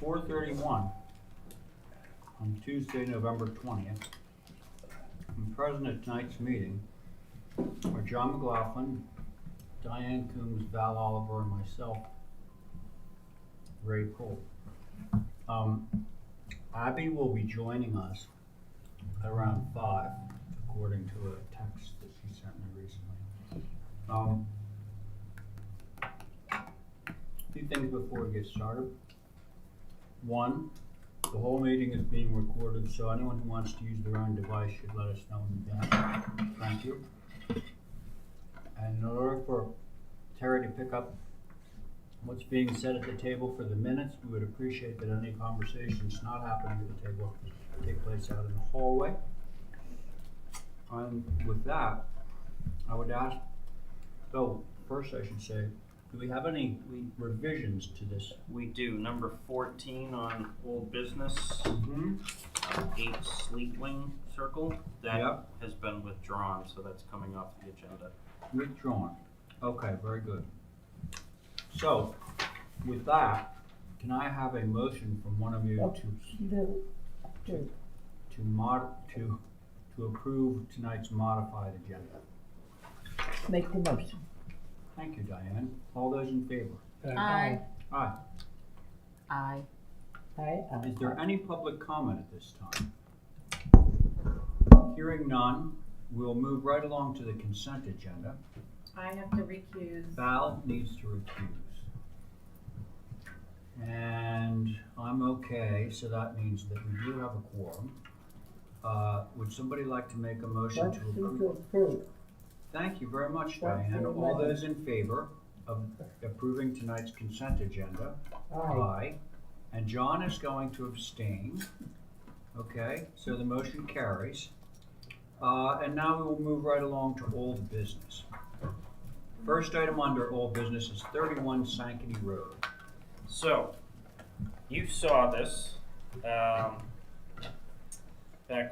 4:31 on Tuesday, November 20th. And present at tonight's meeting are John McLaughlin, Diane Coombs, Val Oliver, and myself, Ray Cole. Abby will be joining us at around 5, according to a text that she sent me recently. A few things before we get started. One, the whole meeting is being recorded, so anyone who wants to use their own device should let us know in advance. Thank you. And in order for Terry to pick up what's being said at the table for the minutes, we would appreciate that any conversations not happening at the table take place out in the hallway. And with that, I would ask, first I should say, do we have any revisions to this? We do. Number 14 on old business, 8 Sleepwing Circle, that has been withdrawn, so that's coming off the agenda. Withdrawn. Okay, very good. So, with that, can I have a motion from one of you to approve tonight's modified agenda? Make the motion. Thank you, Diane. All those in favor? Aye. Aye. Aye. Aye. Is there any public comment at this time? Hearing none, we'll move right along to the consent agenda. I have to recuse. Val needs to recuse. And I'm okay, so that means that we do have a quorum. Would somebody like to make a motion to approve? Thank you very much, Diane. All those in favor of approving tonight's consent agenda? Aye. And John is going to abstain. Okay, so the motion carries. And now we will move right along to old business. First item under old business is 31 Sankaty Road. So, you saw this back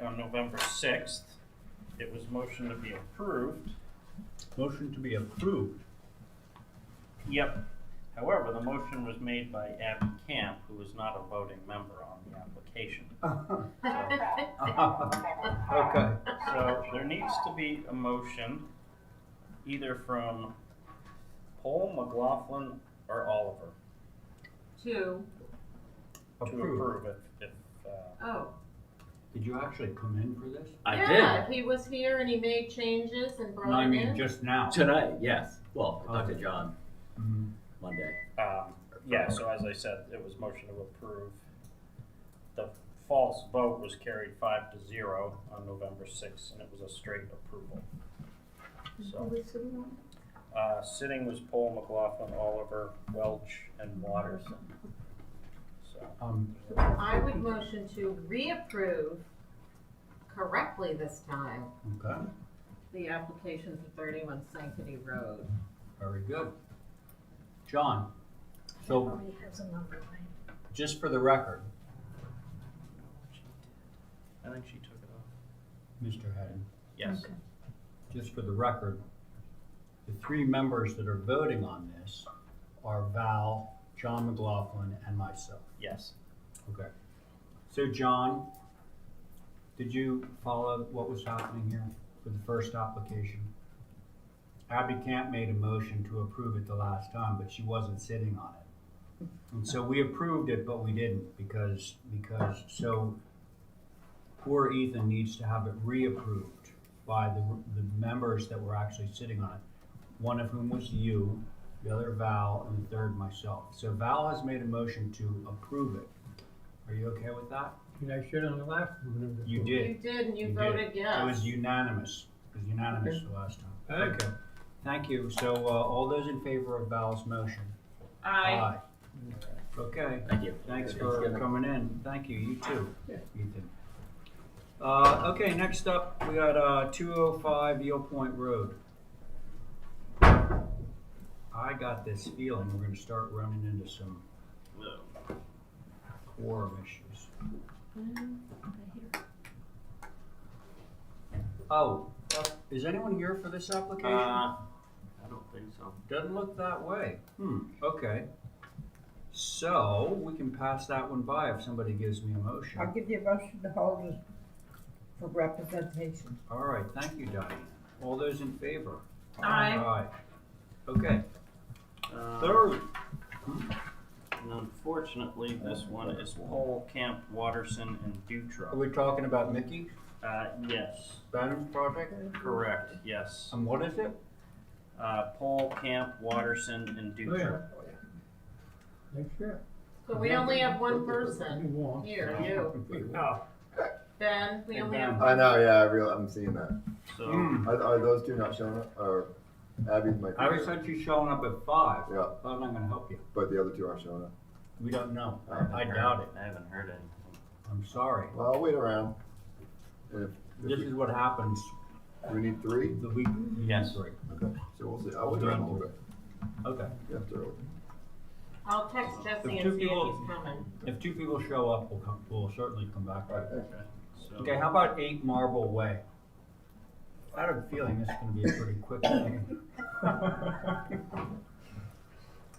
on November 6th. It was motion to be approved. Motion to be approved. Yep. However, the motion was made by Abby Camp, who was not a voting member on the application. Okay. So there needs to be a motion either from Paul, McLaughlin, or Oliver Two. to approve it. Oh. Did you actually come in for this? I Yeah, did. he was here and he made changes and brought No, I him mean in. just now. Tonight, yes. Well, I talked to Okay. John Mhm. Monday. Yeah, so as I said, it was motion to approve. The false vote was carried 5-0 on November 6th, and it was a straight approval. So, sitting was Paul, McLaughlin, Oliver, Welch, and Watterson. So, I would motion to reapprove correctly this time Okay, the application for 31 Sankaty Road. very good. John, so just for the record, I think she took it off. Mr. Hedden, Yes. just for the record, the 3 members that are voting on this are Val, John McLaughlin, and myself. Yes. Okay. So John, did you follow what was happening here for the first application? Abby Camp made a motion to approve it the last time, but she wasn't sitting on it. And so we approved it, but we didn't because so poor Ethan needs to have it reapproved by the members that were actually sitting on it. One of whom was you, the other Val, and the third myself. So Val has made a motion to approve it. Are you okay with that? Did I shit on the last one? You You did. did, and you You voted did. yes. It was unanimous. It was unanimous the last time. Thank Okay. Thank you. So all those in favor of Val's motion? Aye. Okay. Thank you. Thanks for coming in. Thank you. You too, Yeah. Ethan. Okay, next up, we got 205 Eel Point Road. I got this feeling we're gonna start running into some quorum issues. Oh, is anyone here for this application? I don't think so. Doesn't look that way. Okay. So, we can pass that one by if somebody gives me a motion. I'll give you a motion to hold it for representation. All right, thank you, Diane. All those in favor? Aye. Aye. Okay, Uh, third. And unfortunately, this one is Pole Camp, Watterson, and Are Dutra. we talking about Mickey Yes, Bannon's project? correct, yes. And what is it? Pole Camp, Watterson, and Oh, yeah. Dutra. Next year. So we only have one You person won't. here, you. Oh. Ben, we Hey, only Ben. have. I know, yeah, I'm seeing that. So, Hmm. Are those two not showing up, or Abby might be I always there, said she's showing up at 5. Yeah. I'm not gonna help you. but the other two aren't showing up? We don't know. Oh. I doubt it. I haven't heard anything. I'm sorry. Well, I'll wait around. And if This is what happens we need three, the week. Yes. Three. okay, so we'll see, I'll wait around a little bit, Okay. yeah, it's early. I'll text Jesse If two and see if people- he's coming. If 2 people show up, we'll certainly come back to it. Okay. So, Okay, how about 8 Marble Way? I have a feeling this is gonna be a pretty quick meeting.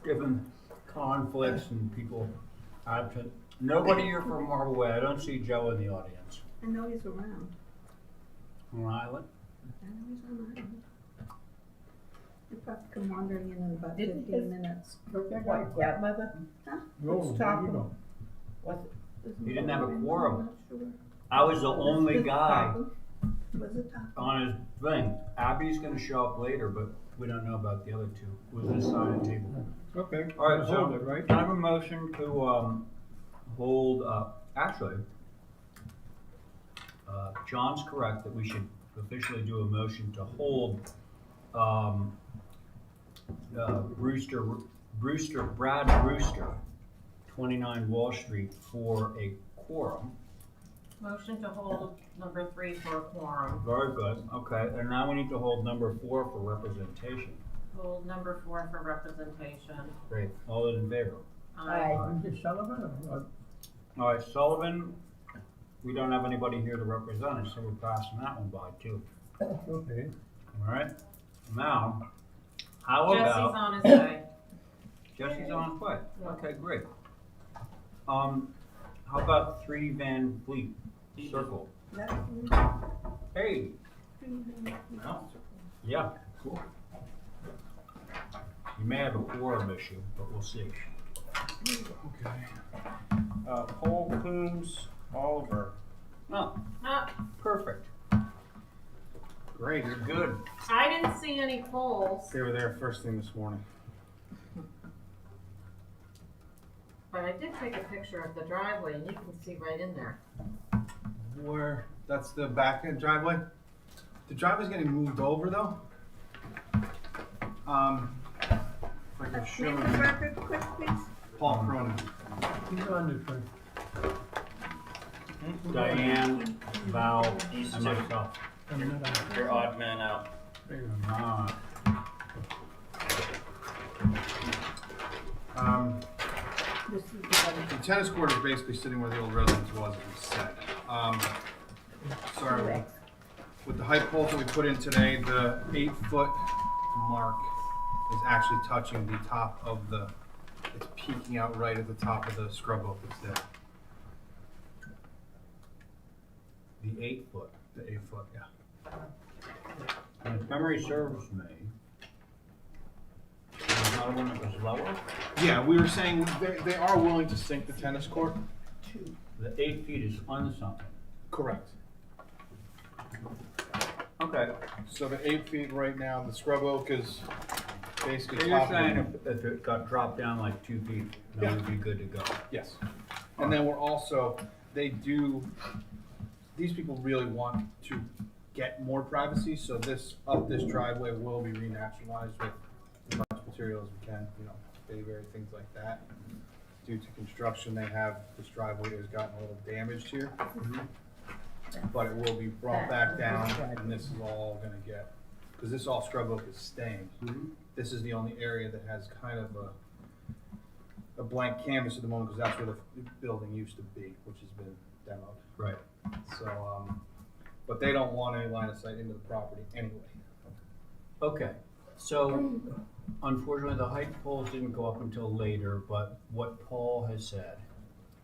Given conflicts and people absent. Nobody here from Marble Way. I don't see Joe in the audience. I know he's around. On Island? I know he's on island. He'll probably come wandering in about Didn't 15 his- minutes. What, grandmother? Roll, Let's there talk you go. about- Was it? He didn't have a quorum. I'm not sure. I was the only Was it guy Topham? Was it Topham? on his thing. Abby's gonna show up later, but we don't know about the other 2. Was this side of the table? Okay. All right, We'll so hold it, right? can I have a motion to hold, actually, John's correct that we should officially do a motion to hold Brad Brewster, 29 Wall Street for a quorum. Motion to hold number 3 for a quorum. Very good, okay, and now we need to hold number 4 for representation. Hold number 4 for representation. Great, all those in favor? Aye. Is it Sullivan or? All right, Sullivan, we don't have anybody here to represent us, so we're passing that one by too. Okay. All right, now, how Jesse's about, on his way. Jesse's on his way, Yeah. okay, great. How about 3 Van Fleet Circle? Hey, no? yeah, cool. You may have a quorum issue, but we'll see. Pole Coombs, Oliver. Oh, Ah, perfect. Great. You're good. I didn't see any polls, They were there first thing this morning. but I did take a picture of the driveway and you can see right in there. Where, that's the back end driveway? The driveway's getting moved over though. If I can show Name the you, record quick, please. Paul Cronin. He's on this one. Diane, Val, These and two. myself. I'm not on. Your odd man out. Ah, This is the one. The tennis court is basically sitting where the old residence was, as we said. Sorry, with the height poles that we put in today, the 8-foot mark is actually touching the top of the, it's peeking out right at the top of the scrub oak that's there. the 8 foot. The 8-foot, yeah. And if memory serves me, there's another one that was lower. Yeah, we were saying they are willing to sink the tennis court. The 8 feet is on something. Correct. Okay. So the 8 feet right now, the scrub oak is basically So you're top. saying if it got dropped down like 2 feet, that Yeah. would be good to go. Yes. And then we're also, these people really want to get more privacy, so this driveway will be renaturalized with as much material as we can, bayberry, things like that. Due to construction, this driveway has gotten a little damaged here. But it will be brought back down, and this is all gonna get, because this all scrub oak is staying. This is the only area that has kind of a blank canvas at the moment, because that's where the building used to be, which has been demoed. Right. So, but they don't want any line of sight into the property anyway. Okay. So unfortunately, the height poles didn't go up until later, but what Paul has said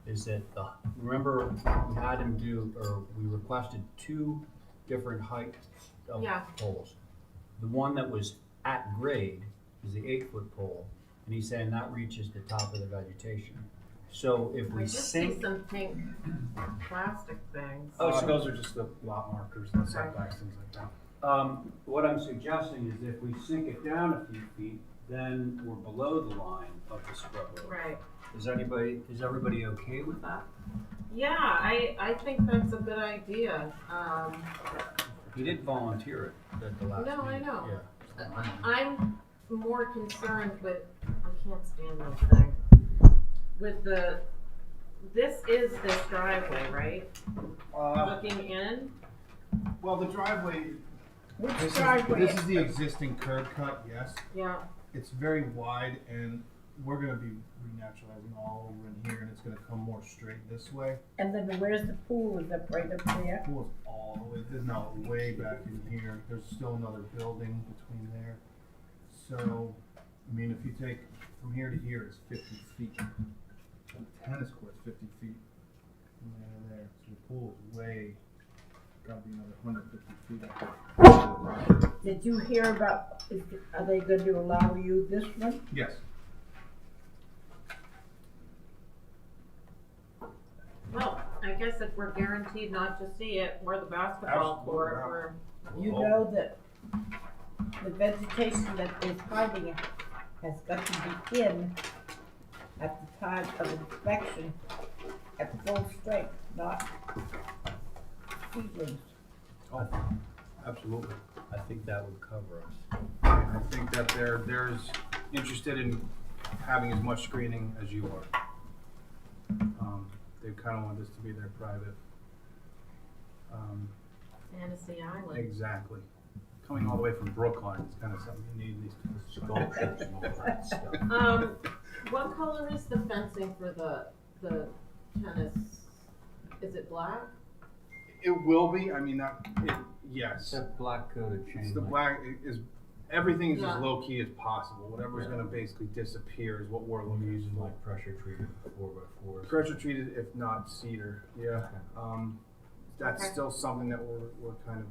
is that remember, we had him do, or we requested 2 different heights of Yeah. poles. The one that was at grade is the 8-foot pole, and he's saying that reaches the top of the vegetation. So if I we just see sink, some pink plastic things. Oh, so- Those are just the lot markers, the setbacks, things like that. what I'm suggesting is if we sink it down a few feet, then we're below the line of the scrub road. Right. Is everybody okay with that? Yeah, I think that's a good idea. He did volunteer it at the last No, I meeting. know. Yeah. I'm more concerned with, I can't stand this thing. With this is this driveway, right? Looking in? Well, the driveway, Which this driveway? is the existing curb cut, yes. Yeah. It's very wide and we're gonna be renaturalizing all over in here and it's gonna come more straight this way. And then where's the pool? Is that right up there? Pool's all the way, there's no way back in here. There's still another building between there. So, I mean, if you take from here to here, it's 50 feet. The tennis court's 50 feet from there to there. So the pool is way, gotta be another 150 feet up there. Did you hear about, are they going to allow you this one? Yes. Well, I guess if we're guaranteed not to see it, or the basketball court, or, You know that the vegetation that is hiding it has got to be in at the time of inspection at full strength, not seedlings. Oh, absolutely. I think that would cover us. I think that they're as interested in having as much screening as you are. They kind of want this to be their private. Fantasy Island. Exactly. Coming all the way from Brookline, it's kind of something you need these Sculptures and all that stuff. What color is the fencing for the tennis? Is it black? It will be. I mean, yes. It's that black coated chain. It's the link. black is everything is Yeah. as low key as possible. Whatever's going to basically disappear is what we're looking Using for. like pressure treated 4x4s. Pressure treated, if not cedar. Yeah. That's Okay. still something that we're kind of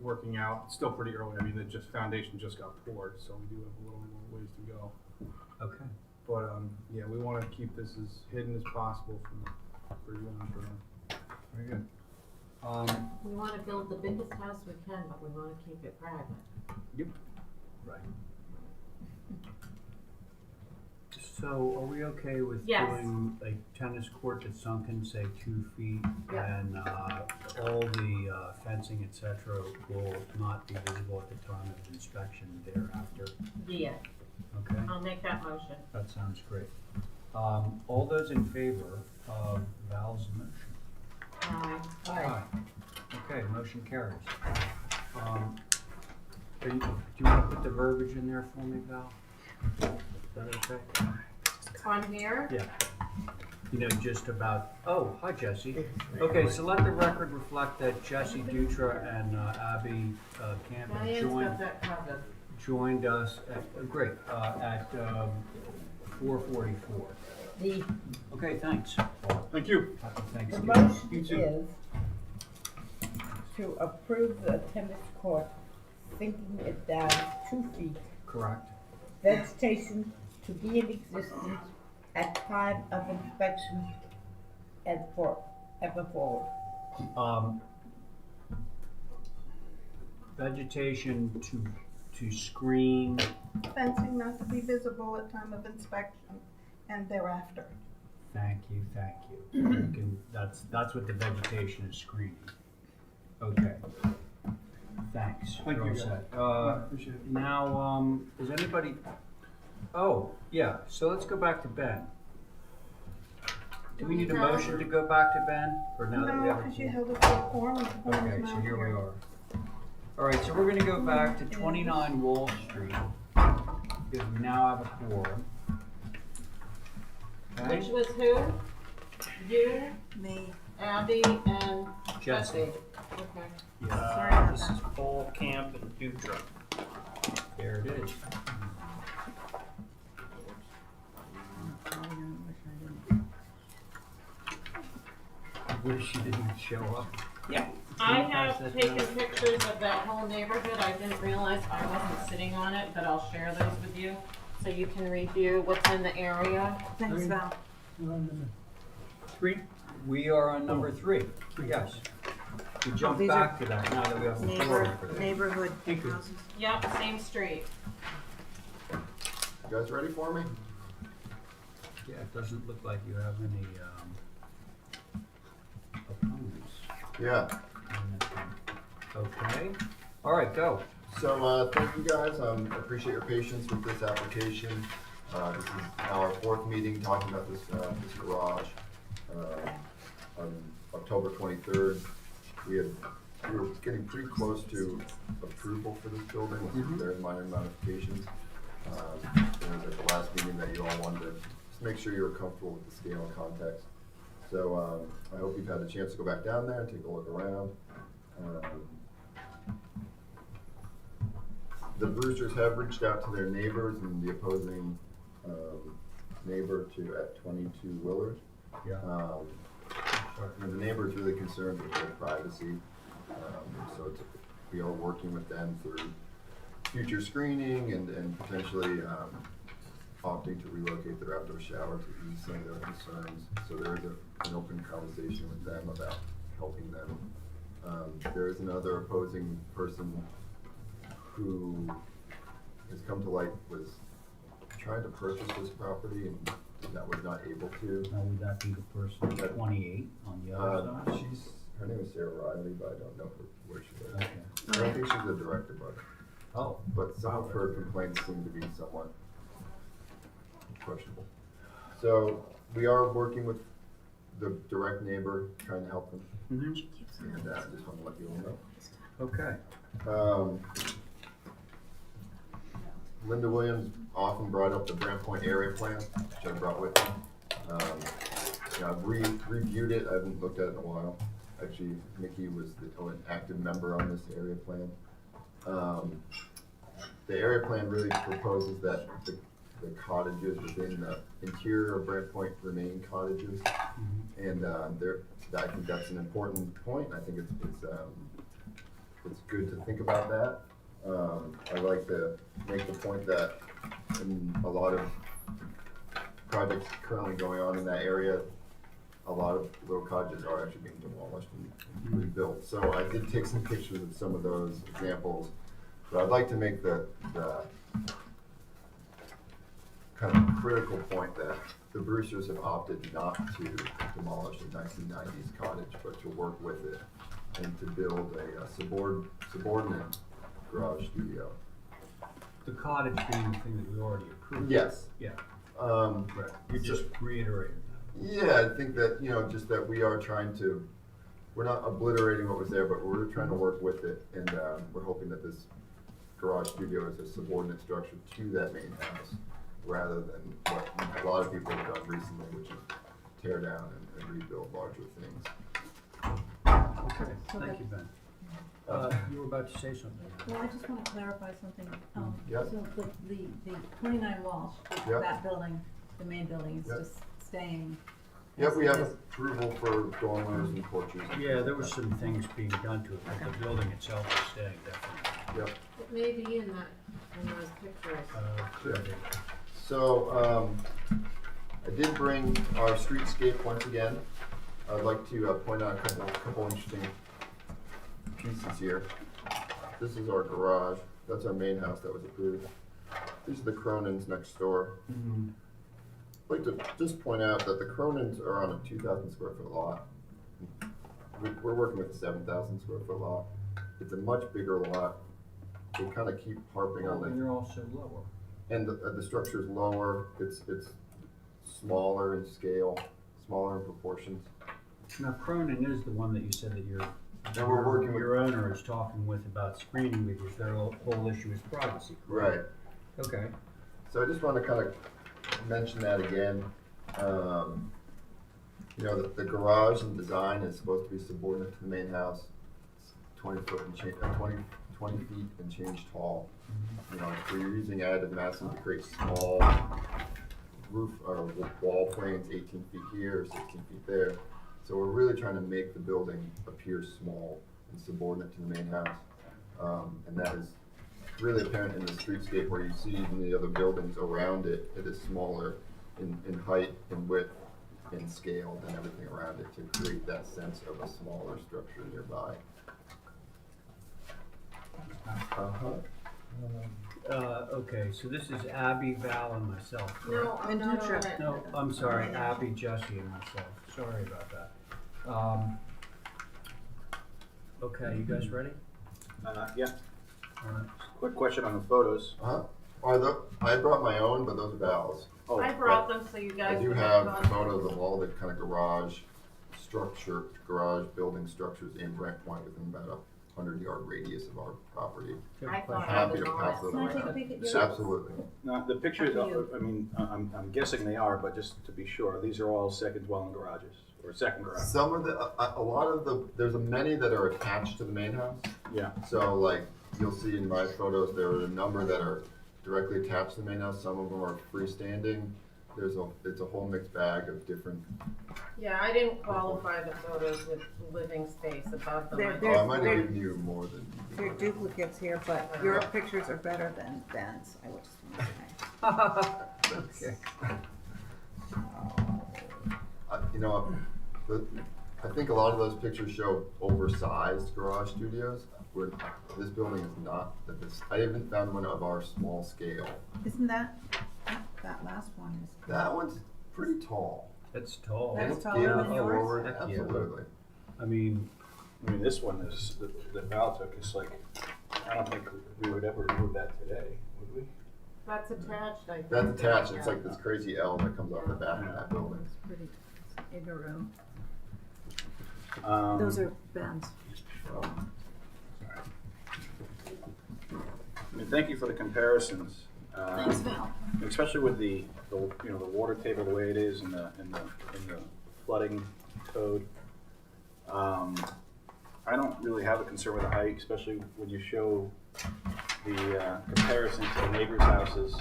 working out. It's still pretty early. I mean, the foundation just got poured, so we do have a little more ways to go. Okay. But yeah, we want to keep this as hidden as possible for you and for them. Very good. We wanna build the biggest house we can, but we wanna keep it private. Right. So are we okay with Yes. doing a tennis court that's sunken, say 2 feet? Yeah. And all the fencing, et cetera, will not be visible at the time of inspection thereafter? Yeah, Okay, I'll make that motion. that sounds great. All those in favor of Val's motion? Aye. Okay, motion carries. Do you want to put the verbiage in there for me, Val? Is that okay? On here? Yeah. You know, just about, oh, hi Jesse. Okay, so let the record reflect that Jesse Dutra and Abby Camp Diane's got that covered. joined us at, great, at 4:44. The, Okay, thanks. Thank you. Happy the Thanksgiving. motion You too. is to approve the tennis court, sinking it down 2 feet, Correct. vegetation to be in existence at time of inspection and forever forward. Vegetation to screen, Fencing not to be visible at time of inspection and thereafter. thank you. You can, that's what the vegetation is screening. Okay. Thanks. Thank You're you, all guys. set. Appreciate it. Now, is anybody, oh, yeah, so let's go back to Ben. Do we need a motion to go back to Ben, or now that we No, have a because you pool? held it for a quorum, and the quorum Okay, is so not here we here. are. All right, so we're gonna go back to 29 Wall Street, because we now have a quorum. Which Okay, was who? You, Me. Abby, and Jesse. Jesse. Okay. Yeah. Sorry about This that. is Paul, Camp, and Dutra. There it is. I wish you didn't show up. I Can you pass have that taken down? pictures of that whole neighborhood. I didn't realize I wasn't sitting on it, but I'll share those with you so you can review what's in the area. Thanks, Val. You're on number 3? We are on number 3. Yes. We jump These are back to that now that we have the floor for that. Neighborhood Thank you. houses. Yep, same street. You guys ready for me? Yeah, it doesn't look like you have any opponents. Yeah. on this one. Okay. All right, go. So, thank you guys. I appreciate your patience with this application. This is now our 4th meeting talking about this garage. On October 23rd, we were getting pretty close to approval for this building with some very minor modifications. It was at the last meeting that you all wanted to just make sure you were comfortable with the scale and context. So, I hope you've had a chance to go back down there and take a look around. The Brewsters have reached out to their neighbors and the opposing neighbor at 22 Willard. Yeah. And the neighbor is really concerned with their privacy, so we are working with them through future screening and potentially opting to relocate their outdoor shower to ease some of their concerns. So there is an open conversation with them about helping them. There is another opposing person who has come to light, was trying to purchase this property and that was not able to. Now, would that be the person at 28 on the other side? Her name is Sarah Riley, but I don't know where she lives. Okay. I don't think she's a director, Oh, but some of her complaints seem to be somewhat questionable. So we are working with the direct neighbor, trying to help them, and I just want to let you all know. okay. Linda Williams often brought up the Brant Point area plan, which I brought with me. I've reviewed it, I haven't looked at it in a while. Actually, Nikki was an active member on this area plan. The area plan really proposes that the cottages within the interior of Brant Point remain cottages. And I think that's an important point. I think it's good to think about that. I'd like to make the point that in a lot of projects currently going on in that area, a lot of little cottages are actually being demolished and rebuilt. So I did take some pictures of some of those examples, but I'd like to make the kind of critical point that the Brewsters have opted not to demolish the 1990s cottage, but to work with it and to build a subordinate garage studio. The cottage being the thing that we already approved. Yes. Yeah, Right. you just reiterated that. Yeah, I think that, just that we are trying to, we're not obliterating what was there, but we're trying to work with it, and we're hoping that this garage studio is a subordinate structure to that main house, rather than what a lot of people have done recently, which is tear down and rebuild larger things. Okay, thank you, Ben. You were about to say something. Well, I just want to clarify something. Yeah. So the 29 Walsh, Yeah. that building, the main building is Yeah. just staying. Yep, we have as is. approval for dormers and porches. and Yeah, things there like was that. some things being done to it, but the building itself is staying definitely. Yep. It may be in those pictures. Could be. So, I did bring our streetscape once again. I'd like to point out a couple interesting pieces here. This is our garage. That's our main house that was approved. These are the Cronins next door. I'd like to just point out that the Cronins are on a 2,000 square foot lot. We're working with a 7,000 square foot lot. It's a much bigger lot. They kind of keep harping on And the, they're also lower. and the structure is lower. It's smaller in scale, smaller in proportions. Now, Cronin is the one that you said that And we're working with. your owner is talking with about screening because their whole issue is privacy. Right. Okay. So I just want to kind of mention that again. The garage and design is supposed to be subordinate to the main house. It's 20 foot and change, 20 feet and change tall. You know, where you're using additive massing to create small roof or wall planes 18 feet here, 16 feet there. So we're really trying to make the building appear small and subordinate to the main house. And that is really apparent in the streetscape where you see even the other buildings around it, it is smaller in height and width and scale than everything around it to create that sense of a smaller structure nearby. Okay, so this is Abby, Val, and myself, correct? No, I'm not on it. No, I'm sorry, Abby, Jesse, and myself. Sorry about that. Okay, you guys ready? Yeah, All right. quick question on the photos. I brought my own, but those are Val's. Oh, I brought them so you guys. I do would have fun. photos of all the kind of garage building structures in Brent Point within about a 100-yard radius of our property. I thought I Happy was to on pass it. those Can I take a around. peek at yours? Absolutely. Now, the pictures, Up to you. I mean, I'm guessing they are, but just to be sure, these are all second dwelling garages, or second garage. Some of a lot of there's many that are attached to the main house. Yeah, So like, you'll see in my photos, there are a number that are directly attached to the main house. Some of them are freestanding. It's a whole mixed bag of different. Yeah, I didn't qualify the photos with living space above them. They're- Oh, I might have given you more than. They're duplicates here, but your pictures are better than Ben's, I would just want to say. Okay. You know, I think a lot of those pictures show oversized garage studios. Where this building is not that this. I haven't found one of our small scale. Isn't that last one is? That one's pretty tall. It's tall. That's It's taller geared than yours? forward, Heck yeah. absolutely. I mean, this one is, the Val took is like, I don't think we would ever do that today, would we? That's attached, I think. That's attached. It's like this crazy L that comes off the back of that building. It's pretty, it's a bigger room. Those are Ben's. I mean, thank you for the comparisons. Thanks, Val. Especially with the you know, the water table the way it is and the flooding code. I don't really have a concern with the height, especially when you show the comparison to the neighbors' houses.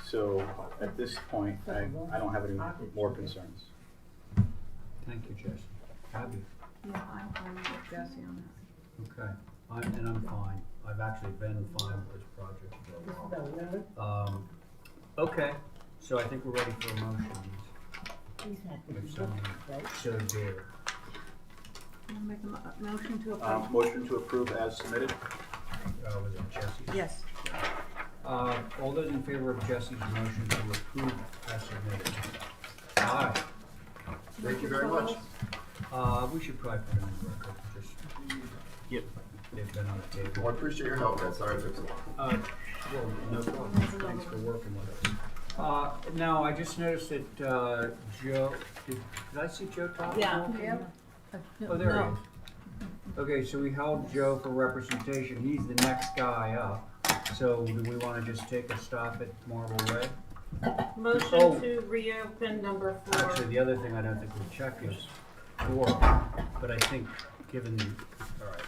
So at this point, I don't have any more concerns. thank you, Jesse. Abby, Yeah, I'm with Jesse on that. okay. I'm fine. I've actually been fine with this project for a while. Okay, so I think we're ready for a motion. If someone so dare. You wanna make a motion to approve? Motion to approve as submitted. Was it Jesse? Yes. All those in favor of Jesse's motion to approve as submitted? Aye. Thank you very much. We should probably put them in the record, just. Yep. They've been on the table. Well, I appreciate your help, guys. Sorry it took so long. Well, no problem. Thanks for working with us. Now, I just noticed that, Joe, did I see Joe talk? Yeah. Oh, there he is. Okay, so we held Joe for representation. He's the next guy up. So do we wanna just take a stop at Marble Way? Oh. Motion to reopen number 4. Actually, the other thing I don't think we check is quorum, but I think given the, all right.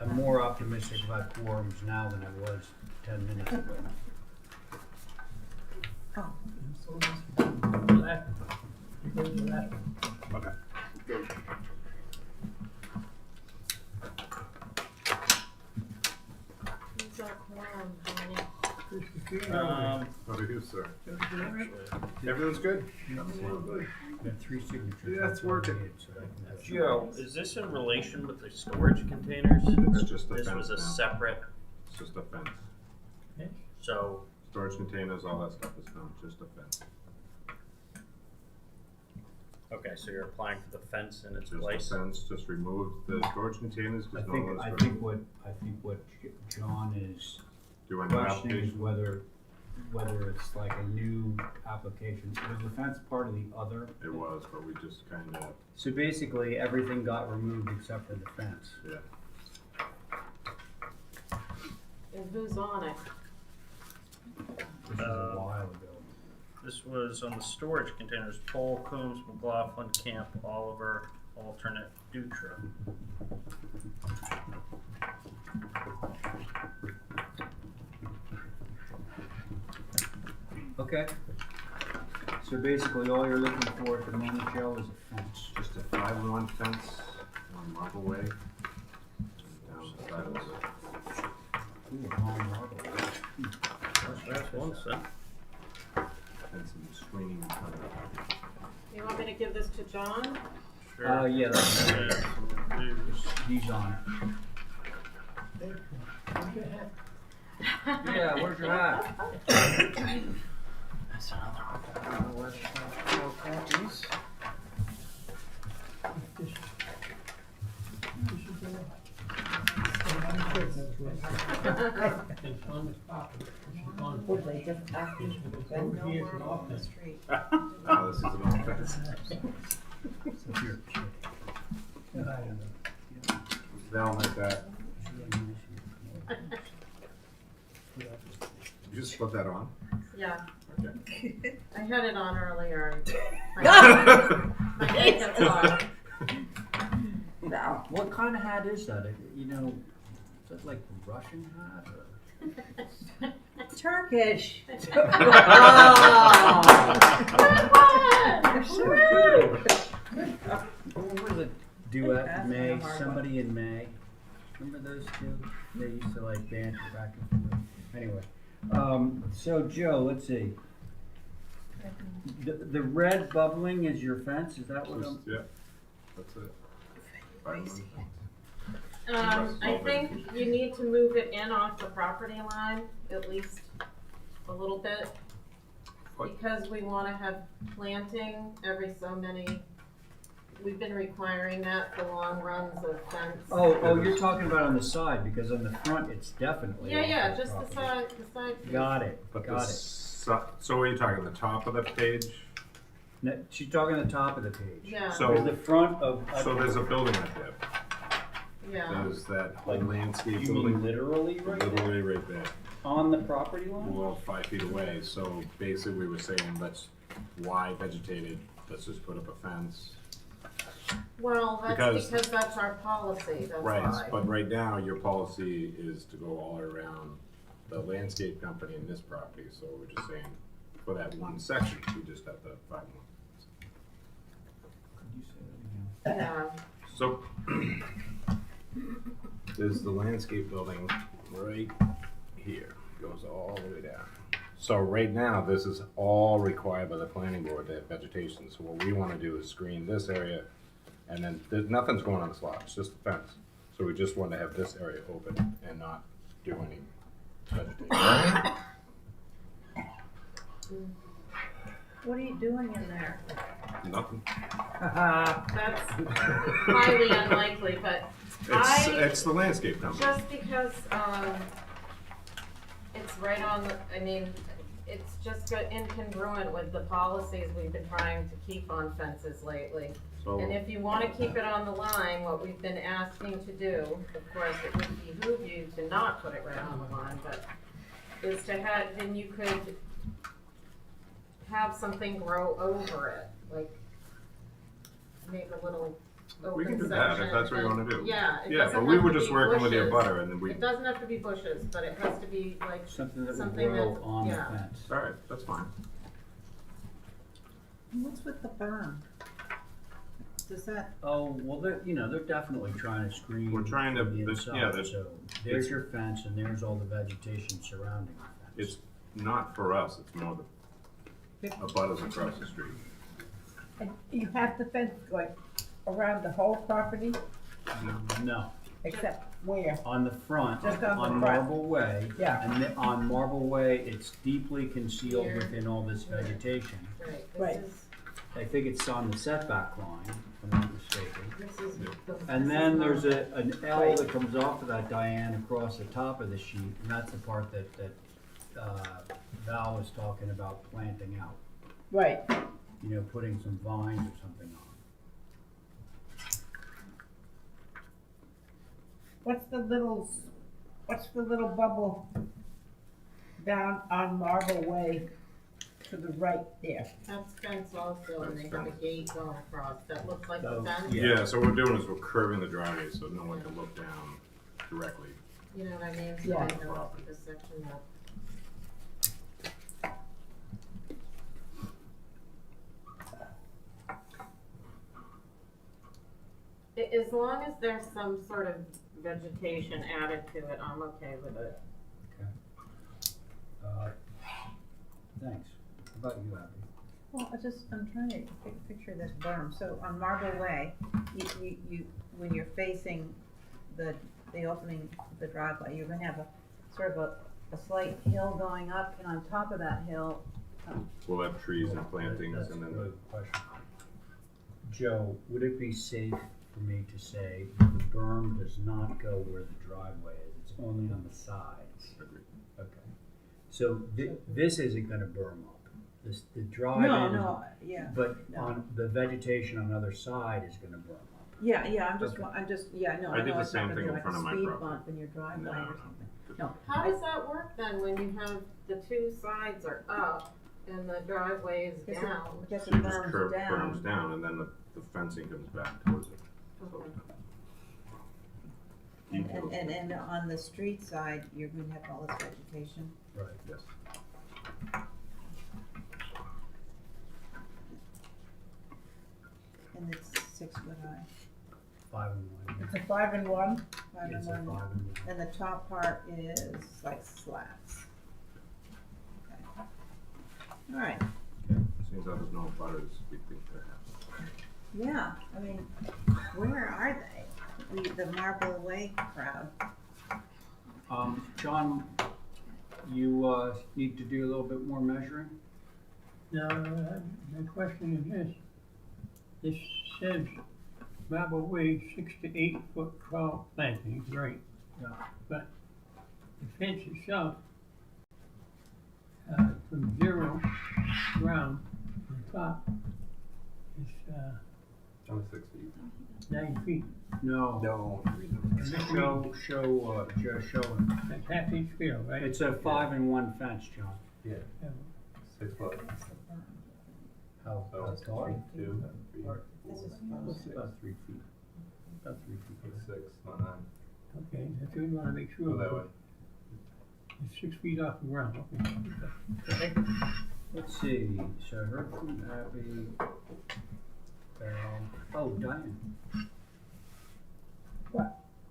I'm more optimistic about quorums now than I was 10 minutes ago. Last one. You go to the last one. Okay. Who's our quorum, Danny? How do you, sir? Everyone's good? We got 3 signatures. Yeah, it's That's all we working. need, so I can have- Joe, is this in relation with the storage containers? It's just a This fence was a now. separate, It's just a fence. so, Storage containers, all that stuff is done, just a fence. okay, so you're applying for the fence in its Just place? a fence, just remove the storage containers, I because no think, one's I gonna think what John is do any questioning is application. whether it's like a new application. Was the fence part of the other? It was, but we just kinda, So basically, everything got removed except for the fence. yeah. And who's on it? This is a while ago. This was on the storage containers, Pole, Coombs, McLaughlin, Camp, Oliver, alternate Dutra. Okay. So basically, all you're looking for at the moment, Joe, is a fence. Just a 5-1 fence on Marble Way. Down the side of the Ooh, a long marble. That's one set. and some screening in front of it. You want me to give this to John? Sure. Yeah, that's, Yeah, he's on it. Yeah, where's your hat? That's another one. Copies. It's on the top. It's on. Would they just ask you to defend? Over here is an office. Oh, this is an old fence. Down like that. You just put that on? Yeah, Okay. I had it on earlier. My head gets hot. No. What kind of hat is that? You know, is that like a Russian hat or? Turkish. You're so good. What was it? Duet May, somebody in May. Remember those two? They used to like banter back and forth. Anyway, so Joe, let's see. The red bubbling is your fence, is that what Just, I'm? yeah, that's it. 5-1 fence. I think you need to move it in off the property line, at least a little bit. What? Because we wanna have planting every so many, we've been requiring that for long runs of fence. Oh, you're talking about on the side, because on the front, it's definitely. Yeah, off yeah, the just the property. side piece. Got it, But got the, it. so what are you talking, the top of the page? No, she's talking the top of the page. Yeah, So- There's the front of. So there's a building right there. yeah. There's that whole landscape You mean building, literally right there? literally right there. On the property line? Well, 5 feet away, so basically we were saying, why vegetated, let's just put up a fence. Well, that's Because- because that's our policy, that's Right, why. but right now, your policy is to go all around the landscape company in this property, so we're just saying, for that one section, we just have the 5-1. Could you say that again? Yeah, So, there's the landscape building right here, goes all the way down. So right now, this is all required by the planning board to have vegetation, so what we wanna do is screen this area, and then nothing's going on this lot, it's just a fence. So we just wanna have this area open and not do any vegetation. What are you doing in there? Nothing. that's highly unlikely, but It's the landscape company. just because, it's right on the, I mean, it's just incongruent with the policies we've been trying to keep on fences lately. So, And if you wanna keep it on the line, what we've been asking to do, of course, it would behoove you to not put it right on the line, but is to have, then you could have something grow over it, like make a little we can open do that section. if that's what you and- wanna do. Yeah, it Yeah, doesn't but we have were to just be working with your bushes. butter and then we, It doesn't have to be bushes, but it has to be like, Something that will Something grow that- on the yeah. fence. alright, that's fine. What's with the berm? Does that, Oh, well, they're definitely trying to screen. We're trying to- from the this- inside, yeah, this- So there's it's- your fence and there's all the vegetation surrounding the fence. It's not for us, it's more the abutters across the street. and you have the fence going around the whole property, No, except where? on the front, Just on the on front. Marble Way. Yeah. And then on Marble Way, it's deeply concealed Here. within all this vegetation. right, Right. I think it's on the setback line, if I'm not mistaken. this is the. And then there's an L that comes off of that, Diane, across the top of the sheet, and that's the part that Val was talking about planting out. Right, Putting some vines or something on. what's the little bubble down on Marble Way? to the right there. That's fence also, and they have a gate going across, that looks like a So, fence. Yeah, so what we're doing is we're curving the driveway so no one can look down directly. You know what I mean? So Yeah. they know this section that. As long as there's some sort of vegetation added to it, I'm okay with it. Thanks. How about you, Abby? Well, I'm trying to picture this berm. So on Marble Way, when you're facing the opening of the driveway, you're gonna have a sort of a slight hill going up, and on top of that hill, We'll have trees and plantings That's and a then, good question. Joe, would it be safe for me to say the berm does not go where the driveway is, it's only on the sides? Agreed. Okay. So this isn't gonna berm up, the drive in. yeah. But no. on, the vegetation on the other side is gonna berm up. Yeah, Okay. I know. I did know the it's same not gonna thing be in like front a of my speed property. bump in your driveway or something. No. How does that work then, when you have the two sides are up and the driveway is Guess it- down? guess so it you just berms curve, down. berms down and then the fencing comes back towards it. So Okay. And on the street side, you're gonna have all this vegetation. Right. Yes. And it's 6 foot high. 5 and 1. It's a 5 and 1. It's a 5 and 1. And the top part is like slats. Okay. All right. Seems like there's no butters, we think perhaps. Yeah. I mean, where are they? The Marble Way crowd. John, you, need to do a little bit more measuring? Now, the question is this. This says Marble Way 6 to 8 foot tall plantings, right? Yeah. But the fence itself, from zero ground to the top, is, Only 6 feet. 9 feet. No. No. Joe showing. That's half inch field, right? It's a 5 and 1 fence, John. Yeah, 6 foot. How Oh, tall? 2, This is It's about 3 feet. About 3 feet. 6, not 9. Okay, that's what we wanna make sure. Go that way. It's 6 feet off the ground, okay. Let's see, so I heard from Abby. Oh, Diane.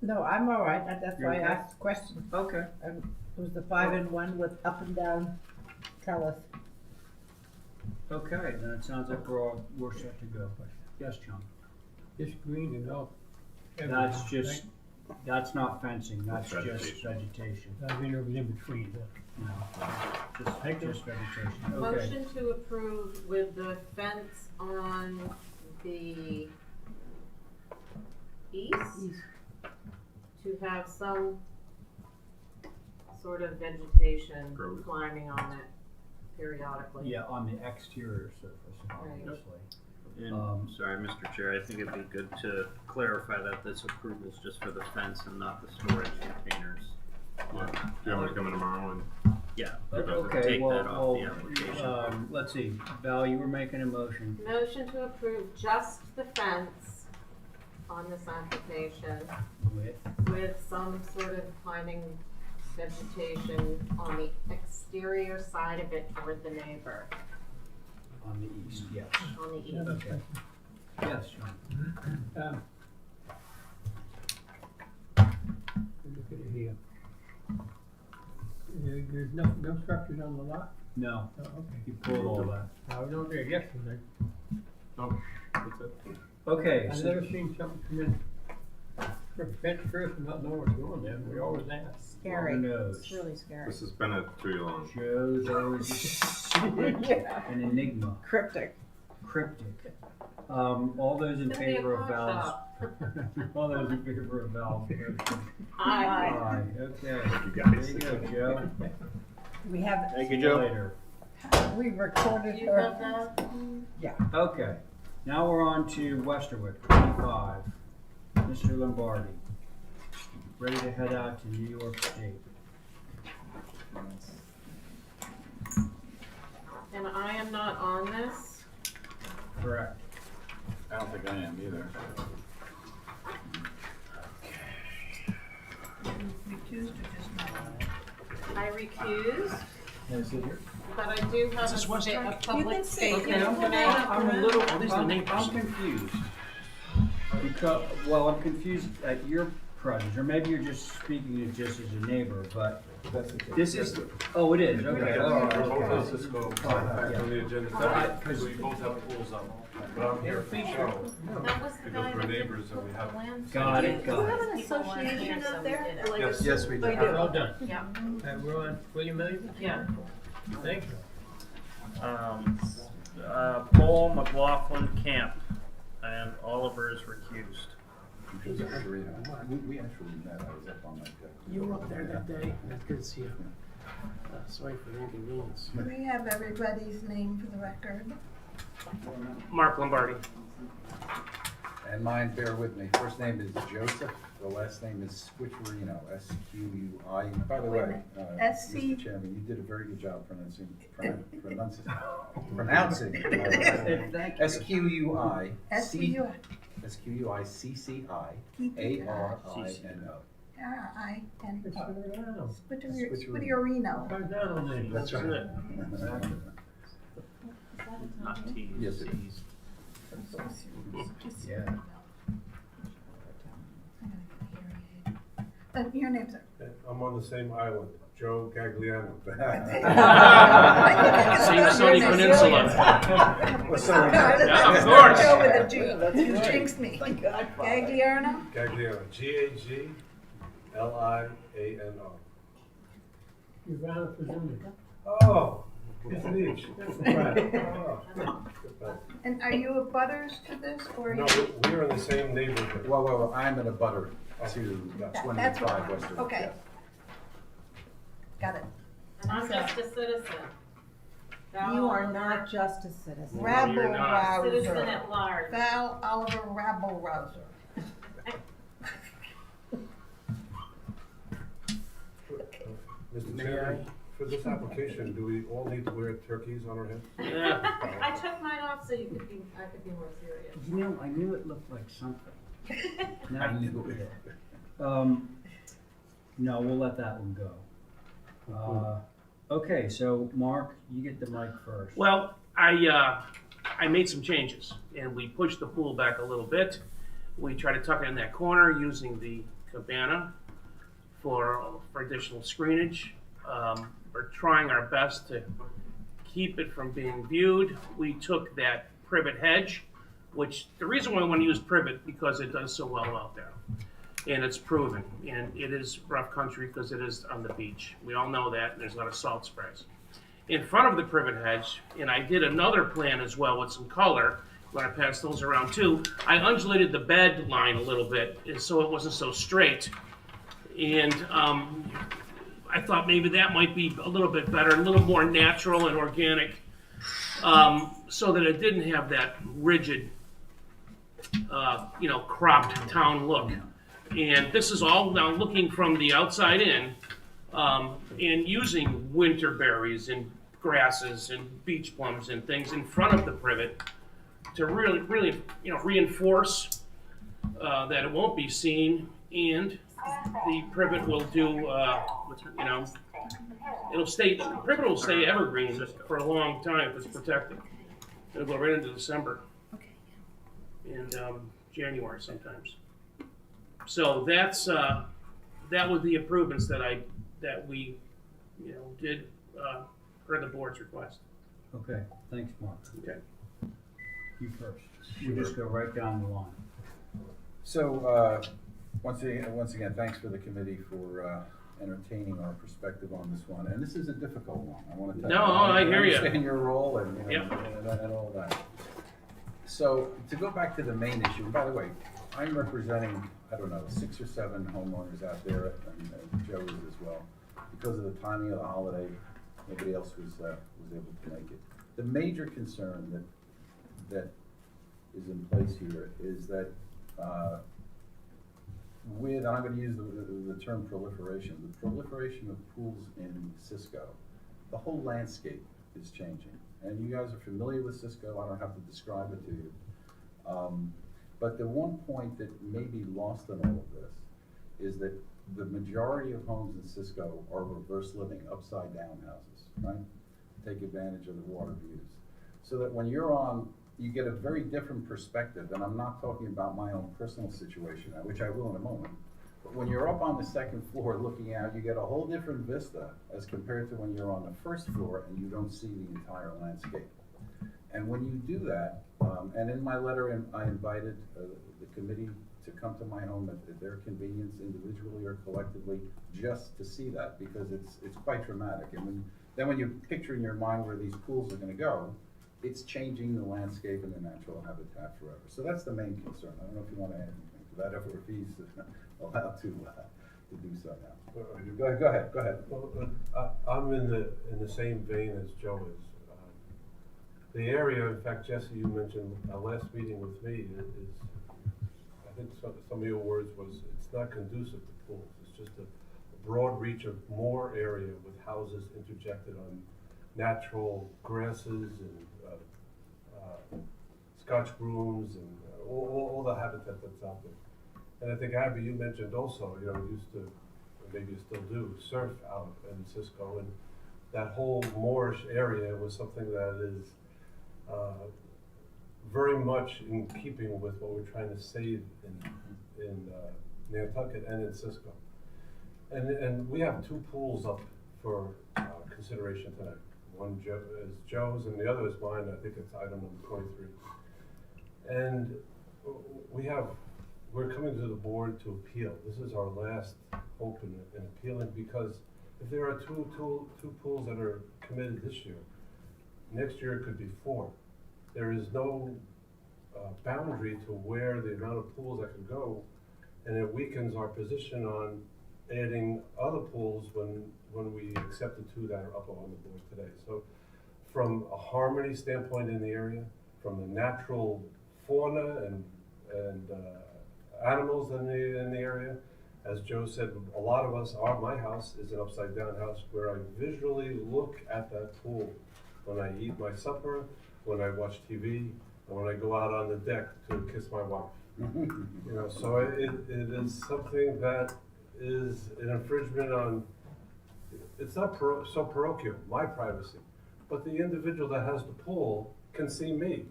No, I'm all right. That's You're why I okay? asked the question. Okay. It was the 5 and 1 with up and down trellis. Okay, then it sounds like we're set to go. Yes, John. This green and all. That's just, that's not fencing, that's just Vegetation. vegetation. I've been over in between, No, just vegetation. Okay. Motion to approve with the fence on the east, to have some sort of vegetation Growth. climbing on it periodically. Yeah, on the exterior surface, obviously. And, sorry, Mr. Chair, I think it'd be good to clarify that this approval is just for the fence and not the storage containers. Yeah. Do you want me to come in tomorrow and? Yeah, Okay, take well, that off the application. let's see, Val, you were making a motion. Motion to approve just the fence on this application with some sort of climbing vegetation on the exterior side of it toward the neighbor, On the east, yes. on the east. Okay. Yes, John. Look at it here. There's no structures on the lot? No, Oh, okay. you pulled all that. I was over there yesterday. Oh, that's it. Okay, I've so, never seen something come in for fence first and not know what's going there. We always ask. Scary. Who knows? It's really scary. This has been a 2-year-long. Joe's always Yeah. an enigma, Cryptic. cryptic. All those in It's gonna be a favor of pawn Val's, shop. all those in favor of Val's motion? Aye. Aye, okay. Thank you, There guys. you go, Joe. We have, Thank See you, you Joe. later. we recorded Do you have her. that? Okay, now we're on to Westerwick, 25. Mr. Lombardi, ready to head out to New York State. And I not on this. Correct. I don't think I am either. Recused or just not? I recused, Can I sit here? but I do have this a West sta- a Track? public statement Okay, to make. I'm a little, Oh, these are the I'm neighbors. confused. Because, well, I'm confused at your presence, or maybe you're just speaking it just as a neighbor, but That's the. this is, oh, it is, okay. Yeah. all right, Both okay. of us go back on the agenda, because we both have pools up. But I'm here for show, That was the because guy we're that did neighbors and we have. the land. Got it, Do you got have it. an People weren't here, association so up we there? did it. Like Yes, a- yes, we do. They Well done. Yeah, And we're on William Milligan? yeah. Thank you. Paul McLaughlin Camp, and Oliver is recused. We actually met, I was up on that deck. You were up there that day. That's good to see you. Sorry for the inconvenience. Do we have everybody's name for the record? Mark Lombardi. And mine, bear with me, first name is Joseph, the last name is Squicciarino, S-Q-U-I. By the way, S-C- Mr. Chairman, you did a very good job pronouncing it. Thank you. S-Q-U-I. S-Q-U- S-Q-U-I-C-C-I-A-R-I-N-O. R-I-N-O. Squicciarino. Squidriorino. Cut down on it. That's right. Not T's. Yes, it is. Yeah. Your name's. I'm on the same island, Joe Gagliano. Same sunny peninsula. Yeah, of course. Joe with a G. You right. jinxed me. Gagliano? Gagliano, G-A-G-L-I-A-N-O. You're out of presuming. Oh, it's neat. And are you a butters to this or? No, we're in the same neighborhood. Well, I'm in a butter to That's 25 right. Western. Okay. Got it. And I'm just a citizen. You are not just a citizen. Rabble you're not. Citizen rouser. at large. Val Oliver Rabble rouser. Mr. Chairman, for this application, do we all need to wear turkeys on our heads? Yeah. I took mine off so I could be more serious. You know, I knew it looked like something. I knew it. No, we'll let that one go. Okay, so Mark, you get the mic first. Well, I made some changes, and we pushed the pool back a little bit. We tried to tuck it in that corner using the cabana for additional screenage. We're trying our best to keep it from being viewed. We took that privet hedge, which the reason why I want to use privet because it does so well out there. And it's proven, and it is rough country because it is on the beach. We all know that, and there's a lot of salt sprays. In front of the privet hedge, and I did another plan as well with some color, when I passed those around too, I undulated the bed line a little bit, and so it wasn't so straight. And I thought maybe that might be a little bit better, a little more natural and organic, so that it didn't have that rigid, cropped town look. And this is all now looking from the outside in, and using winter berries and grasses and beach plums and things in front of the privet to really, reinforce that it won't be seen, and the privet will do, the privet will stay evergreen for a long time if it's protected. It'll go right into December and January sometimes. So that was the improvements that we did per the board's request. Okay, thanks, Mark. Okay. You first. You just go right down the line. So, once again, thanks for the committee for entertaining our perspective on this one. And this is a difficult one, I want to tell you. No, I hear you. understand your role and, Yep. and all that. So, to go back to the main issue, and by the way, I'm representing, 6 or 7 homeowners out there, and Joe is as well. Because of the timing of the holiday, nobody else was able to make it. The major concern that is in place here is that and I'm going to use the term proliferation, the proliferation of pools in Cisco, the whole landscape is changing. And you guys are familiar with Cisco, I don't have to describe it to you. But the one point that may be lost in all of this is that the majority of homes in Cisco are reverse living, upside down houses, right? Take advantage of the water views. So that when you're on, you get a very different perspective, and I'm not talking about my own personal situation, which I will in a moment. But when you're up on the second floor looking out, you get a whole different vista as compared to when you're on the first floor and you don't see the entire landscape. And when you do that, and in my letter, I invited the committee to come to my home at their convenience, individually or collectively, just to see that, because it's quite dramatic. And when you picture in your mind where these pools are gonna go, it's changing the landscape and the natural habitat forever. So that's the main concern. I don't know if you wanna add anything to that, or if he's allowed to do so now. Go ahead. Well, I'm in the same vein as Joe is. The area, in fact, Jesse, you mentioned last meeting with me is, I think some of your words was, it's not conducive to pools. It's just a broad reach of more area with houses interjected on natural grasses and scotch brooms and all the habitat that's out there. And I think, Abby, you mentioned also, you used to, or maybe you still do, surf out in Cisco, and that whole moorish area was something that is very much in keeping with what we're trying to save in Nantucket and in Cisco. And we have two pools up for consideration tonight. One is Joe's and the other is mine. I think it's item number 23. And we're coming to the board to appeal. This is our last hope in appealing, because if there are two pools that are committed this year, next year it could be 4. There is no boundary to where the amount of pools that can go, and it weakens our position on adding other pools when we accept the 2 that are up on the board today. So from a harmony standpoint in the area, from the natural fauna and animals in the area, as Joe said, a lot of us, my house is an upside down house where I visually look at that pool when I eat my supper, when I watch TV, and when I go out on the deck to kiss my wife. So it is something that is an infringement on, it's not so parochial, my privacy, but the individual that has the pool can see me.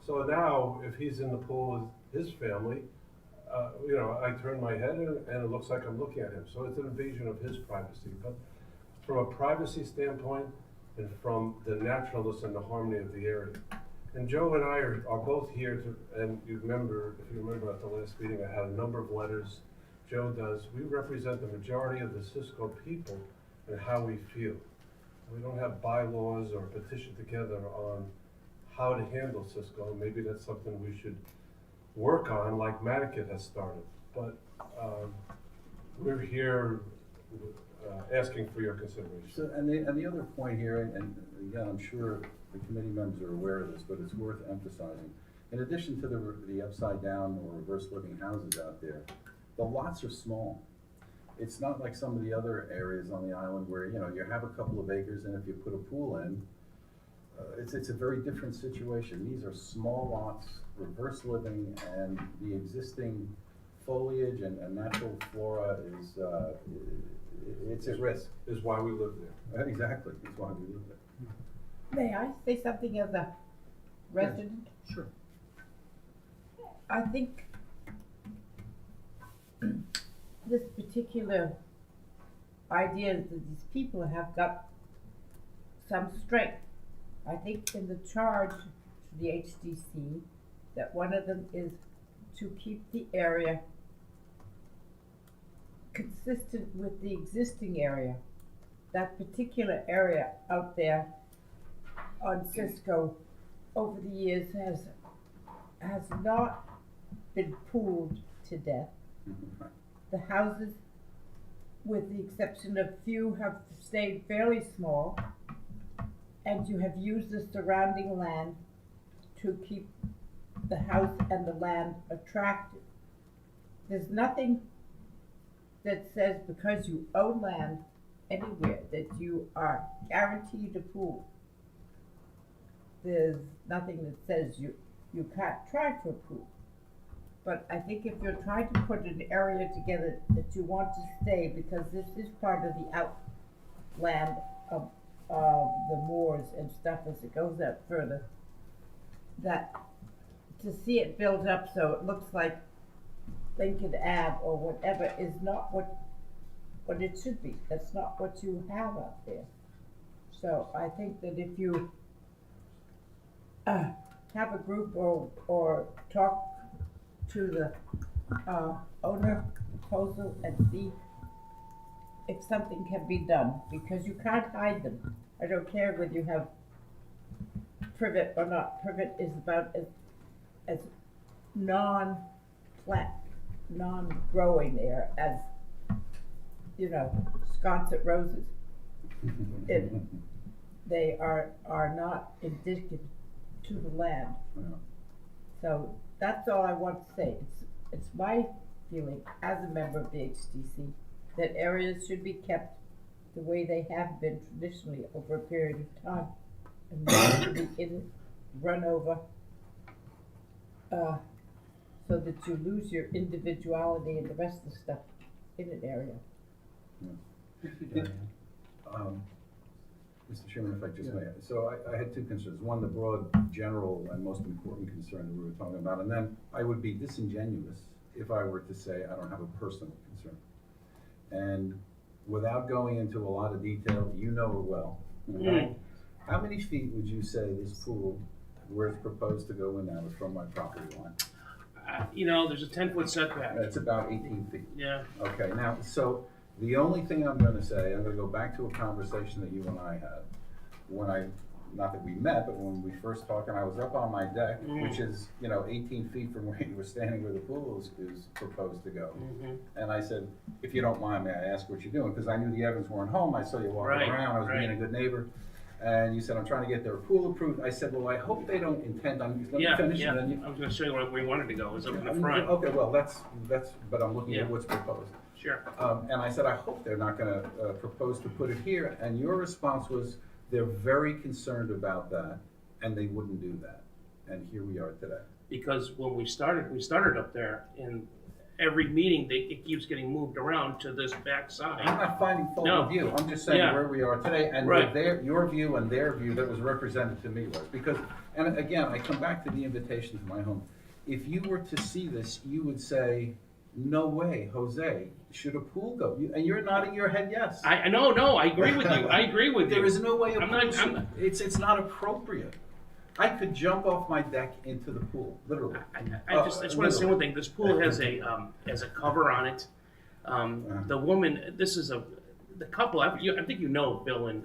So now, if he's in the pool with his family, I turn my head and it looks like I'm looking at him. So it's an invasion of his privacy. But from a privacy standpoint, and from the naturalness and the harmony of the area. And Joe and I are both here to, and if you remember at the last meeting, I had a number of letters. Joe does. We represent the majority of the Cisco people and how we feel. We don't have bylaws or a petition together on how to handle Cisco. Maybe that's something we should work on, like Nantucket has started. But we're here asking for your consideration. So, and the other point here, and again, I'm sure the committee members are aware of this, but it's worth emphasizing. In addition to the upside down or reverse living houses out there, the lots are small. It's not like some of the other areas on the island where, you have a couple of acres, and if you put a pool in, it's a very different situation. These are small lots, reverse living, and the existing foliage and natural flora is, it's at risk. Is why we live there. Exactly, that's why we live there. May I say something as a resident? Sure. I think this particular idea that these people have got some strength. I think in the charge to the HDC that one of them is to keep the area consistent with the existing area. That particular area out there on Cisco over the years has not been pooled to death. The houses, with the exception of few, have stayed fairly small, and you have used the surrounding land to keep the house and the land attractive. There's nothing that says because you own land anywhere that you are guaranteed a pool. there's nothing that says you can't try for a pool. But I think if you're trying to put an area together that you want to stay, because this is part of the outland of the moors and stuff as it goes out further, that to see it build up so it looks like Lincoln Ave or whatever is not what it should be. That's not what you have out there. So I think that if you have a group or talk to the owner proposal and see if something can be done, because you can't hide them. I don't care whether you have privet or not. Privet is about as non-plant, non-growing there as, you know, Sconset roses. They are not indicative to the land. Yeah. So that's all I want to say. It's my feeling as a member of the HTC that areas should be kept the way they have been traditionally over a period of time, and not to be run over, so that you lose your individuality and the rest of the stuff in an area. Mr. Chairman, if I just may, so I had two concerns. One, the broad, general, and most important concern that we were talking about, and then I would be disingenuous if I were to say I don't have a personal concern. And without going into a lot of detail, you know it well. Okay? How many feet would you say this pool, where it's proposed to go in now, is from my property line? You know, there's a 10-foot setback. It's about 18 feet. Yeah. Okay, now, so the only thing I'm gonna say, I'm gonna go back to a conversation that you and I had when not that we met, but when we first talked, and I was up on my deck, which is, 18 feet from where you were standing where the pool is proposed to go. And I said, if you don't mind, may I ask what you're doing? Because I knew the Evans weren't home, I saw you walking around, I was being a good neighbor. And you said, I'm trying to get their pool approved. I said, well, I hope they don't intend on, let me finish, and then you. I was gonna show you where we wanted to go, it was up in the front. Okay, well, that's, but I'm looking at what's proposed. Sure. And I said, I hope they're not gonna propose to put it here, and your response was, they're very concerned about that, and they wouldn't do that. And here we are today. Because when we started up there, and every meeting, it keeps getting moved around to this back side. I'm not finding fault with you, I'm just saying where we are today, and what your view and their view that was represented to me was. Because, and again, I come back to the invitation to my home. If you were to see this, you would say, no way, Jose, should a pool go? And you're nodding your head yes. I agree with you, I agree with you. There is no way a pool it's not appropriate. I could jump off my deck into the pool, literally. I just want to say one thing, this pool has a cover on it. The woman, the couple, I think you know Bill and,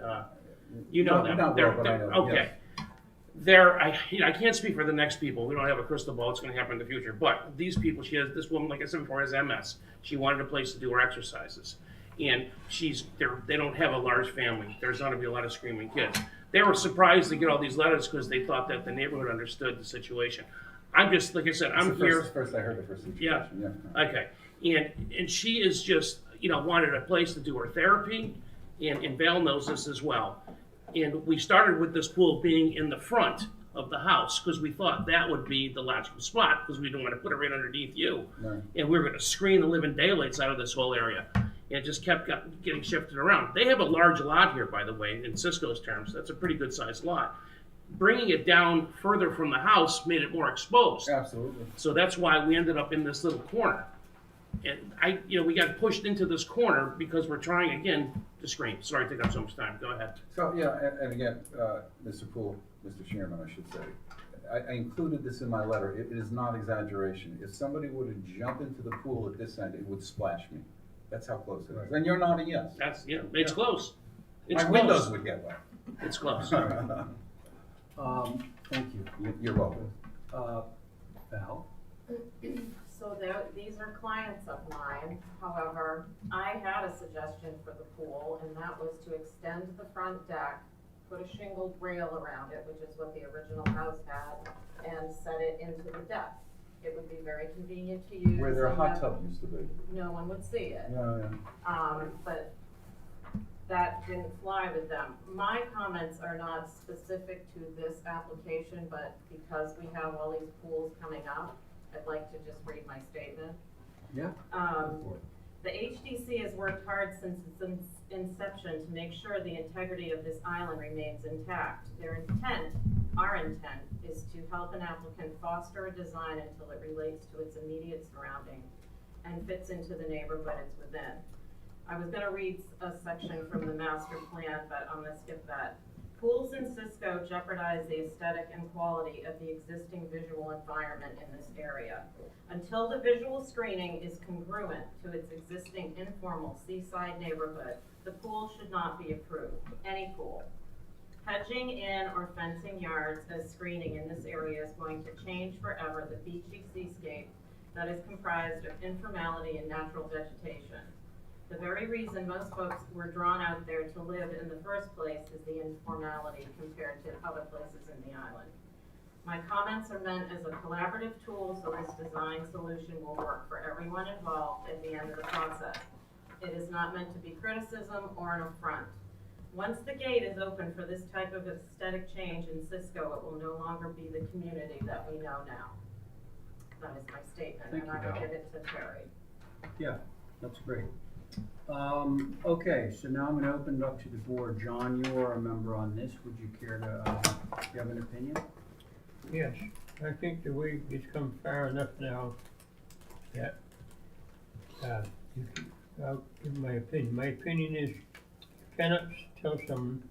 you know them. Not well, but I know them, okay. yes. I can't speak for the next people. We don't have a crystal ball. It's going to happen in the future. But these people, this woman, like I said before, has MS. She wanted a place to do her exercises, and they don't have a large family. There's not going to be a lot of screaming kids. They were surprised to get all these letters because they thought that the neighborhood understood the situation. I'm just, like I said, I'm here. First I heard the first situation. Yeah. Okay. And she is just, wanted a place to do her therapy, and Val knows this as well. And we started with this pool being in the front of the house because we thought that would be the logical spot because we didn't want to put it right underneath you. Right. And we were going to screen the living daylights out of this whole area. And it just kept getting shifted around. They have a large lot here, by the way, in Cisco's terms. That's a pretty good sized lot. Bringing it down further from the house made it more exposed. Absolutely. So that's why we ended up in this little corner. And we got pushed into this corner because we're trying again to screen. Sorry to take up so much time. Go ahead. So, and again, Mr. Poole, Mr. Chairman, I should say, I included this in my letter. It is not exaggeration. If somebody were to jump into the pool at this end, it would splash me. That's how close it is. And you're nodding yes. It's close. It's my close. windows would get wet. It's close. Thank you. You're welcome. Val? So these are clients of mine. However, I had a suggestion for the pool, and that was to extend the front deck, put a shingled rail around it, which is what the original house had, and set it into the deck. It would be very convenient to use. Where their hot tub used to be. No one would see it. Yeah. But that didn't fly with them. My comments are not specific to this application, but because we have all these pools coming up, I'd like to just read my statement. Yeah. The HDC has worked hard since its inception to make sure the integrity of this island remains intact. Their intent, our intent, is to help an applicant foster a design until it relates to its immediate surrounding and fits into the neighborhood it's within. I was gonna read a section from the master plan, but I'm gonna skip that. Pools in Cisco jeopardize the aesthetic and quality of the existing visual environment in this area. Until the visual screening is congruent to its existing informal seaside neighborhood, the pool should not be approved, any pool. Hedging in or fencing yards as screening in this area is going to change forever the beachy seascape that is comprised of informality and natural vegetation. The very reason most folks were drawn out there to live in the first place is the informality compared to other places in the island. My comments are meant as a collaborative tool so this design solution will work for everyone involved at the end of the process. It is not meant to be criticism or an affront. Once the gate is open for this type of aesthetic change in Cisco, it will no longer be the community that we know now. That is my statement, Thank and you, I will Val. give it to Terry. Yeah, that's great. Okay, so now I'm gonna open it up to the board. John, you are a member on this. Would you care to, do you have an opinion? Yes, I think that it's come far enough now that, I'll give my opinion. My opinion is, you cannot tell someone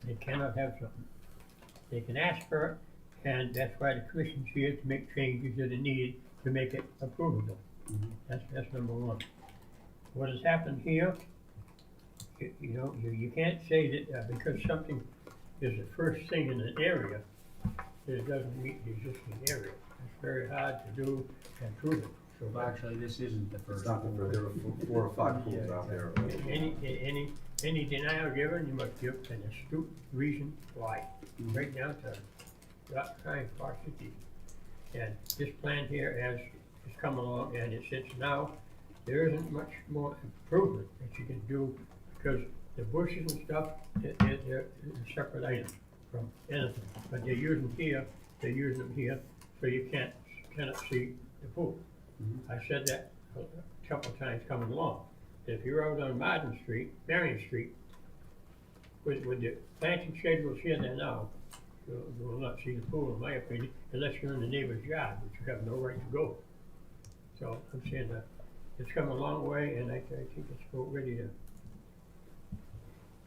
they cannot have something. They can ask for it, and that's why the commission's here to make changes that are needed to make it approvable. That's number one. What has happened here, you can't say that, because something is the first thing in an area, that it doesn't meet the existing area. It's very hard to do and prove it. So Well, actually, this isn't the first. It's not the first, there were 4 or 5 pools out there. any denial given, you must give an astute reason why, right down to not trying far city. And this plan here has come along, and it sits now, there isn't much more improvement that you can do, because the bushes and stuff, they're a separate item from anything. But they're using them here, so you cannot see the pool. I said that a couple of times coming along. If you're out on Marion Street, with the planting schedules here and now, you will not see the pool, in my opinion, unless you're in the neighbor's yard, which you have no right to go. So I'm saying that it's come a long way, and I think it's about ready to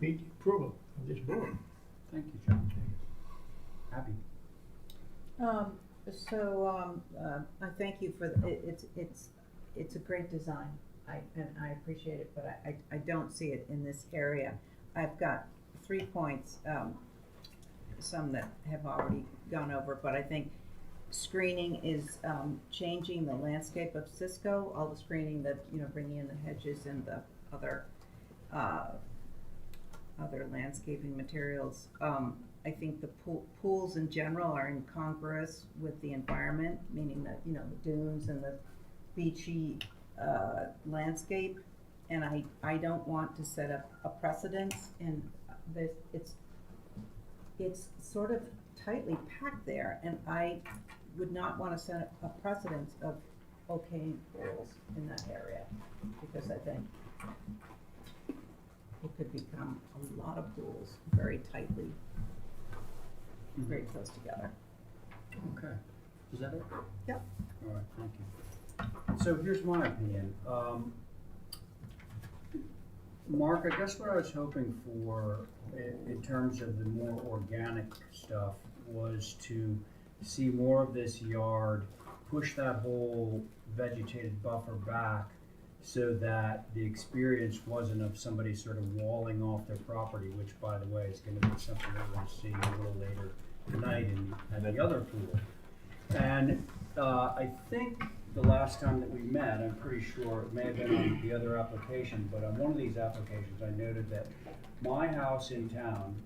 meet the approval of this board. Thank you, John. Abby? I thank you for, it's a great design, and I appreciate it, but I don't see it in this area. I've got 3 points, some that have already gone over, but I think screening is, changing the landscape of Cisco, all the screening that, bringing in the hedges and the other landscaping materials. I think the pools in general are incongruous with the environment, meaning that, the dunes and the beachy landscape. And I don't want to set up a precedence in this. It's sort of tightly packed there, and I would not want to set a precedence of okaying pools in that area, because I think it could become a lot of pools very tightly, very close together. Okay. Is that it? Yep. All right, thank you. So here's my opinion. Mark, I guess what I was hoping for in terms of the more organic stuff was to see more of this yard, push that whole vegetated buffer back so that the experience wasn't of somebody sort of walling off their property, which, by the way, is going to be something we're going to see a little later tonight at the other pool. And I think the last time that we met, I'm pretty sure it may have been on the other application, but on one of these applications, I noted that my house in town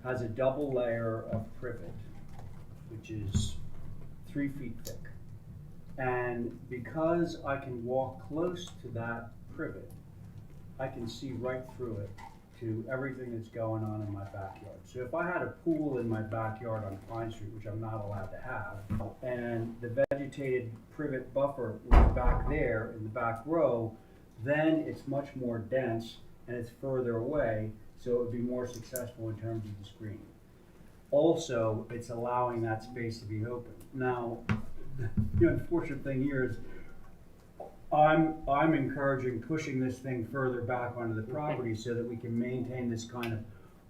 has a double layer of privet, which is 3 feet thick. And because I can walk close to that privet, I can see right through it to everything that's going on in my backyard. So if I had a pool in my backyard on Pine Street, which I'm not allowed to have, and the vegetated privet buffer was back there in the back row, then it's much more dense and it's further away, so it would be more successful in terms of the screening. Also, it's allowing that space to be open. Now, the unfortunate thing here is I'm encouraging pushing this thing further back onto the property so that we can maintain this kind of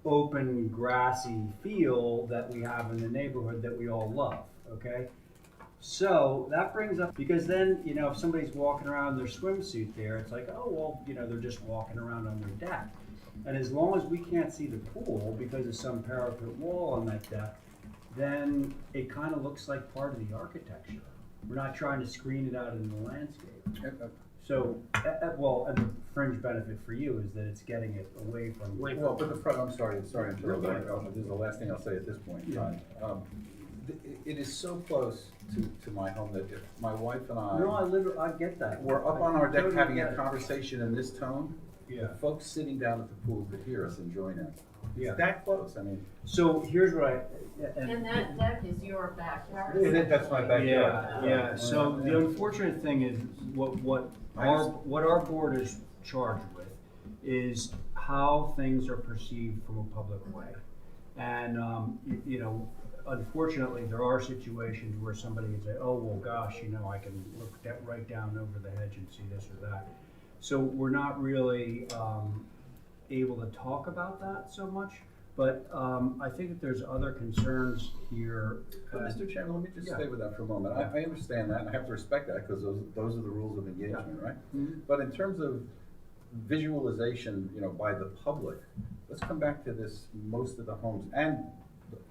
open, grassy feel that we have in the neighborhood that we all love, okay? So that brings up, because then, you know, if somebody's walking around in their swimsuit there, it's like, oh, well, you know, they're just walking around on their deck. And as long as we can't see the pool because of some parapet wall on that deck, then it kind of looks like part of the architecture. We're not trying to screen it out in the landscape. So, well, and the fringe benefit for you is that it's getting it away from. Well, but the front, I'm sorry to interrupt. This is the last thing I'll say at this point in time. It is so close to my home that if my wife and I get that. we're up on our deck Totally having get a it. conversation in this tone, Yeah. the folks sitting down at the pool could hear us and join in. Yeah. It's that close, I mean. So here's what And that deck is your backyard. That's my backyard. Yeah, so the unfortunate thing is, what our board is charged with is how things are perceived from a public way. And, you know, unfortunately, there are situations where somebody can say, oh, well, gosh, you know, I can look right down over the hedge and see this or that. So we're not really able to talk about that so much. But I think that there's other concerns here. But Mr. Chairman, let me just Yeah. stay with that for a moment. I understand that, and I have to respect that, because those are the rules of engagement, right? Mhm. But in terms of visualization, you know, by the public, let's come back to this, most of the homes, and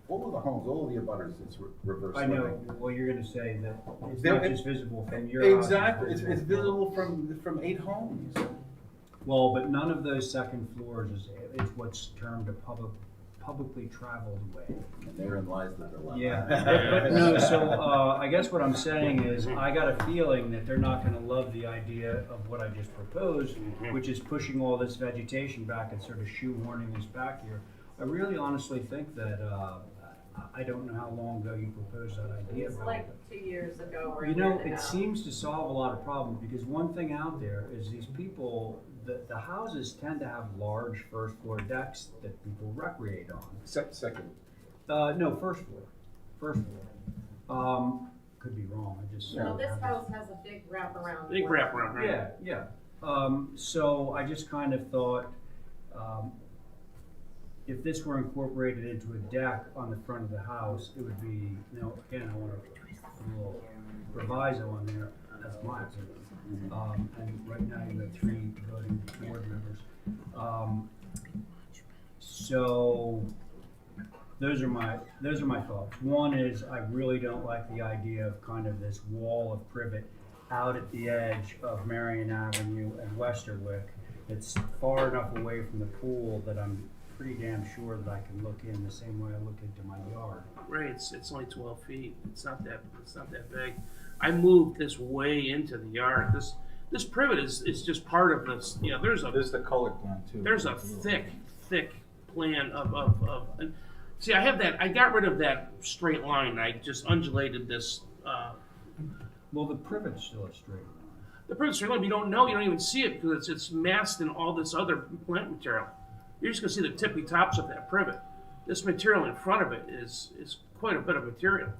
all of the homes, all of the abutters, it's reverse I know, swimming. well, you're gonna say that it's There- not just visible from your house. Exactly, it's visible from 8 homes. Well, but none of those second floors is what's termed a publicly traveled way. And therein lies the dilemma. Yeah, but no, so, I guess what I'm saying is, I got a feeling that they're not gonna love the idea of what I just proposed, which is pushing all this vegetation back and sort of shoehorning this back here. I really honestly think that, I don't know how long ago you proposed that idea. It's Rob, like but- 2 years ago or a You year know, and a it half. seems to solve a lot of problems, because one thing out there is these people, the houses tend to have large first floor decks that people recreate on. Second. No, first floor, could be wrong, I just. Well, this house has a big wraparound. Big porch. wraparound, right? Yeah. So I just kind of thought, if this were incorporated into a deck on the front of the house, it would be, you know, again, I want to put a little proviso on there, that's my opinion. And right now you have 3 voting board members. So those are my thoughts. One is, I really don't like the idea of kind of this wall of privet out at the edge of Marion Avenue and Westerwick. It's far enough away from the pool that I'm pretty damn sure that I can look in the same way I look into my yard. Right, it's only 12 feet. It's not that big. I moved this way into the yard. This privet is just part of this. You know, there's the color plan too. a thick plan of see, I got rid of that straight line. I just undulated this. Well, the privet's still a straight line. The privet's straight line. You don't even see it because it's masked in all this other plant material. You're just gonna see the tippy tops of that privet. This material in front of it is quite a bit of material.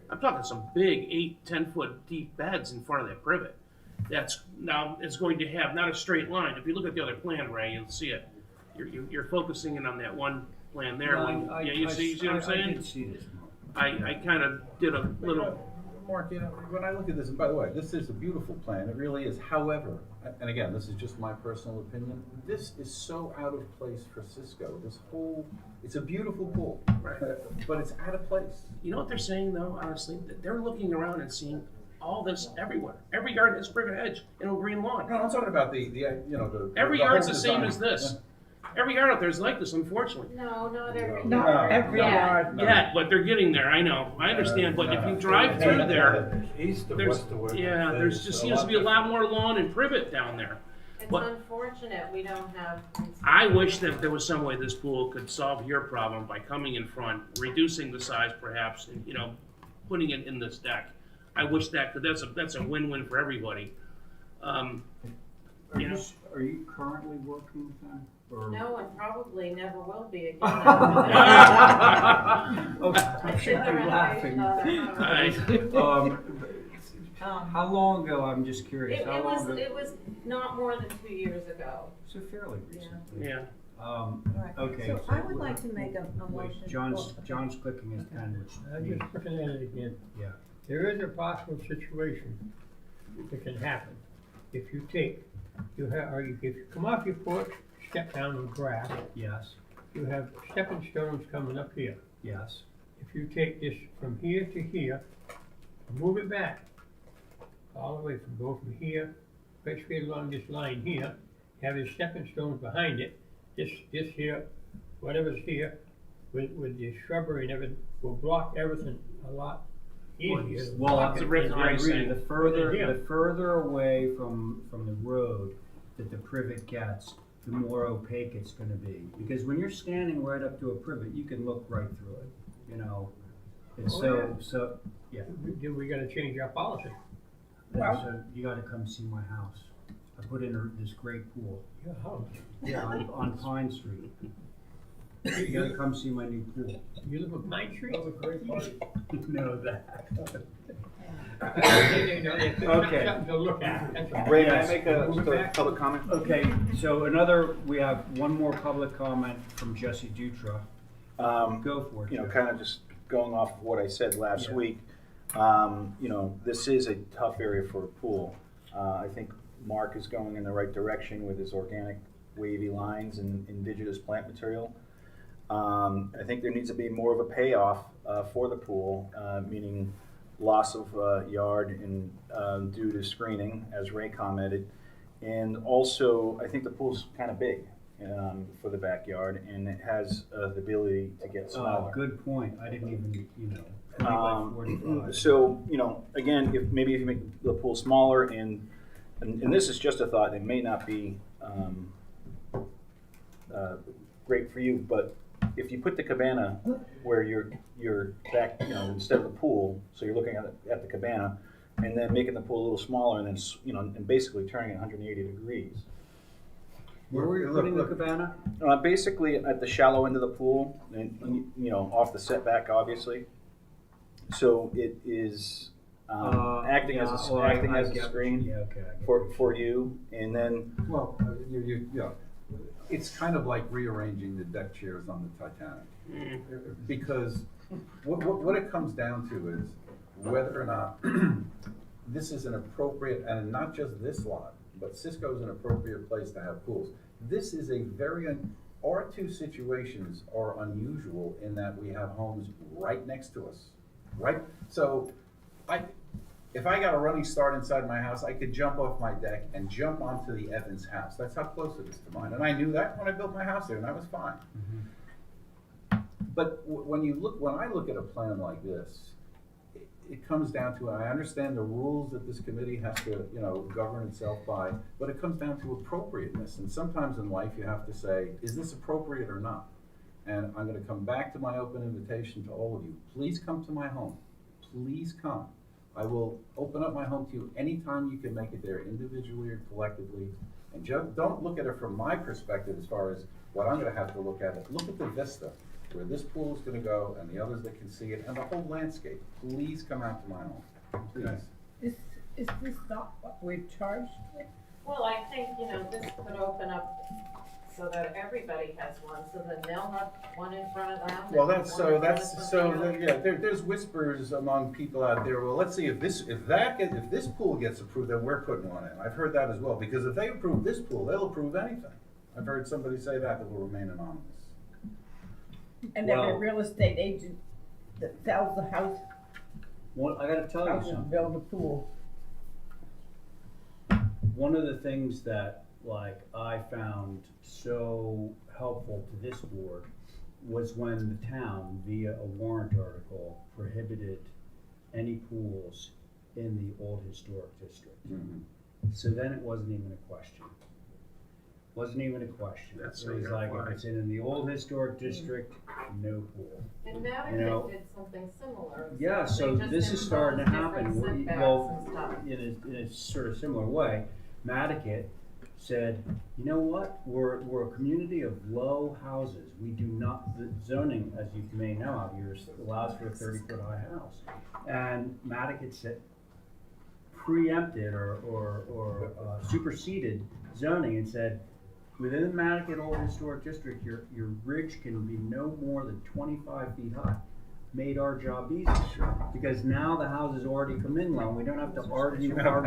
I'm talking some big 8-10 foot deep beds in front of that privet. That's now it's going to have not a straight line. If you look at the other plan, Ray, you'll see it. You're focusing in on that one plan there. You see what I'm saying? I did see this. I kind of did a little. Mark, you know, when I look at this, and by the way, this is a beautiful plan, it really is. However, and again, this is just my personal opinion, this is so out of place for Cisco. It's a beautiful pool, Right. but it's out of place. You know what they're saying though, honestly? That they're looking around and seeing all this everywhere. Every yard has privet hedge and a green lawn. No, I'm talking about the Every the yard's whole the same design. as this. Every yard out there is like this, unfortunately. No, not every Not yard. every Yeah. yard. Yeah, but they're getting there. I know. I understand. But if you drive through there, East of there's Westerwick. there's just seems to be a lot more lawn and privet down there. It's What- unfortunate we don't have. I wish that there was some way this pool could solve your problem by coming in front, reducing the size perhaps, and, putting it in this deck. I wish that's a win-win for everybody. Are You you, know. are you currently working with them? Or? No, and probably never will be again. Oh, I should be laughing. How long ago, I'm just curious, how long ago? It was not more than 2 years ago. So fairly recent. Yeah. Okay. So I would like to make a Wait, motion. John's clicking his pen, which I'm means, just looking at it again. yeah. There is a possible situation that can happen. If you take, if you come off your porch, step down on grass, Yes, you have stepping stones coming up here. yes, If you take this from here to here, move it back, all the way go from here, right straight along this line here, have your stepping stones behind it, this here, whatever's here, with the shrubbery and everything, will block everything a lot easier. to well, block That's it a Rick than I it is agree, saying. Yeah. the further away from the road that the privet gets, the more opaque it's gonna be. Because when you're standing right up to a privet, you can look right through it, And Oh, so, We gotta change our policy. so you gotta come see my house. I put in this great pool. Your house. Yeah, on Pine Street. You gotta come see my new pool. You live on Pine Street? Know that. Okay. Something to look at, that's all. Ray, may I Yes. make Move it a back. public comment? Okay, so we have one more public comment from Jesse Dutra. Go for it, Jeff. Kind of just going off of what I said last Yeah. week. This is a tough area for a pool. I think Mark is going in the right direction with his organic wavy lines and indigenous plant material. I think there needs to be more of a payoff for the pool, meaning loss of yard and due to screening, as Ray commented. And also, I think the pool's kind of big for the backyard, and it has the ability to get smaller. Good point. I didn't even, 20 by 45. So, again, if you make the pool smaller, and this is just a thought, it may not be great for you, but if you put the cabana where you're back, instead of the pool, so you're looking at the cabana, and then making the pool a little smaller, and then and basically turning it 180 degrees. Where were you putting the cabana? Basically at the shallow end of the pool, and off the setback, obviously. So it is acting as a screen Yeah, okay. I get for you, and then Well, it's kind of like rearranging the deck chairs on the Titanic. Because what it comes down to is whether or not this is an appropriate, and not just this lot, but Cisco's an appropriate place to have pools. This is a our two situations are unusual in that we have homes right next to us, right? So if I got a running start inside my house, I could jump off my deck and jump onto the Evans house. That's how close it is to mine. And I knew that when I built my house there, and that was fine. But when I look at a plan like this, it comes down to, and I understand the rules that this committee has to, govern itself by, but it comes down to appropriateness. And sometimes in life you have to say, is this appropriate or not? And I'm gonna come back to my open invitation to all of you. Please come to my home. Please come. I will open up my home to you anytime you can make it there, individually or collectively. And just don't look at it from my perspective as far as what I'm gonna have to look at it. Look at the vista, where this pool is gonna go and the others that can see it, and the whole landscape. Please come out to my home, please. Is this not what we're charged with? Well, I think, this could open up so that everybody has one, so then they'll have one in front of them. Well, and one in front of something else. there's whispers among people out there, well, let's see, if this pool gets approved, then we're putting one in. I've heard that as well, because if they approve this pool, they'll approve anything. I've heard somebody say that will remain anonymous. And every Well- real estate agent that sells the house, Well, I gotta tell you houses something. build a pool. One of the things that I found so helpful to this board was when the town, via a warrant article, prohibited any pools in the old historic district. Mhm. So then it wasn't even a question. Wasn't even a question. That's It was so like, if fine. it's in the old historic district, no pool. And You Nantucket know, did something similar. Yeah, so They just this is starting to imposed happen. different setbacks Well, and stuff. in a sort of similar way, Nantucket said, you know what, we're a community of low houses. We do not, the zoning, as you may know out here, allows for a 30-foot high house. And Nantucket said, preempted or superseded zoning and said, within the Nantucket Old Historic District, your ridge can be no more than 25 feet high. Made our job easy, because now the houses already come in low, we don't have to argue, you know,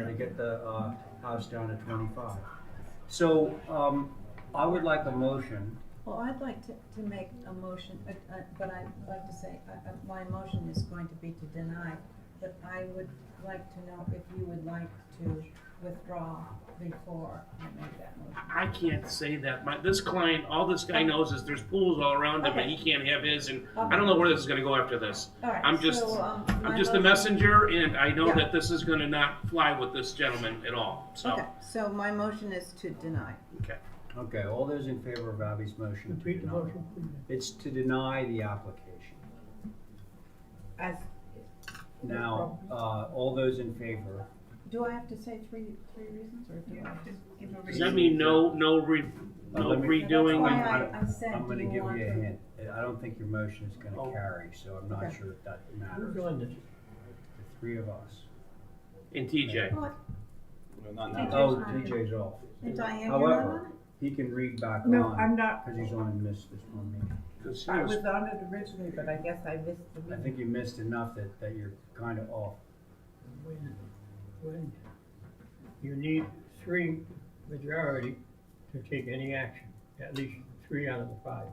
to get the house down to 25. So, I would like a motion. Well, I'd like to make a motion, but I'd like to say, my motion is going to be to deny, but I would like to know if you would like to withdraw before I make that motion. I can't say that. This client, all this guy knows is there's pools all around him, and he can't have his, and I don't know where this is gonna go after this. All right, I'm just, so, I'm my just the motion- messenger, and I know Yeah. that this is gonna not fly with this gentleman at all, so, Okay, so my motion is to deny. okay. Okay, all those in favor of Abby's motion to Repeat the deny? motion, please. It's to deny the application. As, Now, all those in favor? Do I have to say three reasons, or do I have to give a reason? Does that mean no Let me- redoing? That's and- why I said, I'm do gonna you give want you a to? hint. I don't think your motion is gonna Oh. carry, so I'm not Okay. sure if that Who's matters. doing this? The three of us. And TJ. Oh, Not TJ's now. Oh, not in. DJ's off. And Diane, you're not on However, he can read back on. no, I'm not, Cause he's only missed this one meeting. 'Cause he I was- was on it originally, but I guess I missed the I meeting. think you missed enough that you're kinda off. When you need 3 majority to take any action, at least 3 out of the 5.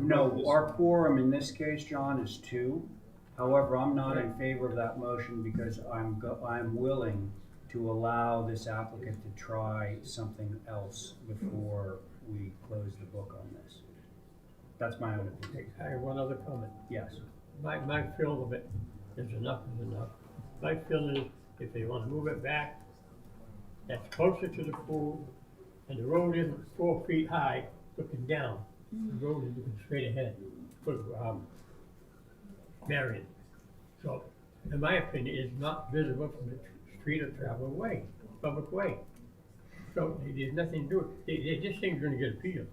No, our quorum in this case, John, is 2. However, I'm not in favor of that motion because I'm willing to allow this applicant to try something else before we close the book on this. That's my own opinion. I have one other comment. Yes. My feel of it is enough is enough. My feeling is if they wanna move it back, that's closer to the pool, and the road isn't 4 feet high looking down. The road is looking straight ahead for, Marion. So, in my opinion, it's not visible from the street or travel way, public way. So, there's nothing to do with it. This thing's gonna get appealed.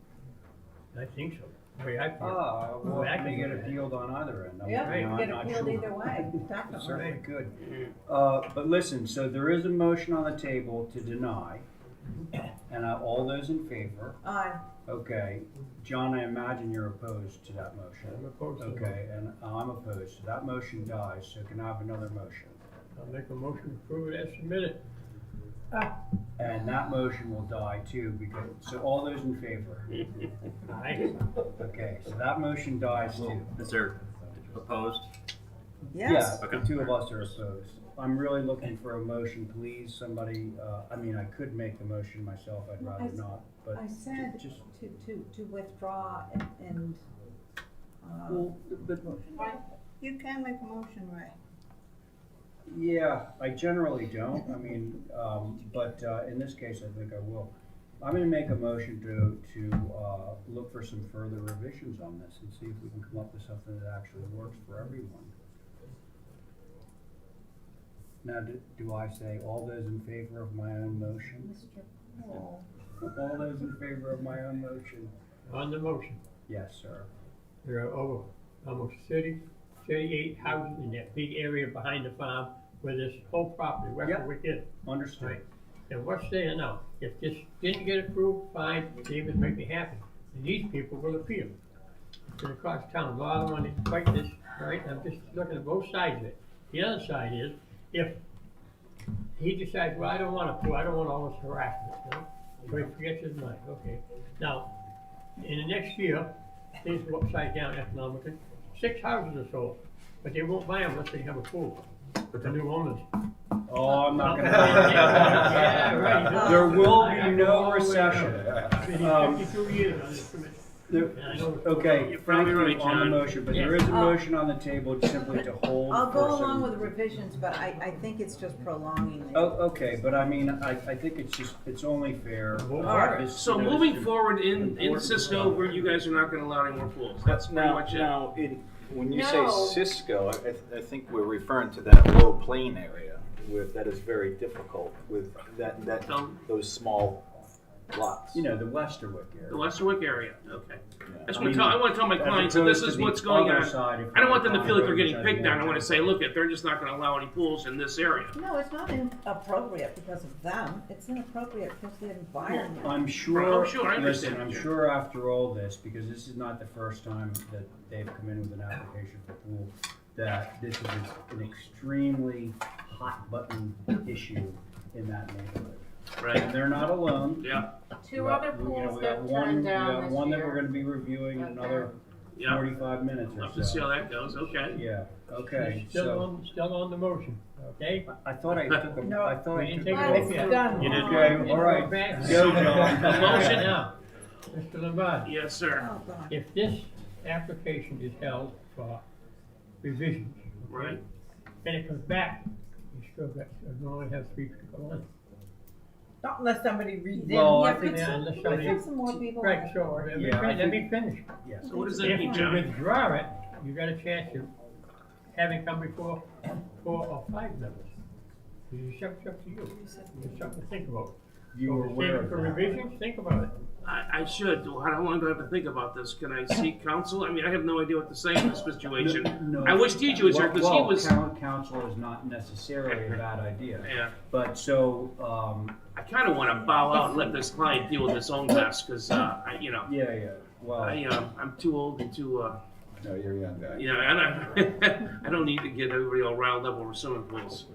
I think so, the way I feel. Well, I it may can- get appealed on either end. Yeah, I'm you get not appealed sure. either way, It definitely. certainly could. But listen, so there is a motion on the table to deny, and all those in favor? Aye. Okay, John, I imagine you're opposed to that motion. I'm opposed to it. Okay, and I'm opposed, so that motion dies, so can I have another motion? I'll make a motion to approve it as submitted. And that motion will die too, because, so all those in favor? Aye. Okay, so that motion dies too. Is there opposed? Yes. Yeah, the two of us are opposed. I'm really looking for a motion, please, somebody, I mean, I could make the motion myself, I'd rather not, but. I said just- to withdraw and, Well, but, You can make a motion, Ray. yeah, I generally don't, I mean, but, in this case, I think I will. I'm gonna make a motion to look for some further revisions on this and see if we can come up with something that actually works for everyone. Now, do I say all those in favor of my own motion? Mr. Paul. All those in favor of my own motion? On the motion, Yes, sir. there are over almost 38 houses in that big area behind the farm where this whole property, west Yep. of Wicked. Understood. And what's there now? If this didn't get approved, fine, David make me happy. And these people will appeal. It's gonna cost town a lot of money to fight this, right? I'm just looking at both sides of it. The other side is, if he decides, well, I don't want to, I don't want all this harassment, you know? So he forgets his mind, okay. Now, in the next year, things go upside down economically. 6 houses are sold, but they won't buy them unless they have a pool. But the new owners. Oh, I'm not gonna. Yeah, right. There will I be go no all the way recession. around. I've been here Um, 52 years on this commission. I know- Okay, You're thank probably you right, on the John. motion, but Yeah. there is a motion on the table simply to hold. I'll for go some- along with revisions, but I think it's just prolonging Oh, it. okay, but I mean, I think it's only fair. Alright. This- So you know, moving it's forward in important. Cisco, where you guys are not gonna allow any more pools, that's pretty Now, much it. now, when you No. say Cisco, I think we're referring to that low plain area where that is very difficult with Don't- those small lots. You know, the Westerwick The area. Westerwick area, okay. Yeah. That's I what mean, I wanna tell my as clients that this opposed is to the what's going other on. side, if I don't want them to you're feel like they're on getting roads, picked on, I wanna say, more- look, they're just not gonna allow any pools in this area. No, it's not inappropriate because of them, it's inappropriate because of the environment. I'm Oh, sure, sure, I listen, understand. I'm sure after all this, because this is not the first time that they've come in with an application for pool, that this is an extremely hot button issue in that neighborhood. Right, And they're not alone. yeah, Two other pools got turned down We got this one that we're year. gonna be reviewing in another yeah. 45 minutes or so. Love to see how that goes, okay. Yeah, okay, Still so, still on the motion, okay? I thought I took a, No, I thought we I didn't took take a a vote. vote yet. Done. You did. Okay, all right, Back. go, John. Motion. Now, Mr. Lombardi, Yes, sir, Oh, God. if this application is held for revisions, okay, right. then it comes back, you still got, you only have 3 people on. Not unless somebody reads in. Well, I Yeah, think, put Yeah, some, unless put somebody- some more people on Right, the so, board. Yeah, I let me finish. yes. So what does that If mean, you John? withdraw it, you got a chance of having come before 4 or 5 members. It's up to you. It's something to think about. You were So, aware stand of for that. revisions, think about it. I should, how long do I have to think about this? Can I seek counsel? I mean, I have no idea what to say in this situation. No. I wish TJ was here, cause he Well, was, council is not necessarily a bad idea, yeah. but so, I kinda wanna bow out and let this client deal with his own mess, cause, yeah, well, I'm too old and too, No, you're a young guy. and I don't need to get everybody all riled up over swimming pools.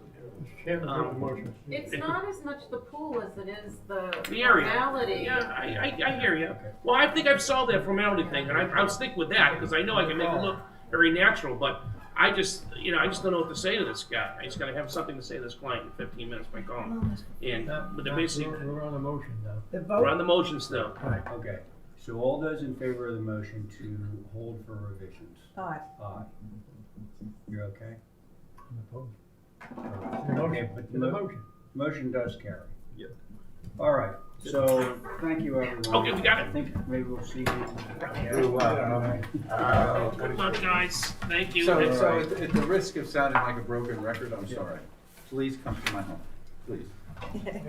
Mr. Chairman, put the motion. It's not as much the pool as it is the The area. formality. Yeah, I hear you. Well, I think I've solved that formality thing, and I'll stick with that, because I know I can make it look very natural, but I just don't know what to say to this guy. I just gotta have something to say to this client in 15 minutes by calling him. And, but the basic, We're on the motion now. The we're on vote, the motion still. okay. So all those in favor of the motion to hold for revisions? Aye. Aye. You're okay? I'm opposed. Okay, Motion, but the motion. motion does carry. Yep. All right, so thank you, everyone. Okay, we got it. I think maybe we'll see you. You're welcome. Good luck, guys. Thank you. So at the risk of sounding like a broken record, I'm sorry. Please come to my home, please.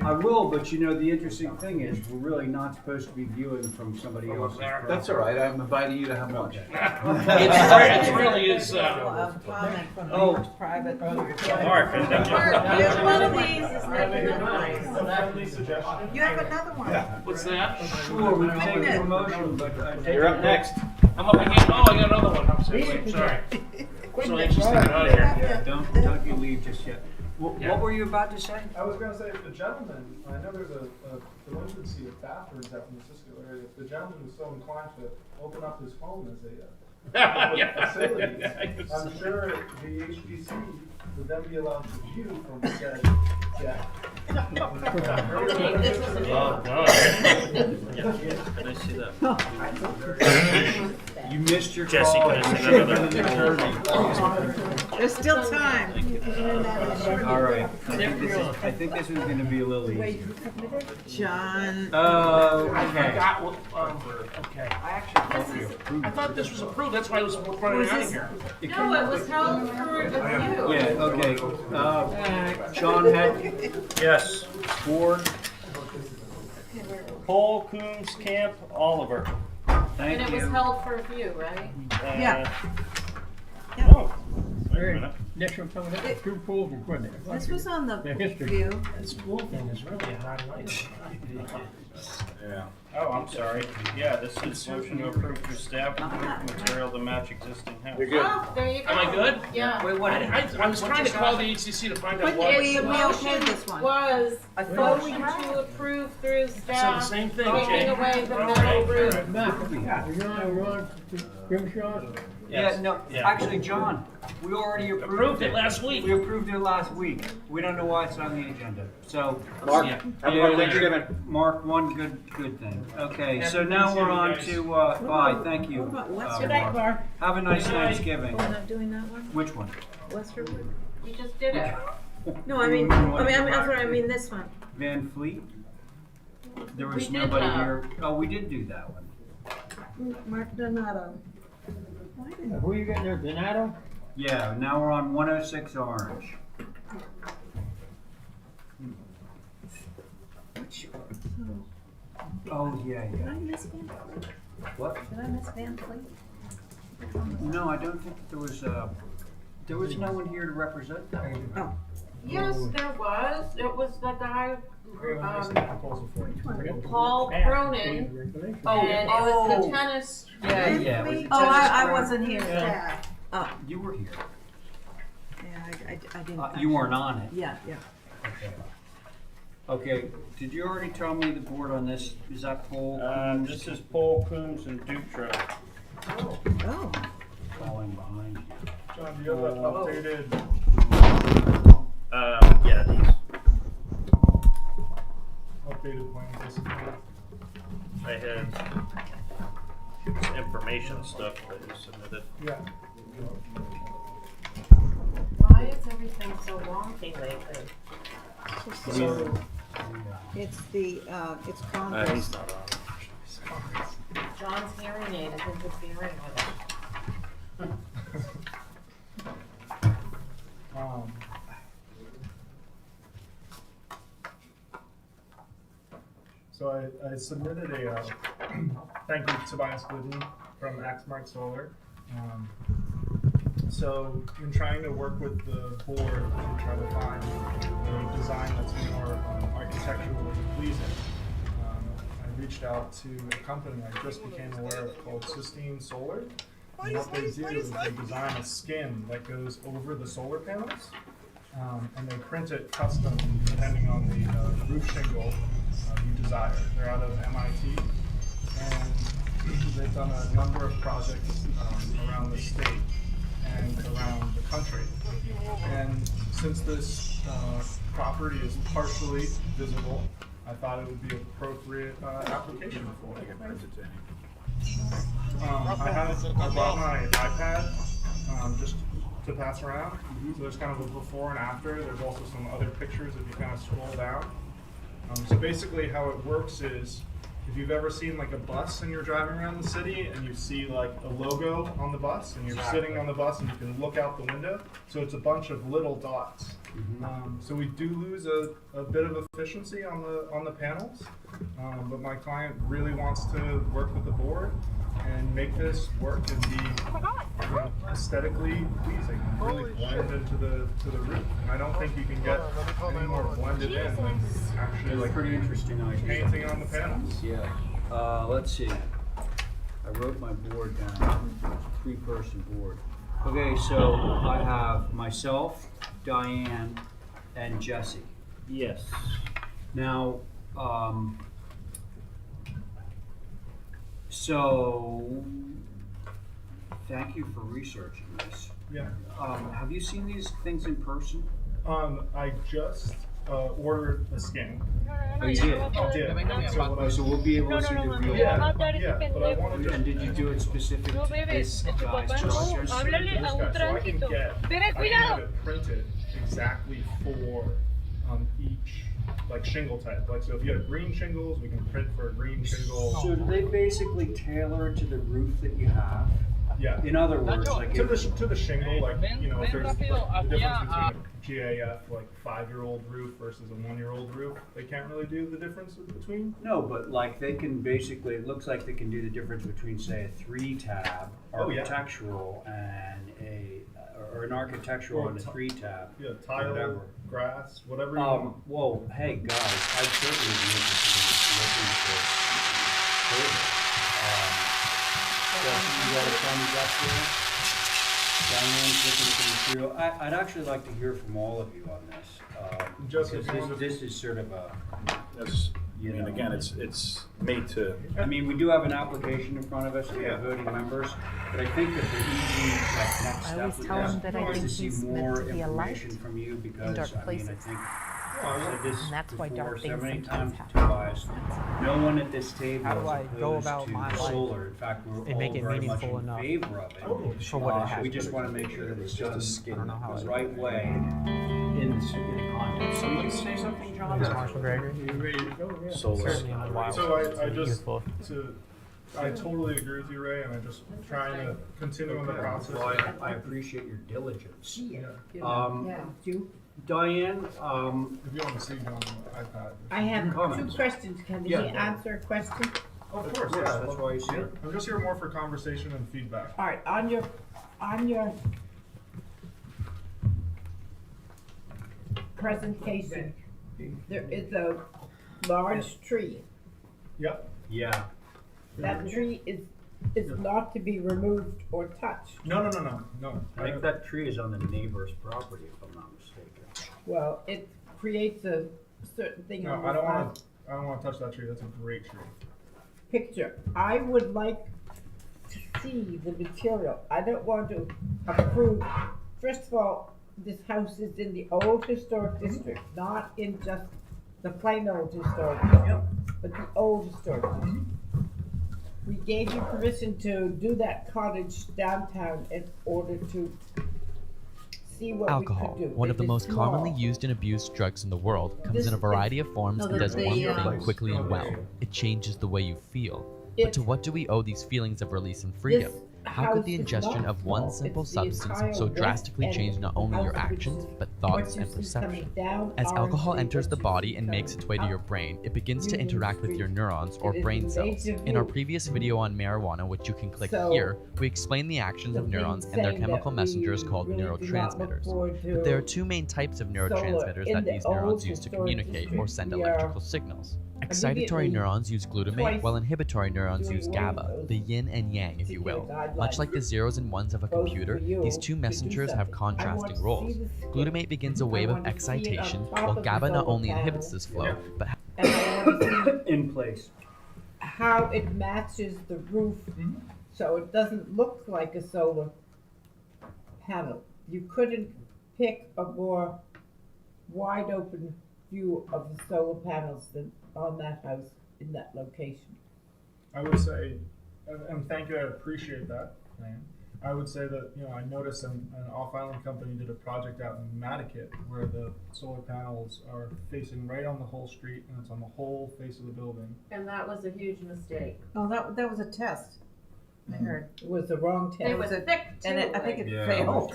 I will, but you know, the interesting thing is, we're really not supposed to be viewing from somebody else's property. That's all right, I'm inviting you to have lunch. It really is, Comment from Oh. the private. Mark, Which one of these is making the noise? You have another one. what's that? Sure, we can take your motion, but You're up next. I'm up again. Oh, I got another one. I'm sorry. So anxious to get out of here. Yeah, don't you leave just yet. Yeah. What were you about to say? I was gonna say, if the gentleman, I know there's a delinquency of bathrooms out in the Cisco area, if the gentleman was so inclined to open up his home as a, facilities, I'm sure the HPC would then be allowed to view from said deck. Okay, this is a. Oh, God. Can I see that? You missed your Jesse, call. can I You say should have that? been an attorney. There's still time. All right, I think this is gonna be a little easier. John. Okay. Forgot what, okay. I actually thought we approved. I thought this was approved. That's why I was running out of here. No, it was held for review. Yeah, okay. Sean Head, Yes. Ford, Paul, Coombs, Camp, Oliver. And thank it was you. held for review, right? Yeah. Oh, wait a Very, minute. next one coming up, 2 pools in Quincy. This was on the The history. view. This pool thing is really a hard item. Yeah. Oh, I'm sorry. Yeah, this is motion to approve for staff material to match existing house. You're good. Oh, there you go. Am I good? Yeah. Wait, what? I was trying to call the HCC to find out But what. we The okayed motion this one. was I thought we motion had. to approve through I said the staff, same thing, taking Jay. away the All metal right. roof. Mark, you're on to Grimshaw's? Yeah, no, Yeah. actually, John, we already Approved it last week. We approved it last week. We don't know why it's on the agenda. So, Mark, Yeah. have a good Thanksgiving. Mark, one one good thing. Okay, so now we're on to, bye, thank you. What about West Good night, Mark. Mark. Have a nice Thanksgiving. We're not doing that one? Which one? Westerwood? We just did it. No, I mean, I'm sorry, I mean this one. Van Fleet? There We was did nobody that. here. Oh, we did do that one. Mark Donato. Why didn't? Who you got there, Donato? Yeah, now we're on 106 Orange. Oh, yeah, Did I yeah. miss Van Fleet? What? Did I miss Van Fleet? No, I don't think there was no one here to represent them. Oh. Yes, there was. It was the guy, Proposal for it. Paul Cronin, Oh, and it was the tennis. Yeah, yeah. It was the Oh, tennis I court. wasn't here, so. Yeah. Oh, You were here. yeah, I didn't. You weren't on it. Yeah, yeah. Okay. Okay, did you already tell me the board on this? Is that Paul? This is Paul Coombs and Dutra. Oh. Falling behind you. John, do you have that updated, Yeah, these, updated plan? Basically? I had this information stuff that you submitted. Yeah. Why is everything so wonky lately? So, It's the, it's Congress. He's not on. John's hearing aid is interfering with it. So I submitted a thank you to Tobias Glidden from Axmart Solar. So in trying to work with the board to try to find a design that's more architecturally pleasing, I reached out to a company I just became aware of called Sistine Solar. And what they do is they design a skin that goes over the solar panels, and they print it custom depending on the roof shingle you desire. They're out of MIT, and they've done a number of projects around the state and around the country. And since this property is partially visible, I thought it would be an appropriate application for it. I brought my iPad just to pass around. So there's kind of a before and after. There's also some other pictures if you kind of scroll down. So basically how it works is, if you've ever seen like a bus and you're driving around the city and you see like a logo on the bus and you're sitting on the bus and you can look out the window, so it's a bunch of little dots. So we do lose a bit of efficiency on the panels, but my client really wants to work with the board and make this work and be aesthetically pleasing and really blend into the roof. And I don't think you can get any more blended in than actually like Pretty interesting idea. painting on the panels. Yeah. Let's see. I wrote my board down. It's a three-person board. Okay, so I have myself, Diane, and Jesse. Yes. Now, so thank you for researching this. Yeah. Have you seen these things in person? I just ordered a skin. Oh, you did? I did. So what I So we'll be able to see the real. yeah, but I wanted to And did you do it specific to this guy's project? this guy, so I can have it printed exactly for each like shingle type. Like so if you have green shingles, we can print for a green shingle. So do they basically tailor to the roof that you have? Yeah. In other words, like To if, the shingle, like you know, if there's like, the difference between a GAF like 5-year-old roof versus a 1-year-old roof, they can't really do the difference between. no, but like they can basically, it looks like they can do the difference between say a 3-tab Oh, yeah. architectural and or an architectural and a 3-tab. Yeah, tile, Whatever. grass, whatever you want. Whoa, hey guys, I'd certainly be interested in looking for. You gotta tell me that's there. Diane's looking at the material. I'd actually like to hear from all of you on this. Just because if you want to- this is sort of a, That's, you and know. again, it's made to, I mean, we do have an application in front of us, we have voting members, but I think that the easy, like, next I step always would tell him that I is to think see he's meant more to be a light information from you, in because, dark I mean, I places. think, Oh, I've said this And that's why before dark so things many sometimes times happen. to guys, no one at this table How do is I go opposed about my to life solar. In fact, we're and make all it very much meaningful in enough favor of it. for what it has We to just be? wanna make sure that it's Just a done skin. I don't know how the it right way in the context. So you can say something, John? Marshall Gregory. You ready to go? Yeah. Solar. Certainly on wild. So I just, Youthful. I totally agree with you, Ray, and I'm just trying to continue on the process. Well, I appreciate your diligence. Yeah. Yeah, you. Diane, If you want to see John on the iPad. I have Comments? 2 questions. Can we Yeah. answer a question? Of course, yes, yeah. that's why he's here. I'm just here more for conversation and feedback. All right, on your presentation, there is a large tree. Yep. Yeah. That tree is not to be removed or touched. No. I think that tree is on the neighbor's property, if I'm not mistaken. Well, it creates a certain thing No, on I the don't wanna touch that tree. That's a great tree. picture. I would like to see the material. I don't want to approve, first of all, this house is in the old historic district, not in just the plain old historic district, but the old historic district. We gave you permission to do that cottage downtown in order to see what Alcohol, we could do. one of It the is most small. commonly used and abused drugs in the world, comes in a variety of forms and does one thing quickly and well. It changes the way you feel. But to what do we owe these feelings of release and freedom? How could the ingestion of one simple substance so drastically change not only your actions, but thoughts and perception? As alcohol enters the body and makes its way to your brain, it begins to interact with your neurons or brain cells. In our previous video on marijuana, which you can click here, we explain the actions of neurons and their chemical messengers called neurotransmitters. But there are 2 main types of neurotransmitters that these neurons use to communicate or send electrical signals. Excitatory neurons use glutamate, while inhibitory neurons use GABA, the yin and yang, if you will. Much like the zeros and ones of a computer, these 2 messengers have contrasting roles. Glutamate begins a wave of excitation, while GABA not only inhibits this flow, but And I want to see In place. how it matches the roof, so it doesn't look like a solar panel. You couldn't pick a more wide open view of the solar panels than on that house in that location. I would say, and thank you, I appreciate that, man. I would say that, I noticed an off-island company did a project out in Nantucket where the solar panels are facing right on the whole street and it's on the whole face of the building. And that was a huge mistake. Oh, that was a test, I heard. It was the wrong It test. was a- thick too. And I think it Yeah. failed.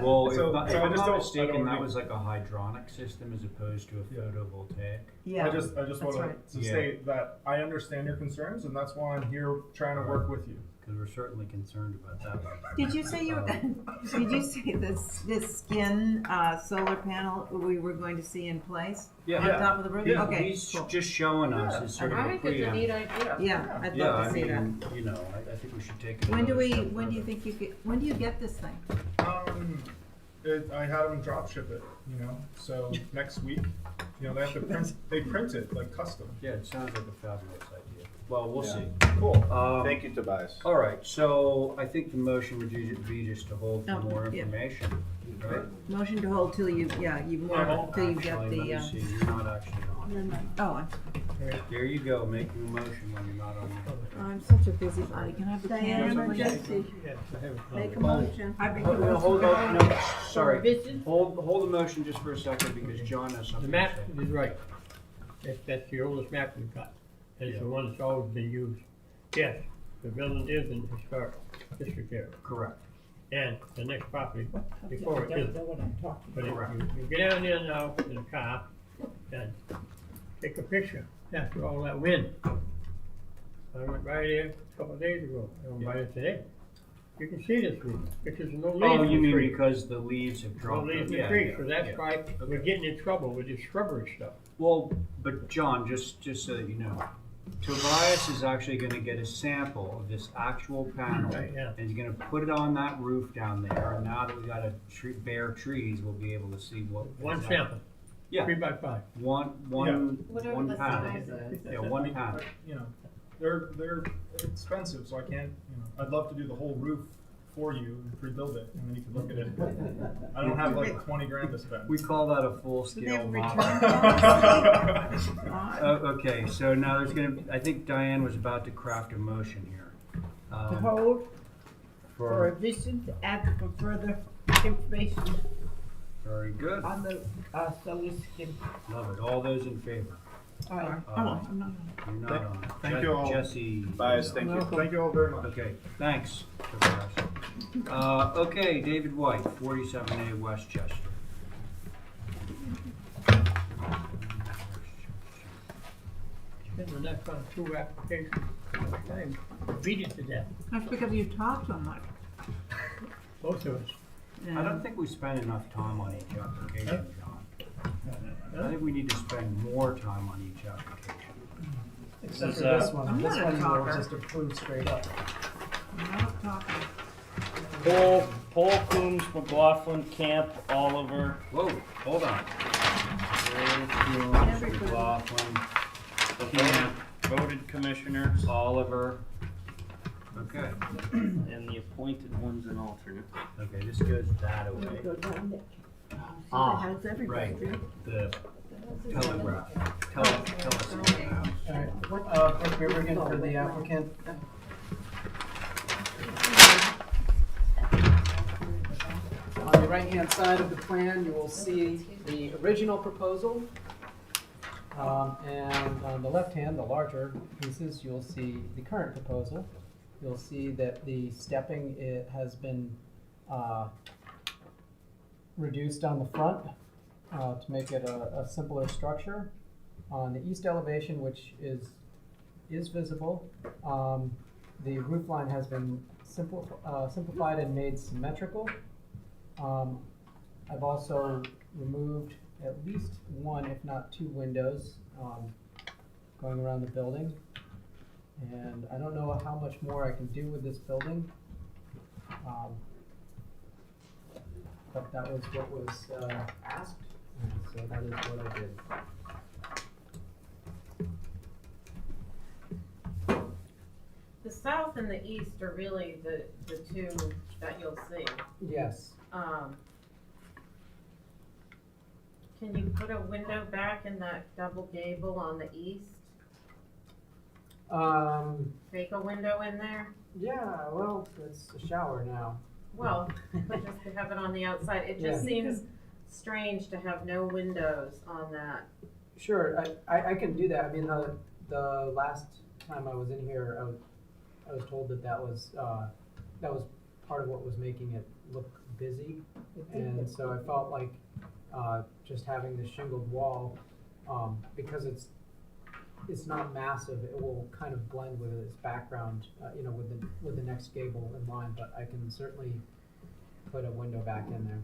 Well, So- if so I I'm just not don't- I mistaken, don't that think- was like a hydronic system as opposed to a photovoltaic. Yeah. I just that's wanted right. to Yeah. state that I understand your concerns and that's why I'm here trying to work with you. Because we're certainly concerned about that one. Did you say did you say this skin, solar panel we were going to see in place? Yeah. On top of the roof? Yeah. Okay, He's cool. just showing us as sort of I a think it's a neat preamble. idea. Yeah, I'd Yeah, love I to see that. mean, I think we should take it. When do another we, step when do you further. think you get, when do you get this thing? I had them drop ship it, so next week, they have to print it like custom. Yeah, it sounds like a fabulous idea. Well, we'll Yeah. see. Cool. Thank you, Tobias. All right, so I think the motion would be just to hold for Oh, more yeah. information, right? Motion to hold till you, Well, till you get actually, let me the, see, you're not actually on. oh, There you go, making a motion when you're not on. I'm such a busybody. Can I have the Diana, camera? Jesse, make a Oh. motion. Hold on, no, sorry. Vision? Hold the motion just for a second because John has The something to map say. is right. That's the oldest map we've got. It's the one that's always been used. Yes, the building is in the historic district area. Correct. And the next property I before it don't is. know what I'm talking But if about. you get down there now in the car and take a picture after all that wind. I went by there a couple of days ago. I went by there today. You can see this roof because there's no leaves Oh, in you the mean tree. because the leaves have No dropped? leaves in the Yeah, tree, yeah, so that's yeah. why we're getting in trouble with this shrubbery stuff. Well, but John, just so that you know, Tobias is actually gonna get a sample of this actual panel. Right, yeah. And he's gonna put it on that roof down there, and now that we got bare trees, we'll be able to see what. One exactly- sample, Yeah, 3 by 5. one Whatever one the panel. size is. Yeah, one panel. They're expensive, so I can't, I'd love to do the whole roof for you and pre-build it, and then you can look at it. I don't have like 20 grand to spend. We call that a full-scale model. Okay, so now there's gonna, I think Diane was about to craft a motion here. To hold for For, revision to add for further information very good, on the, solar skin. love it, all those in favor? Aye. Aye. I'm not. You're not on it. Thank you all. Jesse. Bias, thank you. Thank you all very much. Okay, thanks. Okay, David White, 47A Westchester. We're not going through applications all the time. Beat it to death, That's because you talk so much. both of us. I don't think we spend enough time on each application, John. I think we need to spend more time on each application. Except for this one. I'm not a talker. just approved straight up. I'm not talking. Paul, Coombs, McLaughlin, Camp, Oliver. Whoa, hold on. Everybody. McLaughlin, The voted commissioners, Oliver. Okay, and the appointed ones and alternates. okay, this goes that away. Go down there. See the Ah, house everybody. right, the telegraph, telegraph. Alright, Rick Rivergan for the applicant. On the right-hand side of the plan, you will see the original proposal. And on the left hand, the larger pieces, you'll see the current proposal. You'll see that the stepping, it has been reduced on the front to make it a simpler structure. On the east elevation, which is visible, the roof line has been simplified and made symmetrical. I've also removed at least one, if not two windows going around the building. And I don't know how much more I can do with this building. But that was what was asked, and so that is what I did. The south and the east are really the two that you'll see. Yes. Can you put a window back in that double gable on the east? Make a window in there? Yeah, well, it's a shower now. Well, but just to have it on the outside, it just Yeah. seems strange to have no windows on that. Sure, I can do that. I mean, the last time I was in here, I was told that was part of what was making it look busy. And so I felt like just having the shingled wall, because it's not massive, it will kind of blend with its background, with the next gable in line, but I can certainly put a window back in there.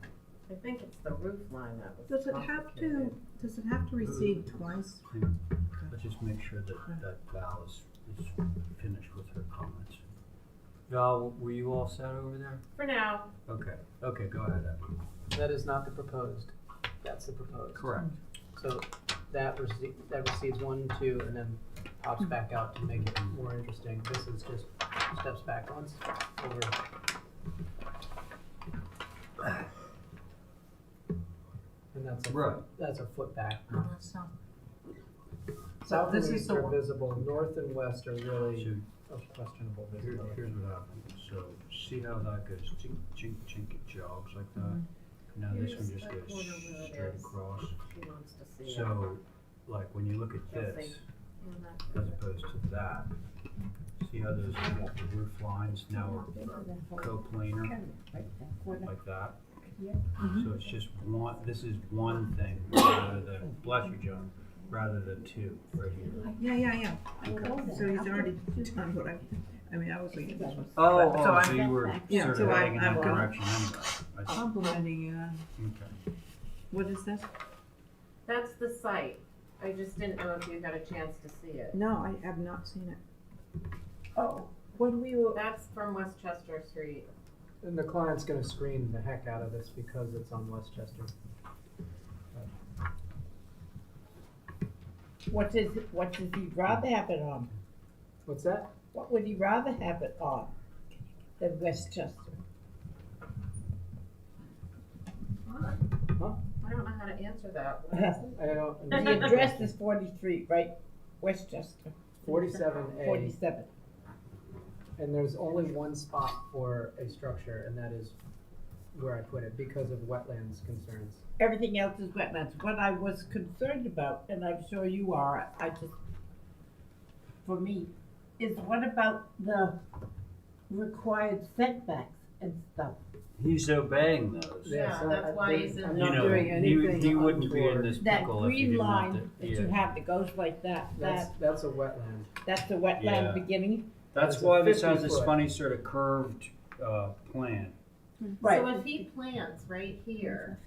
I think it's the roof line that was Does it have to, recede twice? Let's just make sure that Val is finished with her comments. Val, were you all set over there? For now. Okay, go ahead, Abby. That is not the proposed, that's the proposed. Correct. So that recedes 1, 2, and then pops back out to make it more interesting. This is just steps back once over. And that's a foot back. South and east are visible, north and west are really of questionable visibility. Here's what happened. So see how that goes, chink, chink, chink, it jogs like that. Now this one just goes straight across. She wants to see it. So, like when you look at this, as opposed to that, see how those roof lines now are coplanar, like that? So it's just one, this is one thing, rather than, bless you, John, rather than two, right here. Yeah. So he's already done what I mean, I was thinking this was. So you were sort of heading in that direction anyway. I see. Complimenting you. Okay. What is this? That's the site. I just didn't know if you got a chance to see it. No, I have not seen it. Oh, when we were. That's from Westchester Street. And the client's gonna screen the heck out of this because it's on Westchester. What does he rather have it on? What's that? What would he rather have it on than Westchester? What? I don't know how to answer that. What is it? I don't. The address is 43, right, Westchester, 47A, 47. and there's only one spot for a structure, and that is where I put it because of wetlands concerns. Everything else is wetlands. What I was concerned about, and I'm sure you are, for me, is what about the required setbacks and stuff? He's obeying those. Yeah, so that's why he's in. I'm You not know, doing anything he wouldn't be in untoward. this That pickle if he green didn't have line to. that Yeah. you have that goes like that, That's a wetland. that's the wetland Yeah. beginning? That's It's a why this has 50 this foot. funny sort of curved, plan. Right. So if he plants right here,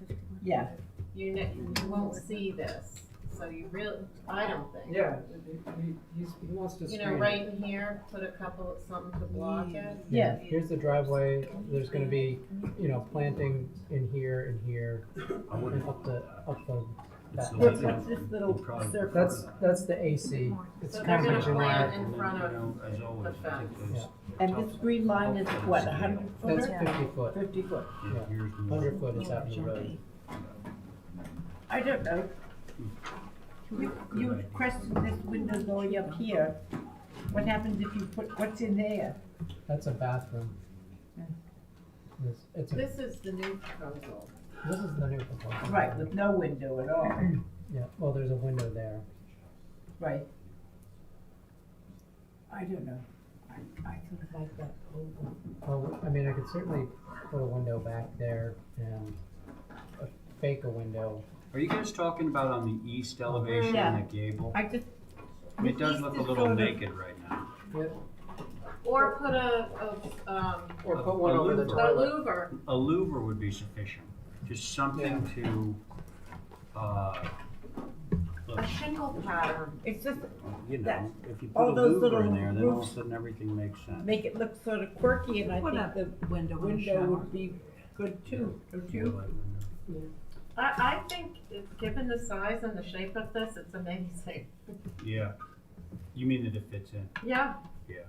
Yeah, you won't see this. So you really, I don't think. Yeah, he wants to You screen know, it. right in here, put a couple, something to block it. yeah. Here's the driveway, there's gonna be, planting in here and here, and up the, that. What's this little Probably- circle? That's the AC. It's So they're kind gonna of plant generic. in front You of, know, as always, the I think fence. those- And this green line is what, 100 That's footer? 50 foot. 50 foot. Yeah, here's more. 100 foot is out in the road. I don't know. You questioned this window going up here. What happens if you put, what's in there? That's a bathroom. It's a, this is the new proposal. this is the new proposal. Right, with no window at all. Yeah, well, there's a window there. Right. I don't know. I sort of like that oval. Well, I mean, I could certainly put a window back there and fake a window. Are you guys talking about on the east elevation Yeah. in the gable? I just. It does east look a is little sort of- naked right now. Yep. Or put Or put one over the louver. a toilet. louver. A louver would be sufficient, just something to, look, A shingle pattern. It's just you that- know, if you all put a those louver in little there, then all of a roofs sudden everything makes sense. make it look sort of quirky, and I Put think a the window in the window shower. would be good too, don't you? I think, given the size and the shape of this, it's amazing. Yeah, you mean that it fits in? Yeah. Yeah.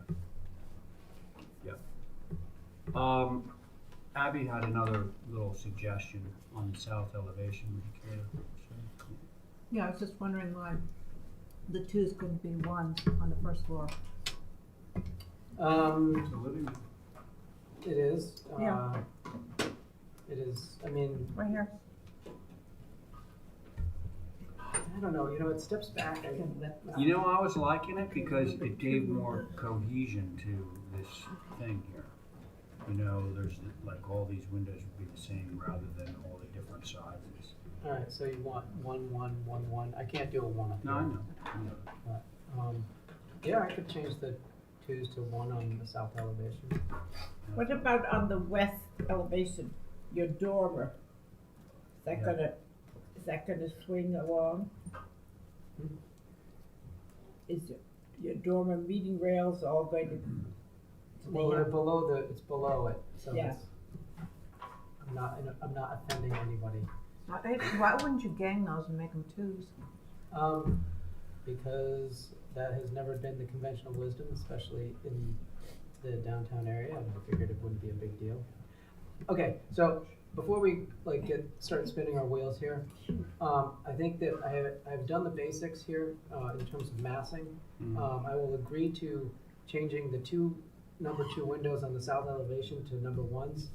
Abby had another little suggestion on the south elevation, would you care to say? Yeah, I was just wondering why the two's couldn't be one on the first floor. It's a living room. It is. Yeah. It is, I mean, Right here. I don't know, it steps back. You know, I was liking it because it gave more cohesion to this thing here. You know, there's like all these windows would be the same rather than all the different sizes. Alright, so you want 1, 1, 1, 1. I can't do a 1 up No, here. I know. But, yeah, I could change the 2s to 1 on the south elevation. What about on the west elevation, your dormer? Yeah. Is that gonna swing along? Is your dormer meeting rails all going to? Well, they're it's below it, so Yeah. it's, I'm not offending anybody. Why wouldn't you gang those and make them twos? Because that has never been the conventional wisdom, especially in the downtown area, and I figured it wouldn't be a big deal. Okay, so before we start spinning our wheels here, I think that I've done the basics here in terms of massing. I will agree to changing the number 2 windows on the south elevation to number 1s.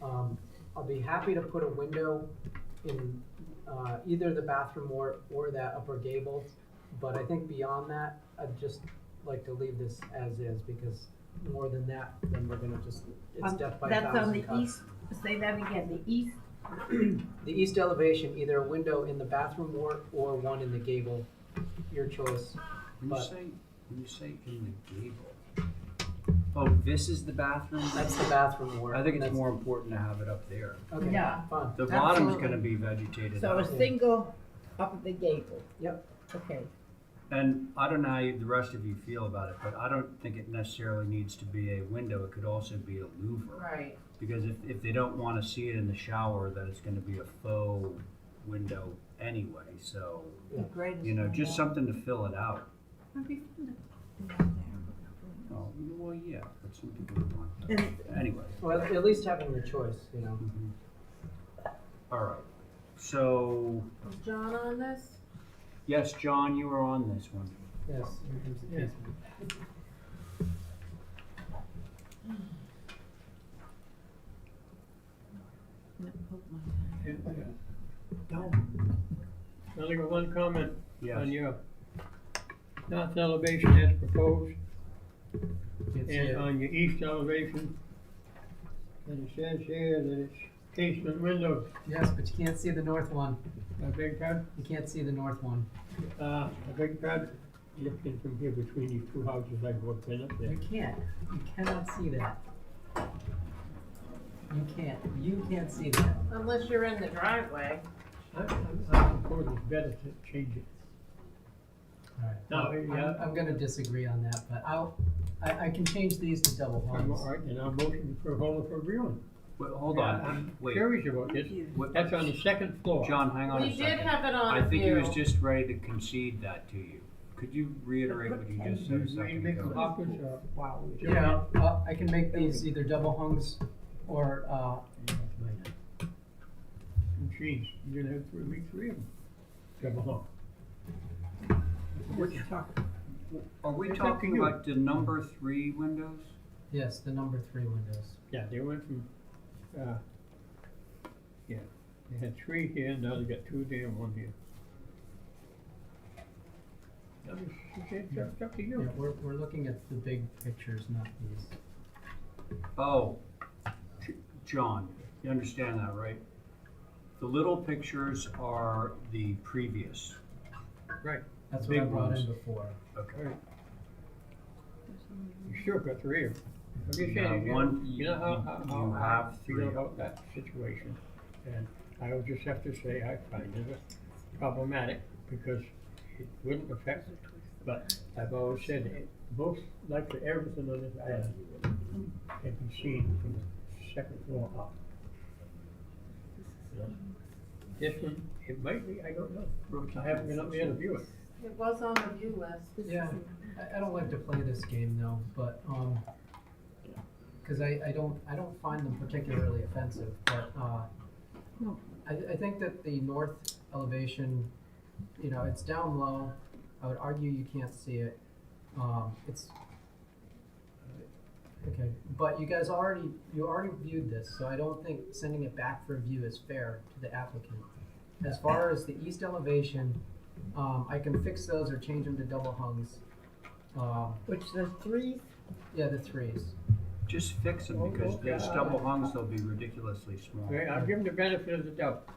I'll be happy to put a window in either the bathroom or that upper gable, but I think beyond that, I'd just like to leave this as is, because more than that, then we're gonna just, it's death by a That's on thousand the cuts. east, say that again, the east? The east elevation, either a window in the bathroom or one in the gable, your choice. When But- you say in the gable, oh, this is the bathroom? That's the bathroom ward. I think it's That's- more important to have it up there. Okay, Yeah. fine. The bottom's Absolutely. gonna be vegetated So a out. single up at the gable, Yep. okay. And I don't know how the rest of you feel about it, but I don't think it necessarily needs to be a window. It could also be a louver. Right. Because if they don't wanna see it in the shower, then it's gonna be a faux window anyway, so, The greatest you know, one, just yeah. something to fill it out. It'd be fun to do that there. Oh, well, yeah, but some people would want And that. Anyway. Well, at least having the choice, Mhm. All right, so, Was John on this? yes, John, you were on this one. Yes, here comes the Yeah. basement. Only got one comment Yes. on your north elevation as proposed, Can't see and it. on your east elevation. And it says here that it's casement windows. Yes, but you can't see the north one. I beg pardon? You can't see the north one. I beg pardon? Looking from here between these two houses, I walked in up there. You can't. You cannot see that. You can't. You can't see that. Unless you're in the driveway. I suppose it's better to change it. Alright. No, Well, yeah. I'm gonna disagree on that, but I can change these to double I'm hungs. all right, and I'll motion for hold it for viewing. Wait, hold Yeah, on, I'm wait, curious about this. What- That's on the second floor. John, hang on a We second. did have it on I think he was view. just ready to concede that to you. Could you reiterate what you just said a You second make them ago? copies or? Wow. Yeah, I can make these either double hungs or, Geez, you're gonna have to make three of them. Double hung. Are we It's up to talking you. about the number 3 windows? yes, the number 3 windows. Yeah, they went from, yeah, they had 3 here, now they got 2 there and 1 here. It's up to Yeah, you. we're looking at the big pictures, not these. Oh, John, you understand that, right? The little pictures are the previous. Right, That's what I Big brought ones. in before. Okay. right. You sure got 3 of them. I'm just Yeah, saying, one- you know how you I have feel 3. about that situation. And I would just have to say, I find it problematic because it wouldn't affect it. But I've always said, most likely everything on this island can be seen from the second floor up. You know? This one, it might be, I don't know. I haven't been up there to view it. It was on the view list. Yeah, I don't like to play this game though, but, cause I don't find them particularly offensive, but, I think that the north elevation, you know, it's down low. I would argue you can't see it. It's, okay, but you guys already viewed this, so I don't think sending it back for review is fair to the applicant. As far as the east elevation, I can fix those or change them to double hungs. Which the 3s? Yeah, the 3s. Just fix them because Okay. those double hungs, they'll be ridiculously small. Okay, I'll give them the benefit of the doubt.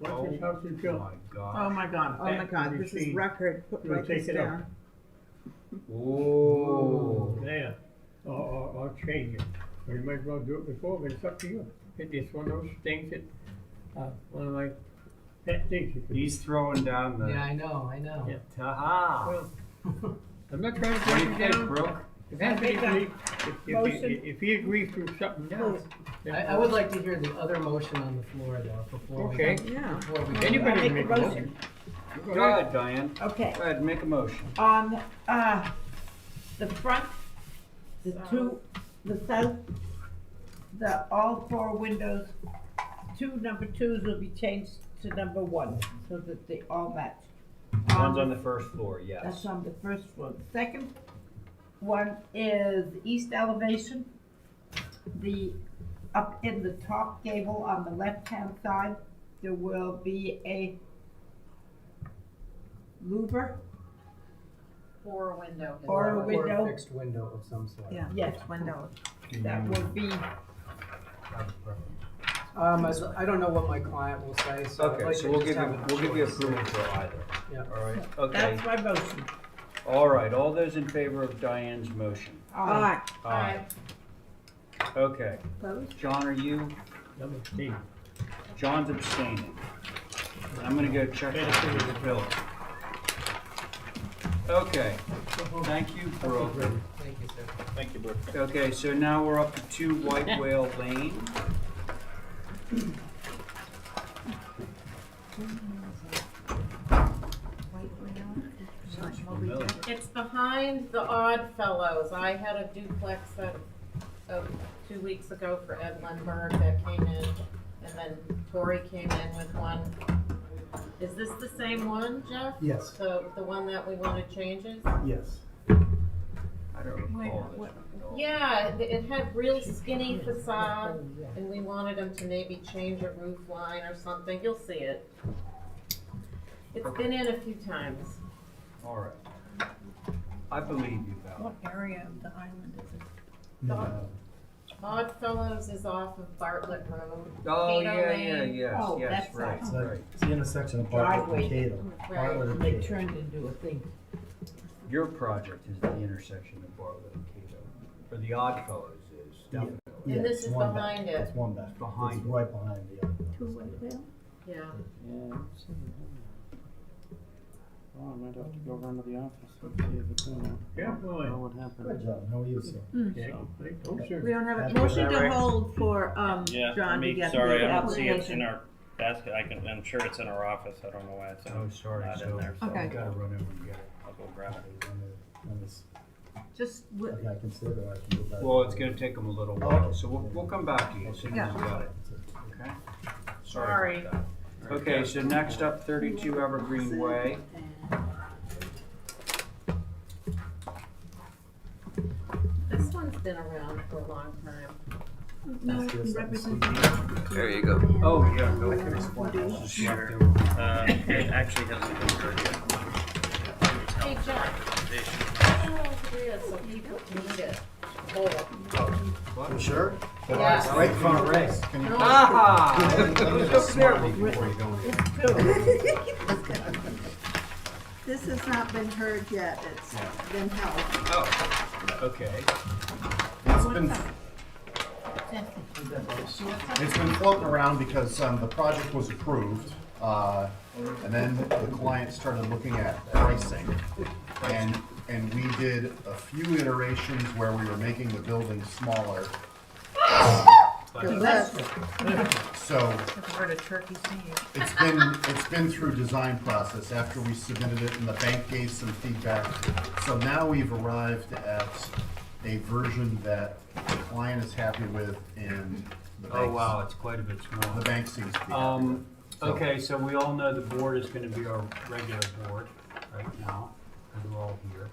Once this house is Oh built, my Oh gosh. my god, oh my Back god, to this is machine. record, We'll write this take it up. down. Oh. there, or change it. Or you might as well do it before, but it's up to you. It's one of those things that, one of my pet things. You could- He's throwing down the. Yeah, I know. Yeah. Ta-ha. Well, I'm not trying to What do break you it think, down. Brooke? If Anthony Make a agrees- motion. if he agrees to something else. then- I would like to hear the other motion on the floor though, before we. Okay. Yeah. Before we. Anybody can Make make a a motion. motion. Go ahead, Diane. Okay, Go ahead, make a motion. on, the front, the south, all 4 windows, 2 number 2s will be changed to number 1, so that they all match. One's on the first floor, yes. That's on the first floor. The second one is the east elevation. Up in the top gable on the left-hand side, there will be a louver. Or a window. Or a Or window. a fixed window of some sort. Yeah, Yes. fixed window. That will be, I don't know what my client will say, so I'd Okay, like so to we'll just give you, have a we'll give you choice. approval for either. Yeah. All right, okay. that's my motion. All right, all those in favor of Diane's motion? Aye. Aye. Okay. Opposed? John, are you? Number 10. John's abstaining. I'm gonna go check out the bill. Okay, thank you, Brooke. Thank you, sir. Thank you, Brooke. Okay, so now we're up to 2 White Whale Lane. Sounds familiar. It's behind the Odd Fellows. I had a duplex of 2 weeks ago for Ed Lindbergh that came in. and then Tori came in with one. Is this the same one, Jeff? Yes. The one that we wanted changes? Yes. I don't recall this one. Yeah, it had real skinny facade, and we wanted them to maybe change a roof line or something. You'll see it. It's been in a few times. All right. I believe you, Val. What area of the island is it? No. Oddfellows is off of Bartlett Road. Oh, Cato yeah, Lane. yes, Oh, yes, that's right, right. right. It's the intersection of Bartlett Driveway. and Cato. Right. Bartlett and They Cato. turned into a thing. Your project is the intersection of Bartlett and Cato, or the Oddfellows is, definitely. And Yeah, this it's is one behind back. it. It's one back. Behind It's it. right behind the other. Two-way bill? Yeah. Oh, I might have to go run to the office and see if it's in there. Yeah, boy. Know what happened. Good job. How are you, sir? Okay. Oh, sure. We don't have a Happy motion with that, to Rick? hold for, Yeah, John to get the sorry, I don't see it's application. in our basket. I'm sure it's in our office. I don't know why it's Oh, sorry, not so in there. So Okay. we gotta run over and get it. I'll go grab it. Just, Okay, I can sit or I can go back. Well, it's gonna take them a little while, so we'll come back to you as soon as Yeah. you got it, okay? Sorry. About that. Okay, so next up, 32 Evergreen Way. This one's been around for a long time. no representation. There you go. Oh, yeah, no. Sure. It actually hasn't been heard yet. Hey, Jeff. Oh, it is, so people can eat it. Whole. You sure? Yes. Right front race. Can you? No. Ah! This has not been heard yet, it's been held. Oh, okay. It's been floating around because the project was approved, and then the client started looking at pricing. And we did a few iterations where we were making the building smaller. So Heard a turkey singing. it's been through design process after we submitted it and the bank gave some feedback. So now we've arrived at a version that the client is happy with and the Oh, bank. wow, it's quite a bit The smaller. bank seems to be happy with it. So- Okay, so we all know the board is gonna be our regular board right now, because we're all here.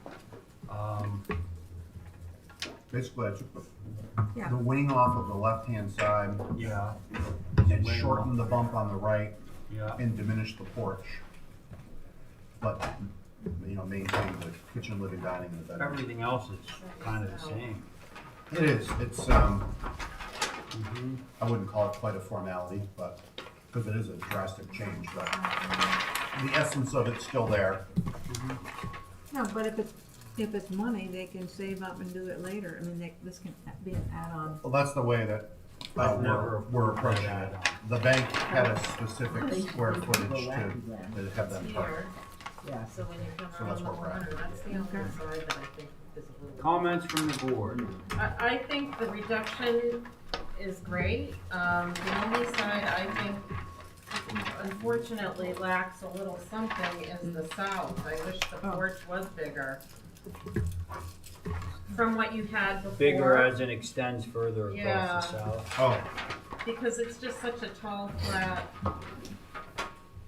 Basically, I took Yeah. the wing off of the left-hand side Yeah, and shortened the bump on the right yeah. and diminished the porch. But, maintain the kitchen, living, dining, and the bedroom. Everything else is kind of the same. It is, it's, Mm-hmm. I wouldn't call it quite a formality, but, because it is a drastic change, but the essence of it's still there. No, but if it's money, they can save up and do it later. I mean, this can be an add-on. Well, that's the way that I've never we're approaching it. add-on. The bank had a specific square footage to have them charge. Here. Yeah. So when you come So around that's the what we're at. corner, that's the only side that I think is a little. Comments from the board? I think the reduction is great. The only side I think unfortunately lacks a little something is the south. I wish the porch was bigger. From what you had before. Bigger as in extends further Yeah. across the south. Oh, Because it's just such a tall, flat,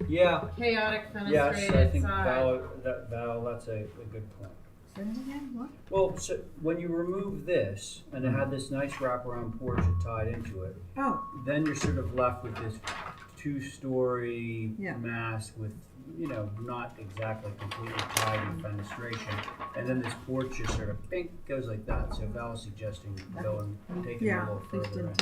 Yeah, chaotic yes, I fenestrated think side. Val, that's a good point. Say it again, what? Well, so when you remove this, and it had this nice wraparound porch that tied into it, Oh, then you're sort of left with this two-story Yeah. mass with, not exactly completely tied in fenestration. And then this porch just sort of, bink, goes like that. So Val's suggesting going, taking it a yeah, little at least further in.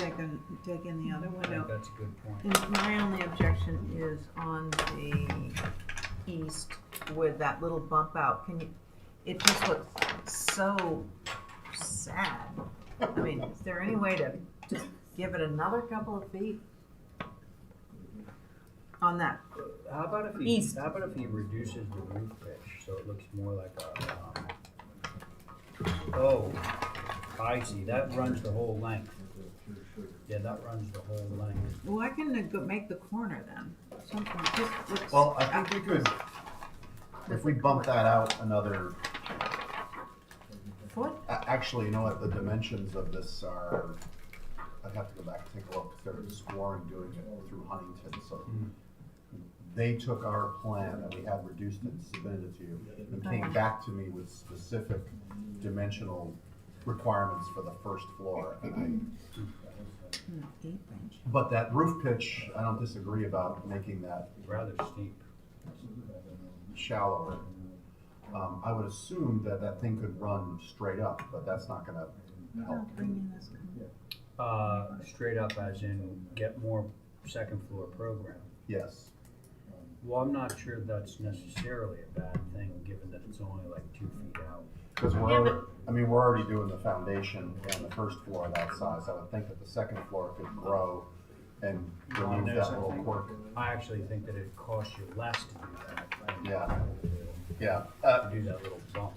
taking the other I one think out. that's a good point. And my only objection is on the east with that little bump out. It just looks so sad. I mean, is there any way to just give it another couple of feet? On that, How about if East. he reduces the roof pitch so it looks more like oh, I see, that runs the whole length. Yeah, that runs the whole length. why couldn't it make the corner then? Something just looks. well, I think we could, if we bump that out another, Foot? actually, you know what, the dimensions of this are, I'd have to go back and take a look, because they're exploring doing it through Huntington, so. They took our plan and we had reduced it and submitted it to you, and came back to me with specific dimensional requirements for the first floor. And but that roof pitch, I don't disagree about making that Rather steep. shallower. I would assume that that thing could run straight up, but that's not gonna help. Straight up as in get more second floor program. Yes. Well, I'm not sure that's necessarily a bad thing, given that it's only like 2 feet out. Because we're already doing the foundation on the first floor of that size. I would think that the second floor could grow and remove that little quirk. I actually think that it'd cost you less to do that. Yeah. Yeah. To do that little bump.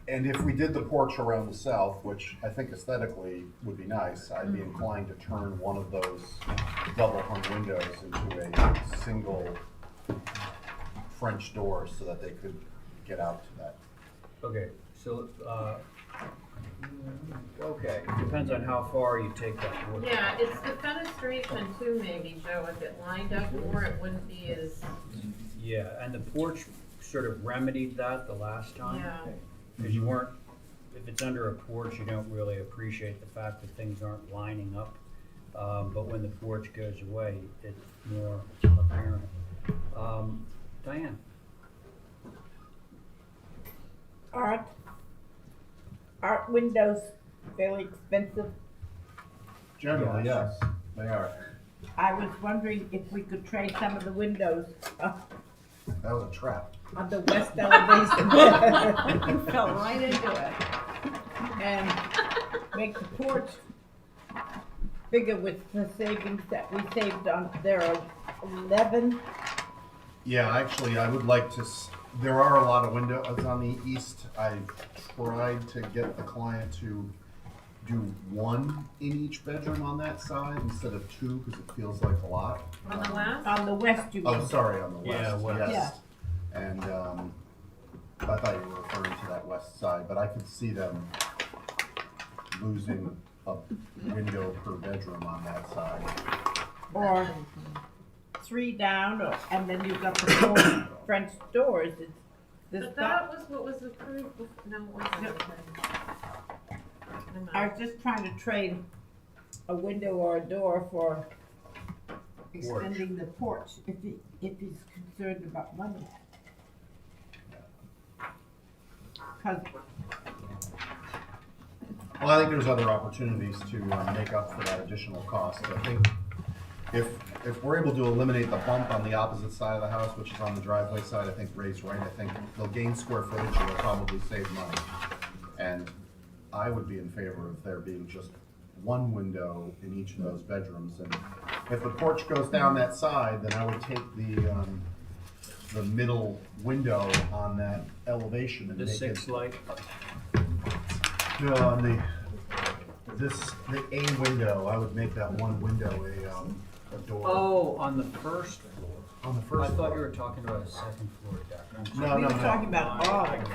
And if we did the porch around the south, which I think aesthetically would be nice, I'd be inclined to turn one of those double hung windows into a single French door so that they could get out to that. Okay, so, okay, depends on how far you take that porch. Yeah, it's the fenestration too, maybe, Joe, if it lined up more, it wouldn't be as, Yeah, and the porch sort of remedied that the last time. yeah. Because you weren't, if it's under a porch, you don't really appreciate the fact that things aren't lining up. But when the porch goes away, it's more apparent. Diane? Aren't windows fairly expensive? Generally, yes, they are. I was wondering if we could trade some of the windows That was a trap. on the west elevation. You fell right into it. And make the porch bigger with the savings that we saved on there 11. Yeah, actually, I would like to, there are a lot of windows on the east. I tried to get the client to do one in each bedroom on that side instead of two, because it feels like a lot. On the west? On the west, you mean? Oh, sorry, on the west, Yeah, west. yes. And, I thought you were referring to that west side, but I could see them losing a window per bedroom on that side. Or 3 down, and then you've got the 4 French doors. It's this But that was what was approved, no, it wasn't. No. Never mind. I was just trying to trade a window or a door for extending the porch, if he's concerned about money. 'Cause Well, I think there's other opportunities to make up for that additional cost. I think if we're able to eliminate the bump on the opposite side of the house, which is on the driveway side, I think Ray's right. I think they'll gain square footage and they'll probably save money. And I would be in favor of there being just one window in each of those bedrooms. And if the porch goes down that side, then I would take the middle window on that elevation and The make 6 it. light? No, on the A window, I would make that one window a door. Oh, on the first floor. On the I first thought floor. you were talking about a second floor deck. No, we no, were no. talking about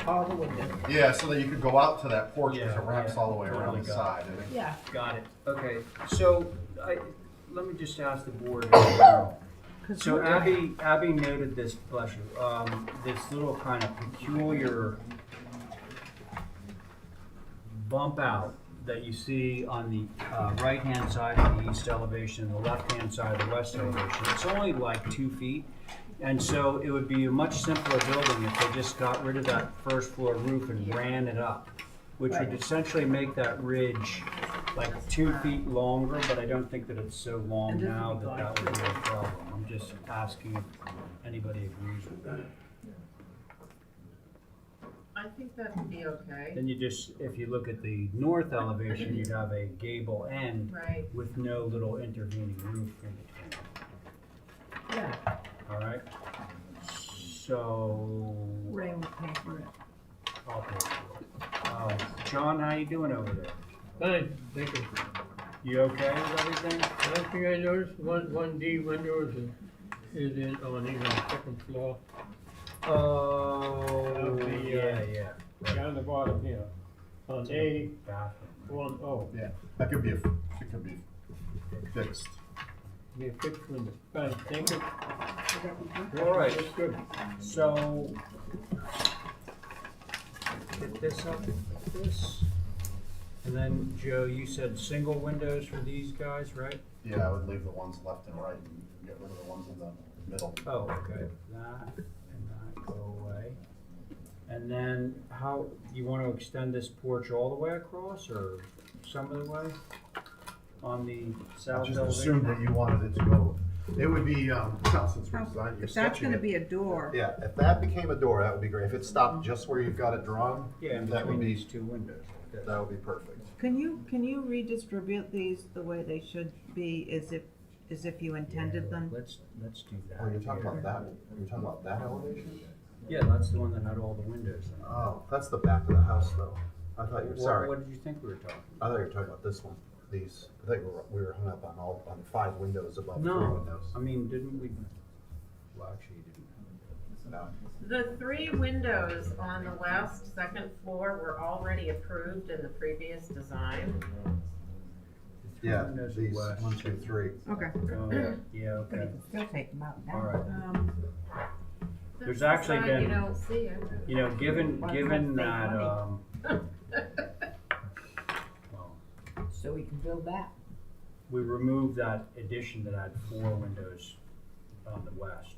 all the windows. Yeah, so that you could go out to that porch because Yeah, it wraps yeah, all the way around totally the got side. it. And Yeah. Got it, okay, so, let me just ask the board in general. So Abby noted this, bless you, this little kind of peculiar bump out that you see on the right-hand side of the east elevation and the left-hand side of the west elevation. It's only like 2 feet, and so it would be a much simpler building if they just got rid of that first floor roof and ran it up, which would essentially make that ridge like 2 feet longer, but I don't think that it's so long now that that would be a problem. I'm just asking if anybody agrees with that. I think that would be okay. Then you just, if you look at the north elevation, you'd have a gable end Right. with no little intervening roof in between. Yeah. All right? So, Ray will pay for it. I'll pay for it. John, how you doing over there? Fine, thank you. You okay with everything? Last thing I noticed, one D window is in, on the second floor, Oh, the, yeah. down the bottom here. On A, bathroom. oh, Yeah, that could be, it could be fixed. be a fixed window. Fine, thank you. All right, that's good. So, get this up like this. And then, Joe, you said single windows for these guys, right? Yeah, I would leave the ones left and right and get rid of the ones in the middle. Oh, okay, that and that go away. And then how, you wanna extend this porch all the way across or some of the way? On the I south just elevation? assumed that you wanted it to go, it would be, well, since we're designing, you're If that's sketching gonna it. be a door. Yeah, if that became a door, that would be great. If it stopped just where you've got it drawn, Yeah, in that would between be, these two windows. Okay. that would be perfect. Can you redistribute these the way they should be, as if you intended them? Let's do that. Oh, you're talking here. about that, you're talking about that elevation? Yeah, that's the one that had all the windows in it. Oh, that's the back of the house though. I thought you were, What- sorry. What did you think we were talking? I thought you were talking about this one, these. I think we were hung up on on 5 windows above 3 No, windows. I mean, didn't we, well, actually, you didn't. No. The 3 windows on the west, second floor were already approved in the previous design. Yeah, Windows these, west. 1, 2, 3. Okay. Oh, yeah, But you okay. can still take them out now. All right. There's actually You been- don't see it. You know, given Why that, not well, So we can build that. we removed that addition that had 4 windows on the west.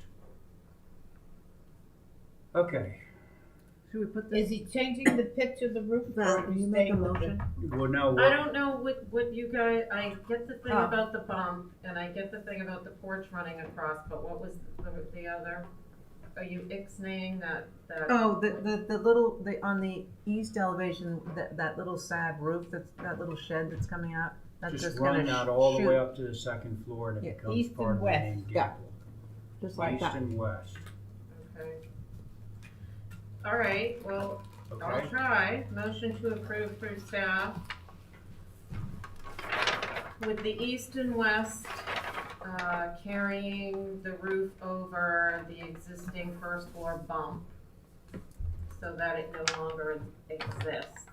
Okay, Should we put Is this? he changing the pitch of the roof? Val, or can is you he make a staying with motion? well, no, I don't know what you guys, I get the thing Oh. about the bump, and I get the thing about the porch running across, but what was the other? Are you ixnaying that? Oh, the little, on the east elevation, that little sad roof, that little shed that's coming out, that's just just gonna run that all the shoot, way up to the second floor and Yeah, it becomes east part and of the west, main yeah. gable. just like East that. and west, Okay. All right, well, I'll okay? try. Motion to approve through staff. With the east and west, carrying the roof over the existing first floor bump so that it no longer exists.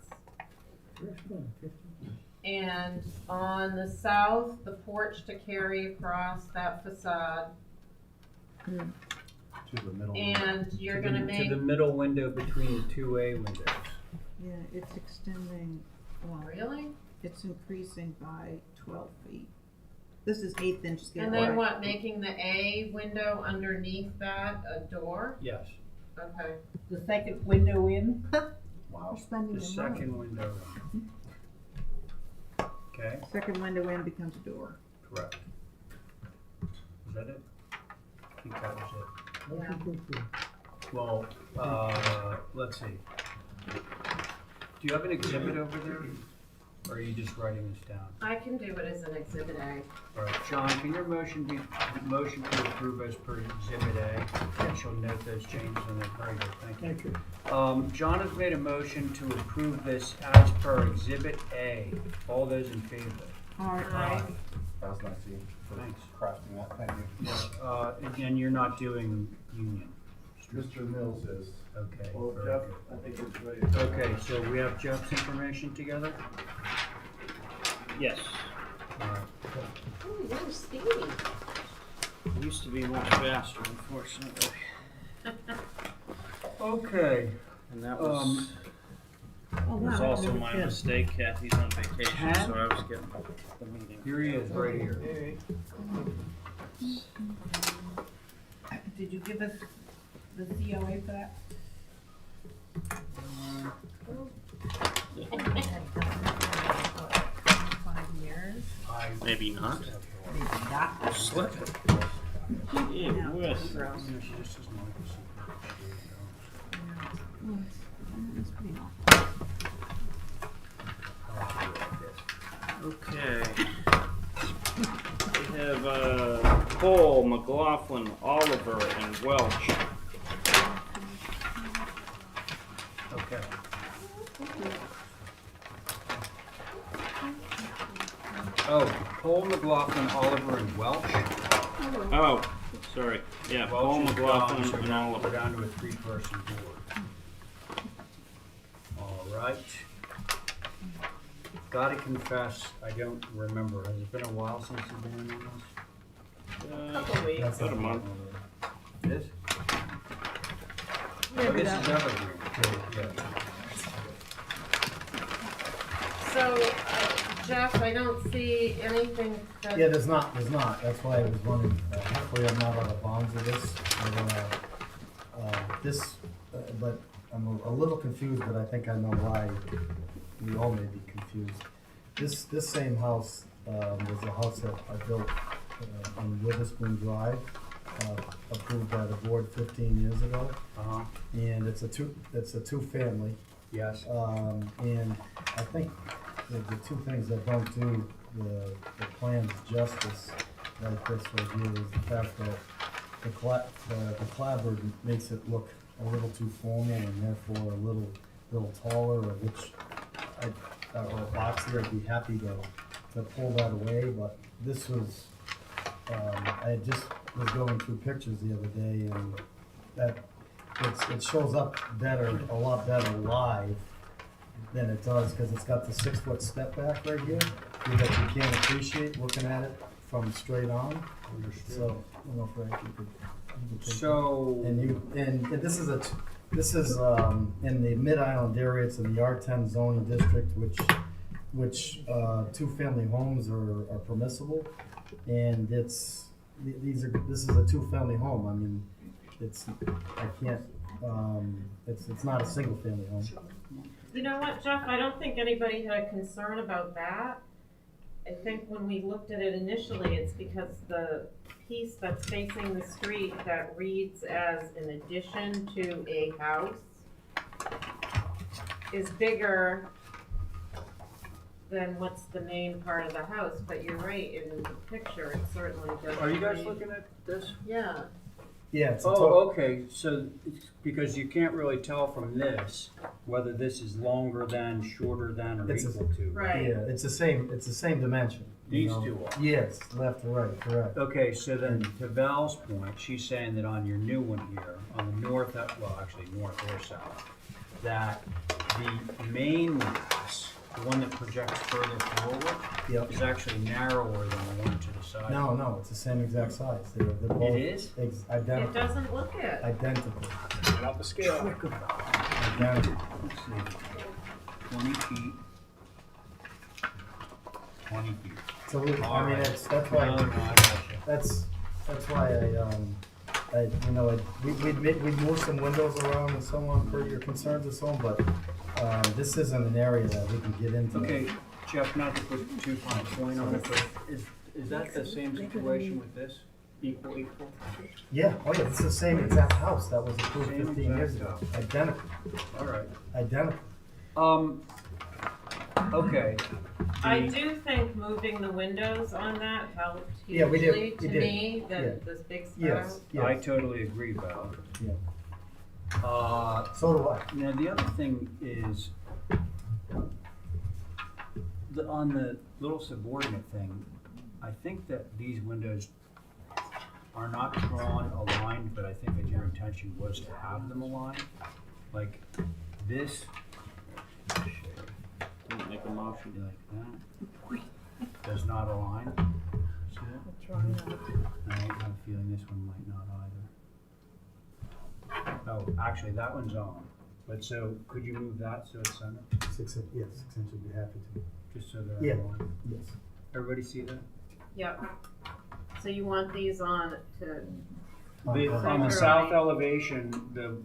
And on the south, the porch to carry across that facade. To the middle. And you're To gonna the- make, To the middle window between the 2A windows. Yeah, it's extending, well, really? it's increasing by 12 feet. This is 1/8 scale. And then what, making the A window underneath that a door? Yes, Okay. The second window in? Wow. We're spending the the money. second window. Okay, Second window in becomes a door. correct. Is that it? I think that was it. Yeah. Well, let's see. Do you have an exhibit over there? Or are you just writing this down? I can do it as an exhibit A. All right, John, can your motion be, motion to approve as per exhibit A? And she'll note those changes on it. Very good, thank you. John has made a motion to approve this as per exhibit A. All those in favor? All right, That was nice of you for Thanks. crafting that, thank you. Again, you're not doing union. Mr. Mills is. Okay. Well, very Jeff, good. I think it's ready. Okay, so we have Jeff's information together? Yes. All right. Ooh, you're speedy. Used to be much faster, unfortunately. Okay. And that Um, Oh, was wow. also my mistake. Kathy's on vacation, Ken? so I was getting the meeting. Here he is, right here. Did you give us the COA for that? Maybe not. Maybe not. Slip it. Gee No, whiz. it's gross. You know, she just doesn't like this. It's pretty normal. Okay. We have Cole, McLaughlin, Oliver, and Welch. Okay. Oh, Paul, McLaughlin, Oliver, and Welch. Oh, sorry. Yeah, Cole, Welch is McLaughlin, gone, so and now we're Oliver. down to a 3-person board. All right. gotta confess, I don't remember. Has it been a while since you've been in on this? Couple weeks. About a month. It is? Maybe Oh, this that is one. evergreen. Yeah. So, Jeff, I don't see anything that. Yeah, there's not, that's why I was wondering, hopefully I'm not out of bounds with this. But I'm a little confused, but I think I know why we all may be confused. This same house, was a house that I built, on Witherspoon Drive, approved by the board 15 years ago. Uh-huh. And it's a two-family. Yes. And I think the two things that don't do the plans justice like this right here is the fact that the clapboard makes it look a little too formal and therefore a little taller, or which or a box here, I'd be happy to pull that away, but this was, I just was going through pictures the other day, and that it shows up better, a lot better live than it does, because it's got the 6-foot step back right here that you can't appreciate looking at it from straight on. So, I don't know, Frank, you could take So. and this is in the Mid-Island area. It's in the R10 zoning district, which two-family homes are permissible, and this is a two-family home. I mean, it's not a single-family home. You know what, Jeff, I don't think anybody had a concern about that. I think when we looked at it initially, it's because the piece that's facing the street that reads as an addition to a house is bigger than what's the main part of the house, but you're right, in the picture, it certainly does. Are you guys looking at this? Yeah. Yeah. It's okay, so, it's because you can't really tell from this whether this is longer than, shorter than, or equal to. Right. Yeah, it's the same dimension. These two are. Yes, left to right, correct. Okay, so then to Val's point, she's saying that on your new one here, on the north, well, actually north or south, that the main mass, the one that projects further forward, is actually narrower than the one to the side. No, it's the same exact size. They're both It is? identical. It doesn't look it. Identical. Not the scale. Identical. Let's see, 20 feet. 20 feet. So that's why No, I gotcha. that's why we'd move some windows around and so on for your concerns and so on, but this isn't an area that we can get into. Okay, Jeff, not to put too fine a point on it, but is that the same situation with this? Equal? Yeah, it's the same exact house that was approved Same 15 years exact ago. Identical. All right. Identical. Okay. I do think moving the windows on that helped Yeah, we did. hugely We to did. me, Yeah. this big spout. Yes. I totally agree, Val. Yeah. So do I. Now, the other thing is, on the little subordinate thing, I think that these windows are not drawn aligned, but I think that your intention was to have them aligned. Like this, Make a motion. like that, does not align. See that? I have a feeling this one might not either. Oh, actually, that one's on. But so, could you move that so it's center? 6 inch, yes, 6 inch would be happy to. Just so they're Yeah. aligned. Yes. Everybody see that? Yep. So you want these on to, On the Center south right. elevation, the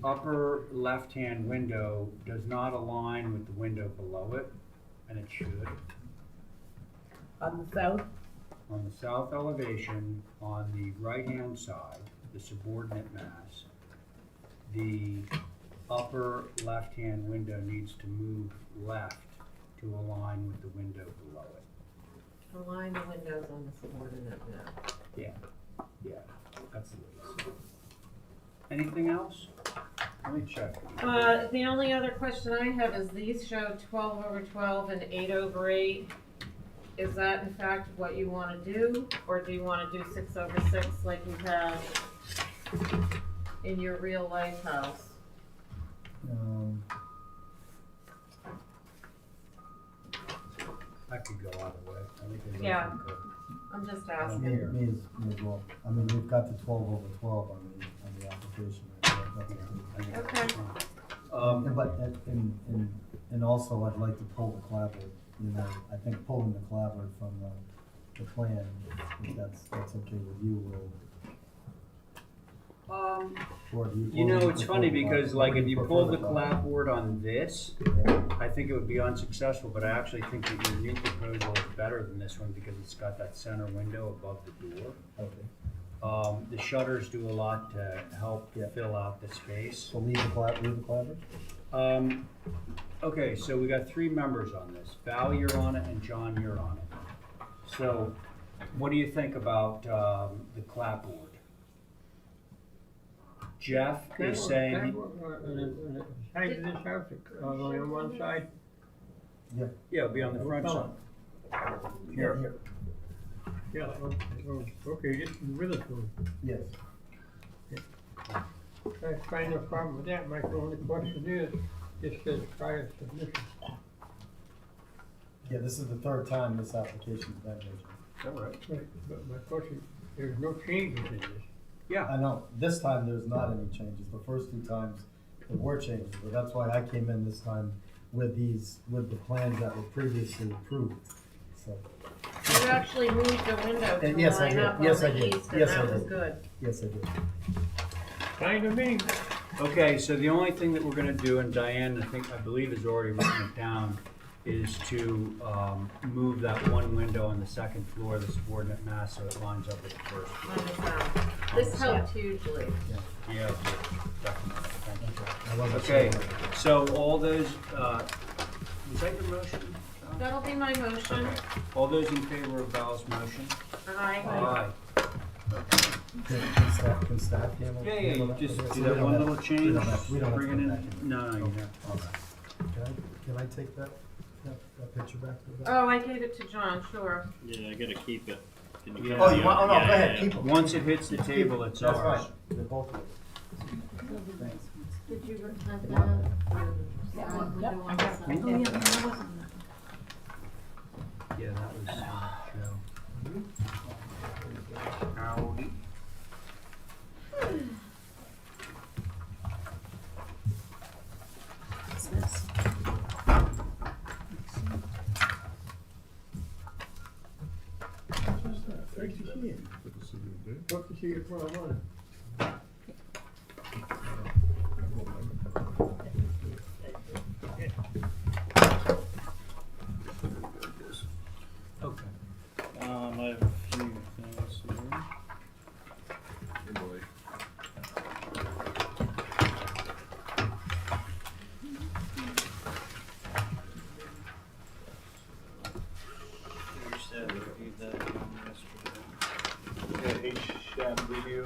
upper left-hand window does not align with the window below it, and it should. On the south, On the south elevation, on the right-hand side, the subordinate mass, the upper left-hand window needs to move left to align with the window below it. align the windows on the subordinate now. Yeah, that's the way it's. Anything else? Let me check. The only other question I have is these show 12/12 and 8/8. Is that in fact what you want to do? Or do you want to do 6/6 like you have in your real life house? I could go either way. I think they both Yeah. look good. I'm just Me, asking. me as well. I mean, we've got the 12/12 on the application. Okay. And also I'd like to pull the clapboard, you know, I think pulling the clapboard from the plan, if that's okay with you, Will. Or do You know, it's prefer funny the because clapboard? like Or do if you prefer pulled the clapboard? clapboard on this, I think it would be unsuccessful, but I actually think that your new proposal is better than this one because it's got that center window above the door. Okay. The shutters do a lot to help fill out the space. So leave the clapboard? Okay, so we got 3 members on this. Val, you're on it, and John, you're on it. So, what do you think about the clapboard? Jeff is saying. Side of this house, only on one side? Yeah. Yeah, it'll be on the front side. Here. Yeah, okay, just Witherspoon. Yes. I find no problem with that, my only question is, it says prior submission. Yeah, this is the 3rd time this application's been made. All right. Right, but my question, there's no changes in this. Yeah. I know, this time there's not any changes, the first 2 times there were changes, but that's why I came in this time with the plans that were previously approved, so. You actually moved the window to Yes, I line did. up on Yes, I the did. east, and Yes, I that was did. good. Yes, I did. Fine to me. Okay, so the only thing that we're gonna do, and Diane, I believe has already written it down, is to move that one window on the 2nd floor of the subordinate mass so it lines up with the first floor. On the south. This helped hugely. Yeah, definitely. I wasn't Okay, sure. so all those, was that your motion? That'll be my motion. Okay. All those in favor of Val's motion? Aye. Aye. Can staff handle? Yeah, handle you that? just Okay, do so that we don't one have- little change. We don't have to bring it come in. back in. No, you Okay, don't. all right. Can I take that picture back to the back? Oh, I gave it to John, sure. Yeah, I gotta keep it. Can Yeah. Oh, you want, oh, no, Yeah, go ahead, yeah. keep them. Once it hits the Keep table, it. it's That's ours. fine. They're both yours. Thanks. Did you have Yeah, that? I got it. Oh, yeah, that wasn't that. Yeah, that was Joe. Howdy. What's this? Great to see you. Hope to see you tomorrow morning. Okay. I have a few things here. You said we reviewed that yesterday. review.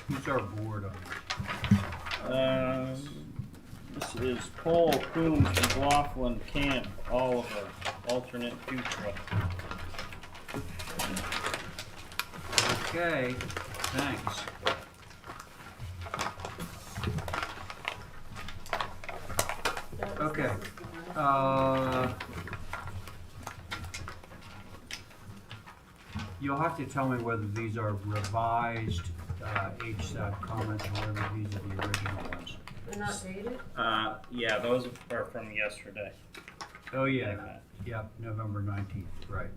Who's our board on This is Cole, Coombs, McLaughlin, Camp, Oliver, alternate Dutra. Okay, thanks. Okay, you'll have to tell me whether these are revised, HSAT comments or whether these are the original ones. They're not dated? Yeah, those are from yesterday. Oh, yeah, yep, November 19th, right.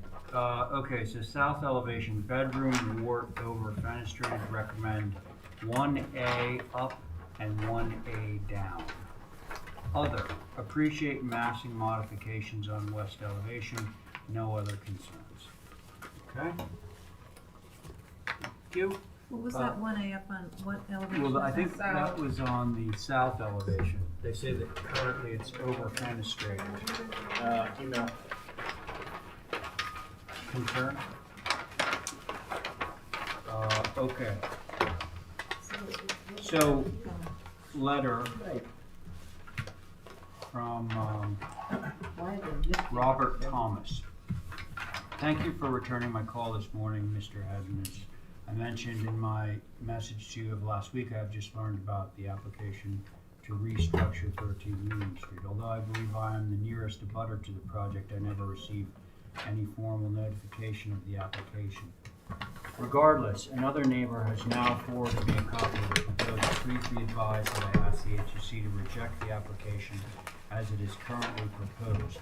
Okay, so south elevation, bedroom, wart over fenestrated, recommend 1A up and 1A down. Other, appreciate massing modifications on west elevation, no other concerns. Okay? Thank you. What was that 1A up on, what elevation? Well, I is think that? that was on the south elevation. They say that currently it's over fenestrated. Email. Concern? Okay. So, letter from Robert Thomas. Thank you for returning my call this morning, Mr. Edmonds. I mentioned in my message to you of last week, I've just learned about the application to restructure 13 Union Street. Although I believe I am the nearest abutter to the project, I never received any formal notification of the application. Regardless, another neighbor has now forwarded me a copy of the proposal. Please be advised that I asked the HUC to reject the application as it is currently proposed.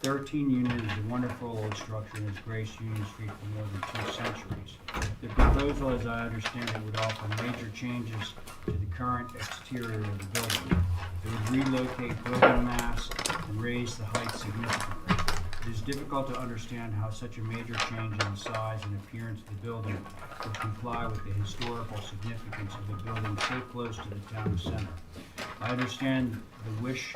13 Union is a wonderful old structure and has graced Union Street for more than 2 centuries. The proposal, as I understand it, would offer major changes to the current exterior of the building. It would relocate building mass and raise the height significantly. It is difficult to understand how such a major change in the size and appearance of the building would comply with the historical significance of the building so close to the town center. I understand the wish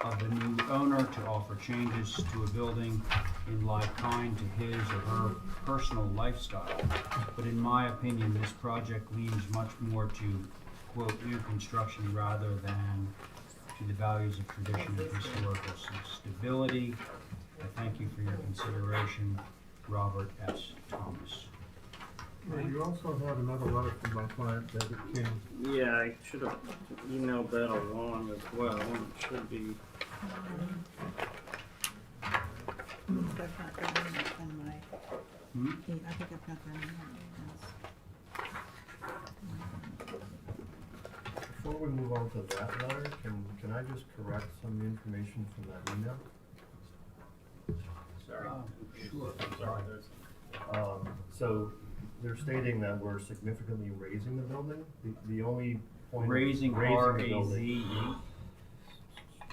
of the new owner to offer changes to a building in like kind to his or her personal lifestyle, but in my opinion, this project leans much more to, quote, new construction rather than to the values of tradition and historical stability. I thank you for your consideration. Robert S. Thomas. You also have another letter from my client, David King. Yeah, I should have emailed that along as well. It should be. I've not gotten it in my, I think I've not gotten it. Before we move on to that letter, can I just correct some information from that email? Sorry. Sure. Sorry. So they're stating that we're significantly raising the building. The only point Raising of raising the building. R-A-Z-E?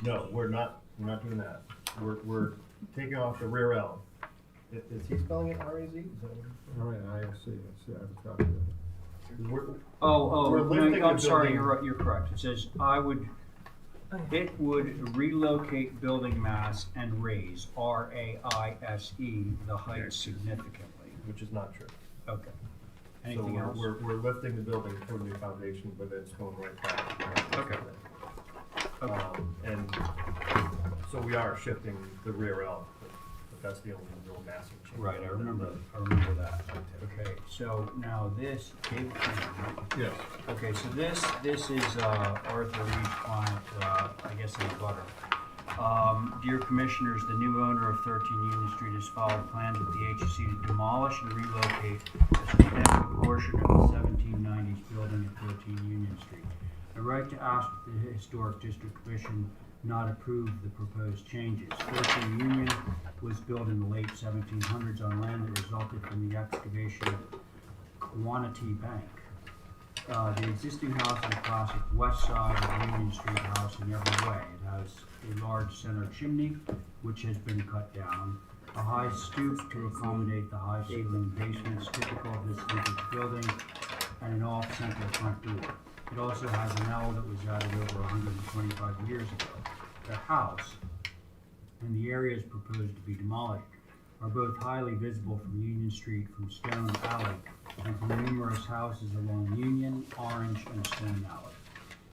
No, we're not doing that. We're taking off the rear L. Is he spelling it R-A-Z? Is that what he's Oh, yeah, I see, I have a copy of it. We're No, lifting I'm the sorry, building- you're correct. It says, it would relocate building mass and raise, R-A-I-S-E, the height significantly. Which is not true. Okay. Anything else? So we're lifting the building toward a new foundation, but it's going right back. Okay. And so we are shifting the rear L, but that's the only real massive change. Right, I remember that. Okay, so now this, David, right? Yes. Okay, so this is Arthur Reed's client, I guess in butter. Dear Commissioners, the new owner of 13 Union Street has filed plans with the HUC to demolish and relocate a substantial portion of the 1790s building at 13 Union Street. I write to ask that the Historic District Commission not approve the proposed changes. 13 Union was built in the late 1700s on land that resulted from the excavation of Quantity Bank. The existing house is a classic west side of Union Street house in every way. It has a large center chimney, which has been cut down, a high stoop to accommodate the high ceiling basements typical of this vintage building, and an off-center front door. It also has an L that was added over 125 years ago. The house and the areas proposed to be demolished are both highly visible from Union Street, from Stone Alley, and from numerous houses along Union, Orange, and Stone Alley.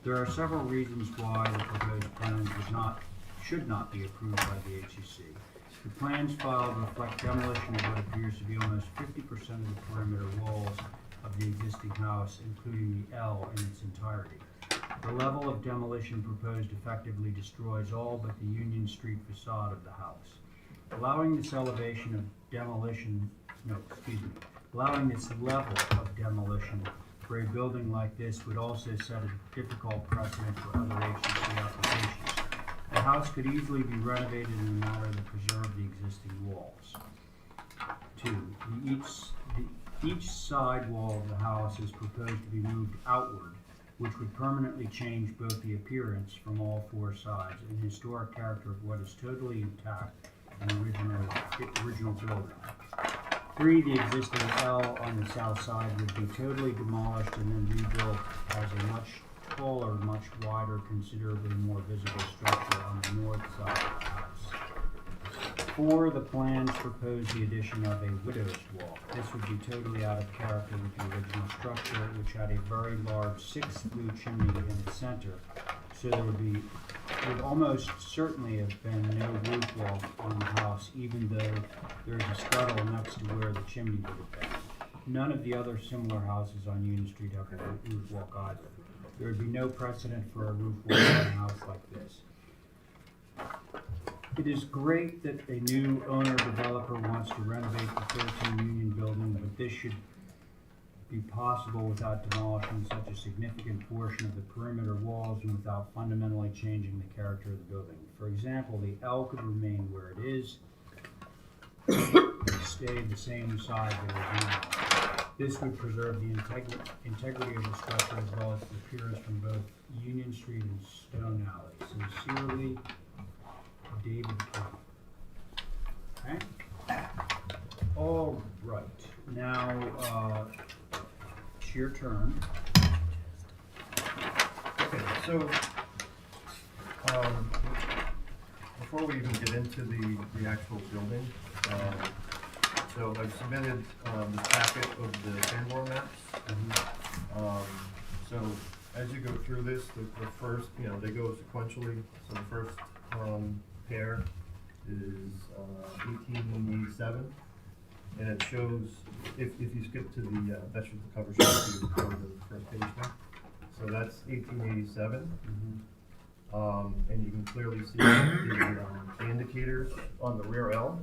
There are several reasons why the proposed plans should not be approved by the HUC. The plans filed reflect demolition of what appears to be almost 50% of the perimeter walls of the existing house, including the L in its entirety. The level of demolition proposed effectively destroys all but the Union Street facade of the house. Allowing this level of demolition for a building like this would also set a difficult precedent for other HUC applications. The house could easily be renovated in a manner that preserved the existing walls. 2. Each side wall of the house is proposed to be moved outward, which would permanently change both the appearance from all 4 sides and the historic character of what is totally intact in the original building. 3. The existing L on the south side would be totally demolished and then rebuilt as a much taller, much wider, considerably more visible structure on the north side of the house. 4. The plans propose the addition of a widow's walk. This would be totally out of character with the original structure, which had a very large 6th flue chimney in its center, so there would almost certainly have been no roof walk on the house, even though there is a scuttle next to where the chimney would have been. None of the other similar houses on Union Street have a roof walk either. There would be no precedent for a roof wall on a house like this. It is great that a new owner developer wants to renovate the 13 Union building, but this should be possible without demolishing such a significant portion of the perimeter walls and without fundamentally changing the character of the building. For example, the L could remain where it is, stay the same size it is now. This would preserve the integrity of the structure as well as the appearance from both Union Street and Stone Alley. Sincerely, David King. Okay? All right, now, it's your turn. Okay, so, before we even get into the actual building, so I've submitted, the packet of the Sanborn maps. So as you go through this, the first, they go sequentially, so the first, pair is, 1887. And it shows, if you skip to the, that should cover sheet, you go to the first page now. So that's 1887. And you can clearly see the indicators on the rear L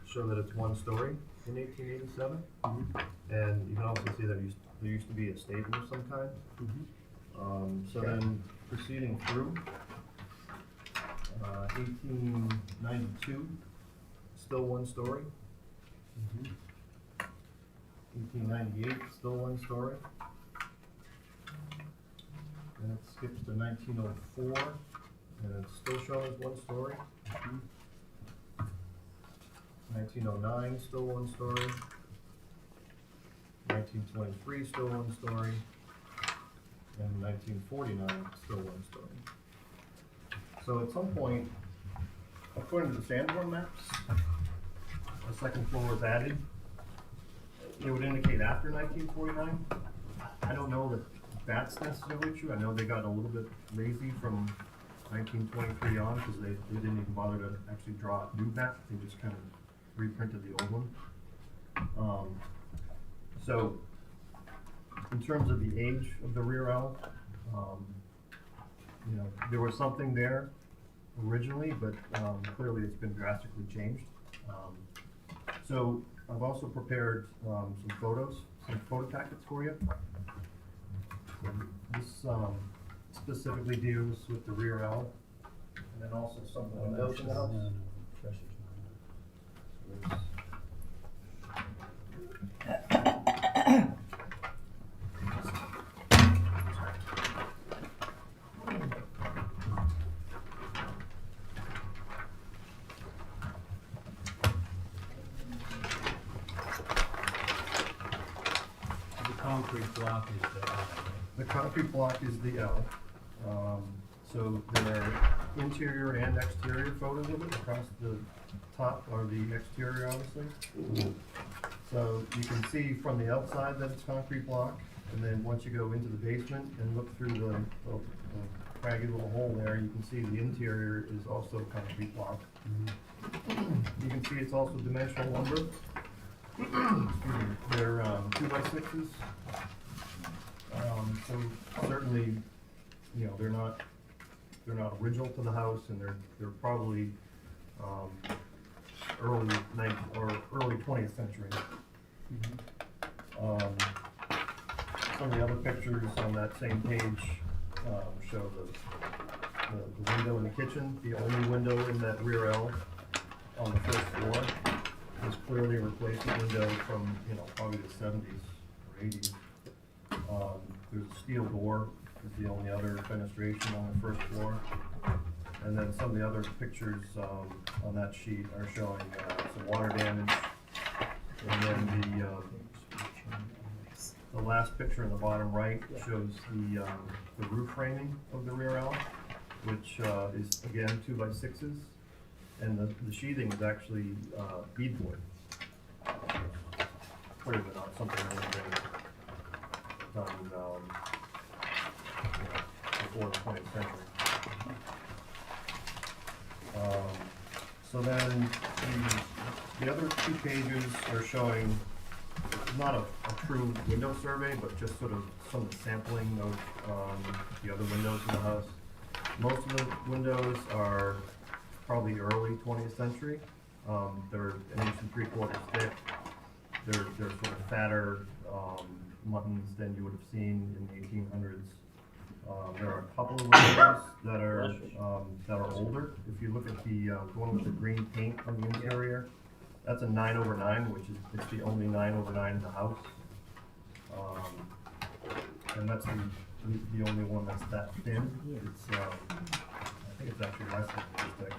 show that it's one story in 1887. And you can also see that there used to be a stable of some kind. So then proceeding through, 1892, still one story. 1898, still one story. Then it skips to 1904, and it's still showing as one story. 1909, still one story. 1923, still one story. And 1949, still one story. So at some point, according to the Sanborn maps, a second floor was added. It would indicate after 1949. I don't know that that's necessarily true. I know they got a little bit lazy from 1923 on because they didn't even bother to actually draw a new map. They just kind of reprinted the old one. So in terms of the age of the rear L, there was something there originally, but clearly it's been drastically changed. So I've also prepared some photos, some photo packets for you. This specifically deals with the rear L, and then also some of the windows in the house. Concrete block is the L. The concrete block is the L. So there are interior and exterior photos of it. Across the top are the exterior, obviously. So you can see from the outside that it's concrete block, and then once you go into the basement and look through the craggy little hole there, you can see the interior is also concrete block. You can see it's also dimensional lumber. They're 2x6s. So certainly, they're not original to the house, and they're probably early 19th or early 20th century. Some of the other pictures on that same page show the window in the kitchen. The only window in that rear L on the first floor is clearly a replacement window from probably the 70s or 80s. There's a steel door is the only other fenestration on the first floor. And then some of the other pictures on that sheet are showing some water damage. And then the last picture in the bottom right shows the roof framing of the rear L, which is again 2x6s. And the sheathing is actually beadboard. Clearly not something that would have been done before the 20th century. So then the other two pages are showing not a true window survey, but just sort of some sampling of, the other windows in the house. Most of the windows are probably early 20th century. They're 1.75 inches thick. They're sort of fatter, muttons than you would have seen in the 1800s. There are a couple of windows that are older. If you look at the one with the green paint on the interior, that's a 9/9, which is it's the only 9/9 in the house, and that's the only one that's that thin. It's I think it's actually less than this thick.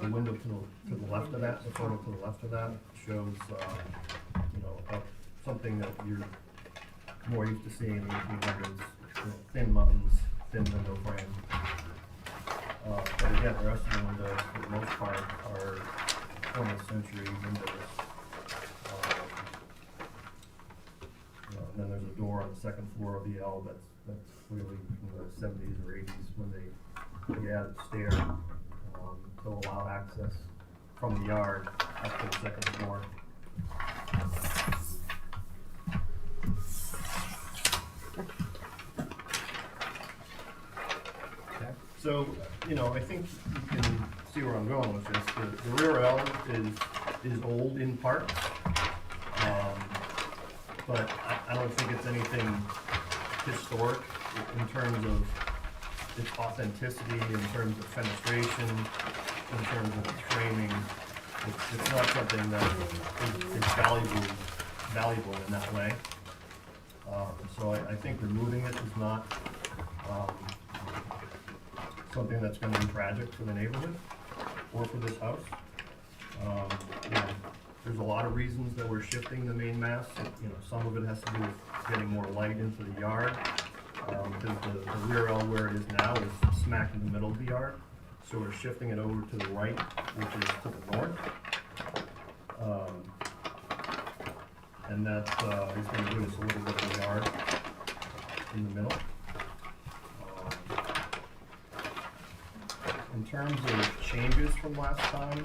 The window to the left of that, the photo to the left of that shows something that you're more used to seeing in the 1800s. Thin muttons, thin window frame. But again, the rest of the windows, for the most part, are 20th century windows. And then there's a door on the second floor of the L that's clearly from the 70s or 80s when they added a stair to allow access from the yard up to the second floor. So, I think you can see where I'm going with this. The rear L is old in parts, but I don't think it's anything historic in terms of its authenticity, in terms of fenestration, in terms of its framing. It's not something that is valuable in that way. So I think removing it is not something that's going to be tragic for the neighborhood or for this house. There's a lot of reasons that we're shifting the main mast. Some of it has to do with getting more light into the yard, because the rear L where it is now is smack in the middle of the yard. So we're shifting it over to the right, which is to the north. And that is going to give us a little bit of yard in the middle. In terms of changes from last time,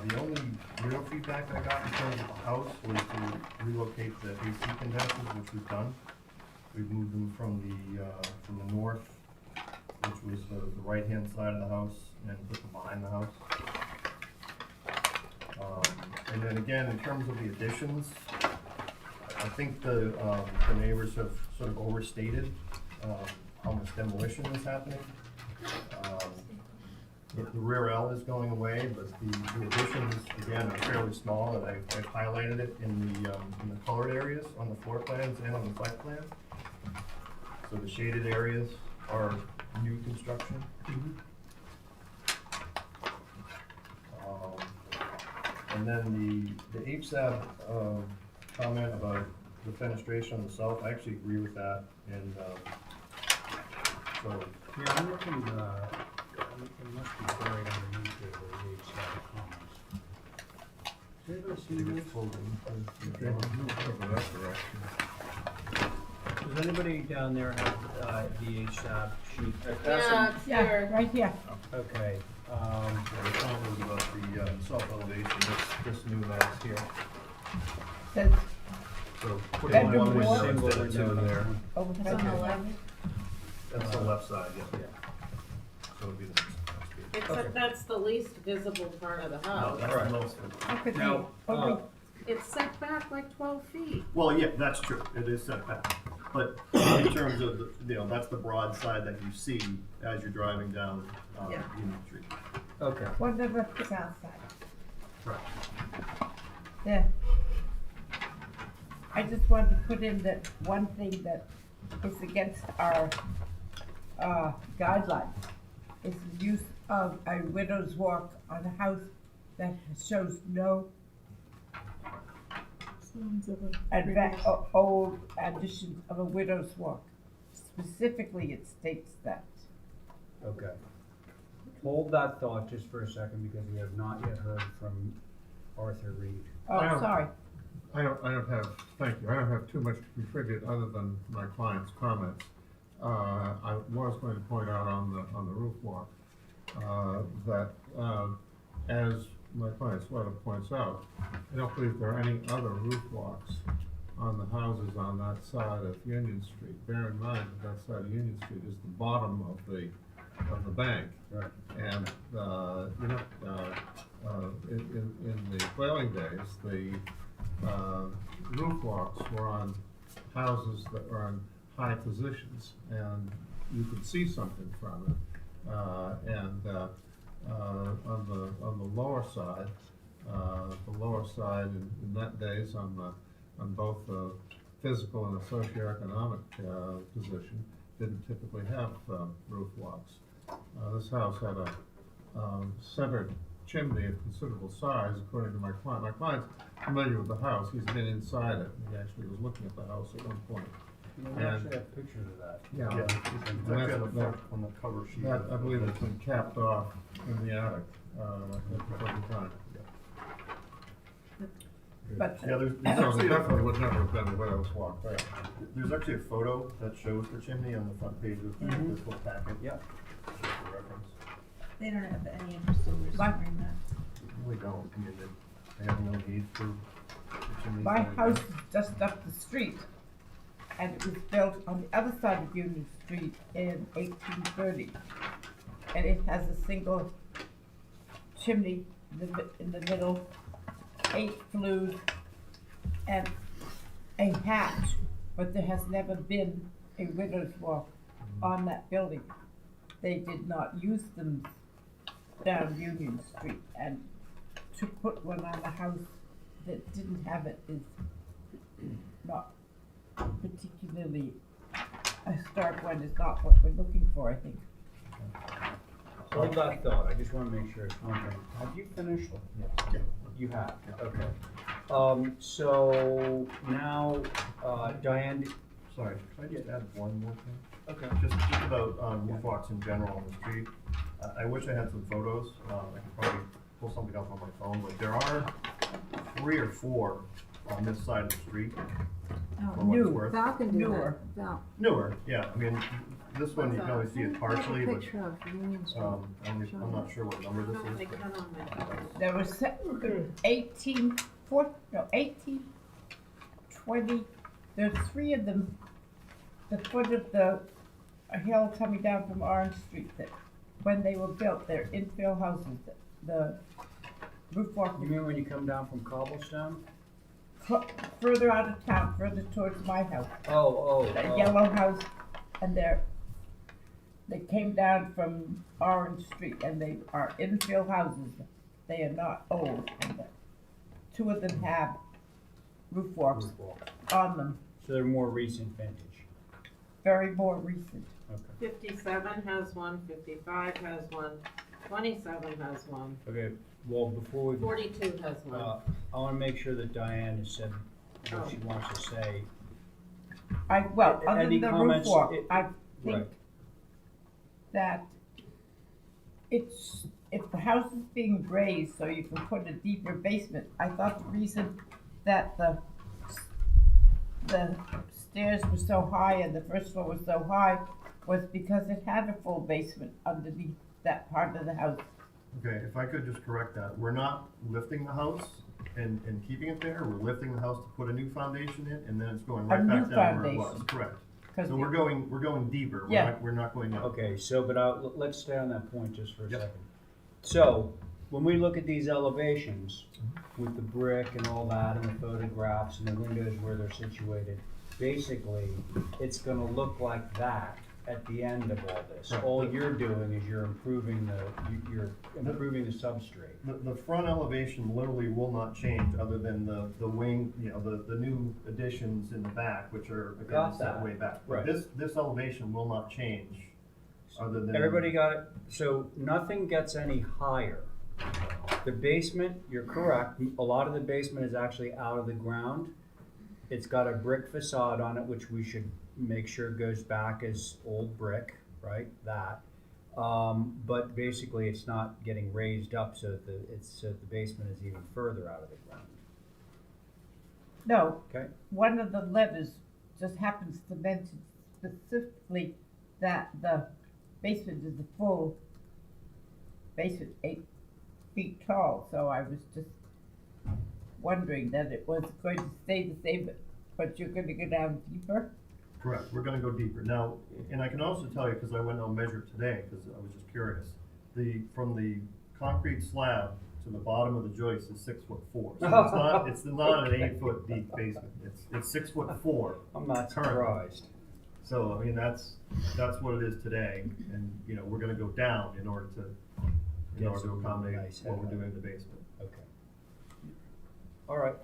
the only real feedback I got in terms of the house was to relocate the AC condensers, which we've done. We've moved them from the north, which was the right-hand side of the house, and put them behind the house. And then again, in terms of the additions, I think the neighbors have sort of overstated how much demolition is happening. The rear L is going away, but the additions, again, are fairly small, and I've highlighted it in the colored areas on the floor plans and on the site plan. So the shaded areas are new construction. And then the HSAB comment about the fenestration on the south, I actually agree with that, and so. Yeah, I'm looking, it must be buried underneath there, the HSAB comments. Does anybody see this? Does anybody down there have the HSAB sheet? Yeah, it's here. Right here. Okay. The comment was about the self-elevation, this new mast here. Says So put Bedroom one window door. instead of two there. over It's on the left. That's the left side, yeah. So it'd be the. Except that's the least visible part of the No, house. that's the most. How could Now, they, It's set back like 12 feet. Well, yeah, that's true, it is set back, but in terms of, that's the broad side that you see as you're driving down, Yeah. Union Street. Okay. what about the south side? Right. Yeah. I just wanted to put in that one thing that is against our, guidelines, is the use of a widow's walk on a house that shows no old addition of a widow's walk. Specifically, it states that. Okay. Hold that thought just for a second, because we have not yet heard from Arthur Reed. Oh, sorry. I don't have, thank you, I don't have too much to contribute other than my client's comments. I was going to point out on the roof walk, that, as my client Sweater points out, I don't believe there are any other roof walks on the houses on that side of Union Street. Bear in mind that that side of Union Street is the bottom of the bank. Right. And, in the whaling days, the, roof walks were on houses that were in high positions, and you could see something from it. On the lower side, in that days, on both the physical and the socioeconomic, position, didn't typically have, roof walks. This house had a, centered chimney of considerable size, according to my client. My client's familiar with the house, he's been inside it, he actually was looking at the house at one point. We actually have pictures of that. Yeah. It's And actually on the that- front, on the cover sheet. That, I believe it's been capped off in the attic, at the present time. But Yeah, there's So actually there definitely would never have been a whale's walk there. There's actually a photo that shows the chimney on the front page of this whole packet. Yeah. Just for reference. They don't have any interest in restoring that. Really don't, I mean, they have no need for chimneys. my house is just up the street, and it was built on the other side of Union Street in 1830. And it has a single chimney in the middle, 8 flues, and a hatch, but there has never been a widow's walk on that building. They did not use them down Union Street, and to put one on a house that didn't have it is not particularly, a historic one is not what we're looking for, I think. Hold that thought, I just wanna make sure it's one thing. Have you finished? Yeah. You have, okay. So now, Diane, Sorry, can I just add one more thing? okay. Just about, roof walks in general on the street. I wish I had some photos, I could probably pull something up on my phone, but there are 3 or 4 on this side of the street. For what it's worth. Val can do Newer. that. Val. Newer, yeah, I mean, this one you can only see it partially, Take a but, picture of Union Street. I'm not sure what number this is. but- There was 1820, there's 3 of them, the foot of the hill coming down from Orange Street, that when they were built, they're infill houses, the roof walk You mean when you come down from Cobblestone? further out of town, further towards my house, Oh, that yellow house, and they came down from Orange Street, and they are infill houses. They are not old, and 2 of them have roof walks on them, So they're more recent vintage. very more recent. Okay. 57 has one, 55 has one, 27 has one, Okay, well, before we, 42 has one. I wanna make sure that Diane has said what she wants to say. Other Any than the roof comments? walk, I think Right. that if the house is being raised so you can put a deeper basement, I thought the reason that the stairs were so high and the first floor was so high was because it had a full basement underneath that part of the house. Okay, if I could just correct that, we're not lifting the house and keeping it there, we're lifting the house to put a new foundation in, and then it's going right back down where it was, correct. 'Cause So we're going deeper, Yeah. we're not going up. Okay, so, but let's stay on that point just for a Yep. second. So, when we look at these elevations with the brick and all that and the photographs and the windows where they're situated, basically, it's gonna look like that at the end of all this. Right. All you're doing is you're improving the substrate. The front elevation literally will not change, other than the wing, the new additions in the back, which are, again, Got set that. way back. Right. This elevation will not change, other than. Everybody got it? So nothing gets any higher. The basement, you're correct, a lot of the basement is actually out of the ground. It's got a brick facade on it, which we should make sure goes back as old brick, right, that. But basically it's not getting raised up so that the basement is even further out of the ground. No, Okay? one of the letters just happens to mention specifically that the basement is a full basement, 8 feet tall, so I was just wondering that it was going to stay the same, but you're gonna go down deeper? Correct, we're gonna go deeper. Now, and I can also tell you, because I went and measured today, because I was just curious, from the concrete slab to the bottom of the joist is 6'4". So it's not an 8-foot deep basement, it's 6'4". I'm not currently. surprised. So, I mean, that's what it is today, and, you know, we're gonna go down in order to accommodate Nice what we're head. doing in the basement. Okay. All right.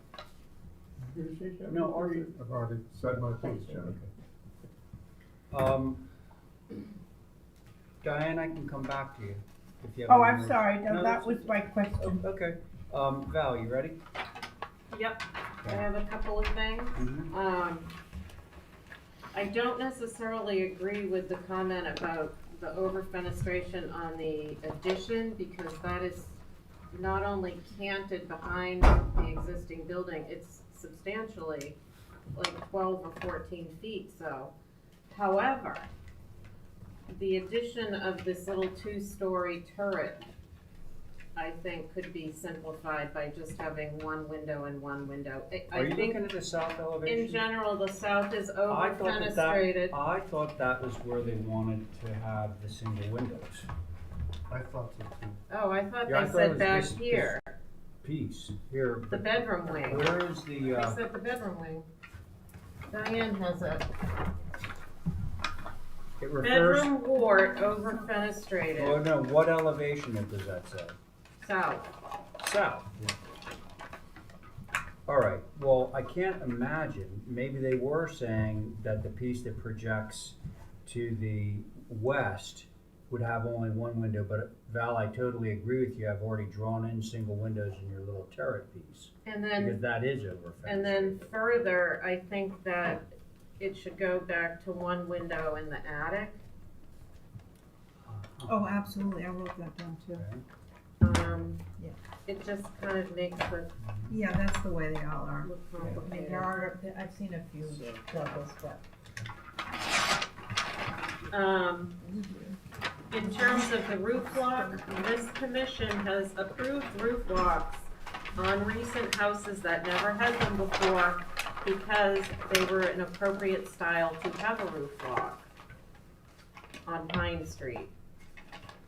No, Artie. I've already said my piece, John. Diane, I can come back to you if you have. Oh, any I'm more- sorry, no, that that's was okay. my question. Okay. Val, you ready? Yep, I have a couple of things. Mhm. I don't necessarily agree with the comment about the over-fenestration on the addition, because that is not only canted behind the existing building, it's substantially like 12 or 14 feet, so. However, the addition of this little 2-story turret, I think, could be simplified by just having one window and one window. Are you think looking at the south elevation? in general, the south is I thought over-fenestrated. I thought that was where they wanted to have the single windows. I thought so too. Oh, I thought Yeah, I they thought it said was back this here, piece here. the bedroom wing. Where is the, They said the bedroom wing. Diane has it. it refers, Bedroom ward over-fenestrated, oh no, what elevation does that say? south. South. All right, well, I can't imagine, maybe they were saying that the piece that projects to the west would have only one window, but Val, I totally agree with you, I've already drawn in single windows in your little turret piece. And Because then, that is over and then further, I think that it should go back to one window in the attic. Oh, absolutely, I wrote that down too. Yeah. It just kind of makes it Yeah, that's the way they all are. look I mean, complicated. I've seen a few struggles, but. In terms of the roof block, this commission has approved roof blocks on recent houses that never had them before because they were an appropriate style to have a roof block on Pine Street.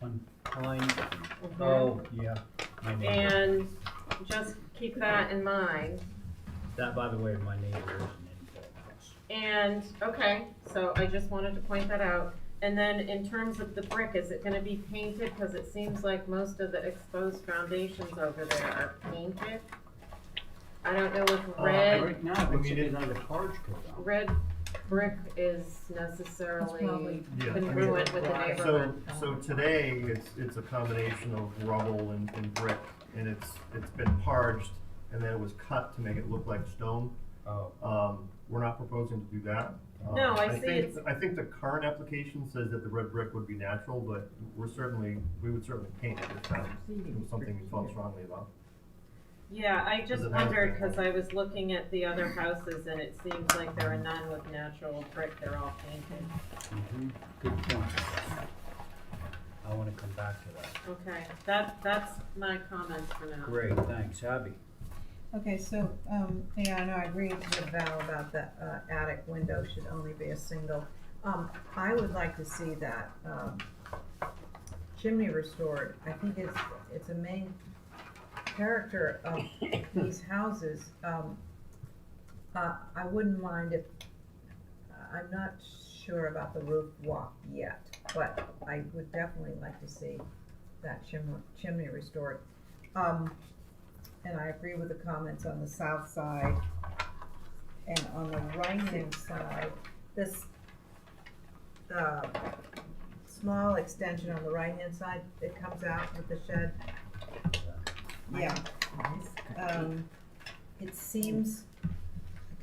On Pine, Mhm. oh, yeah, my neighbor. And just keep that in mind. That, by the way, my neighbor is an infill house. And, okay, so I just wanted to point that out. And then in terms of the brick, is it gonna be painted? Cause it seems like most of the exposed foundations over there are painted. I don't know if Right now, it's under the carge code. red brick is necessarily probably- Yeah, I mean, congruent with the So, neighborhood. so today, it's a combination of rubble and brick, and it's been parged, and then it was cut to make it look like stone. Oh. We're not proposing to do that. No, I see think, it's- I think the current application says that the red brick would be natural, but we would certainly paint it if that was something we felt strongly about. Yeah, I just Does it have- wondered, cause I was looking at the other houses and it seems like there are none with natural brick, they're all painted. Good point. I wanna come back to that. Okay, that's my comments for now. Great, thanks, Abby. Okay, so, yeah, I know, I agree with Val about the, attic window should only be a single. I would like to see that, chimney restored. I think it's a main character of these houses. I wouldn't mind if, I'm not sure about the roof walk yet, but I would definitely like to see that chimney restored. And I agree with the comments on the south side. And on the right-hand side, this, small extension on the right-hand side that comes out with the shed. Yeah. It seems,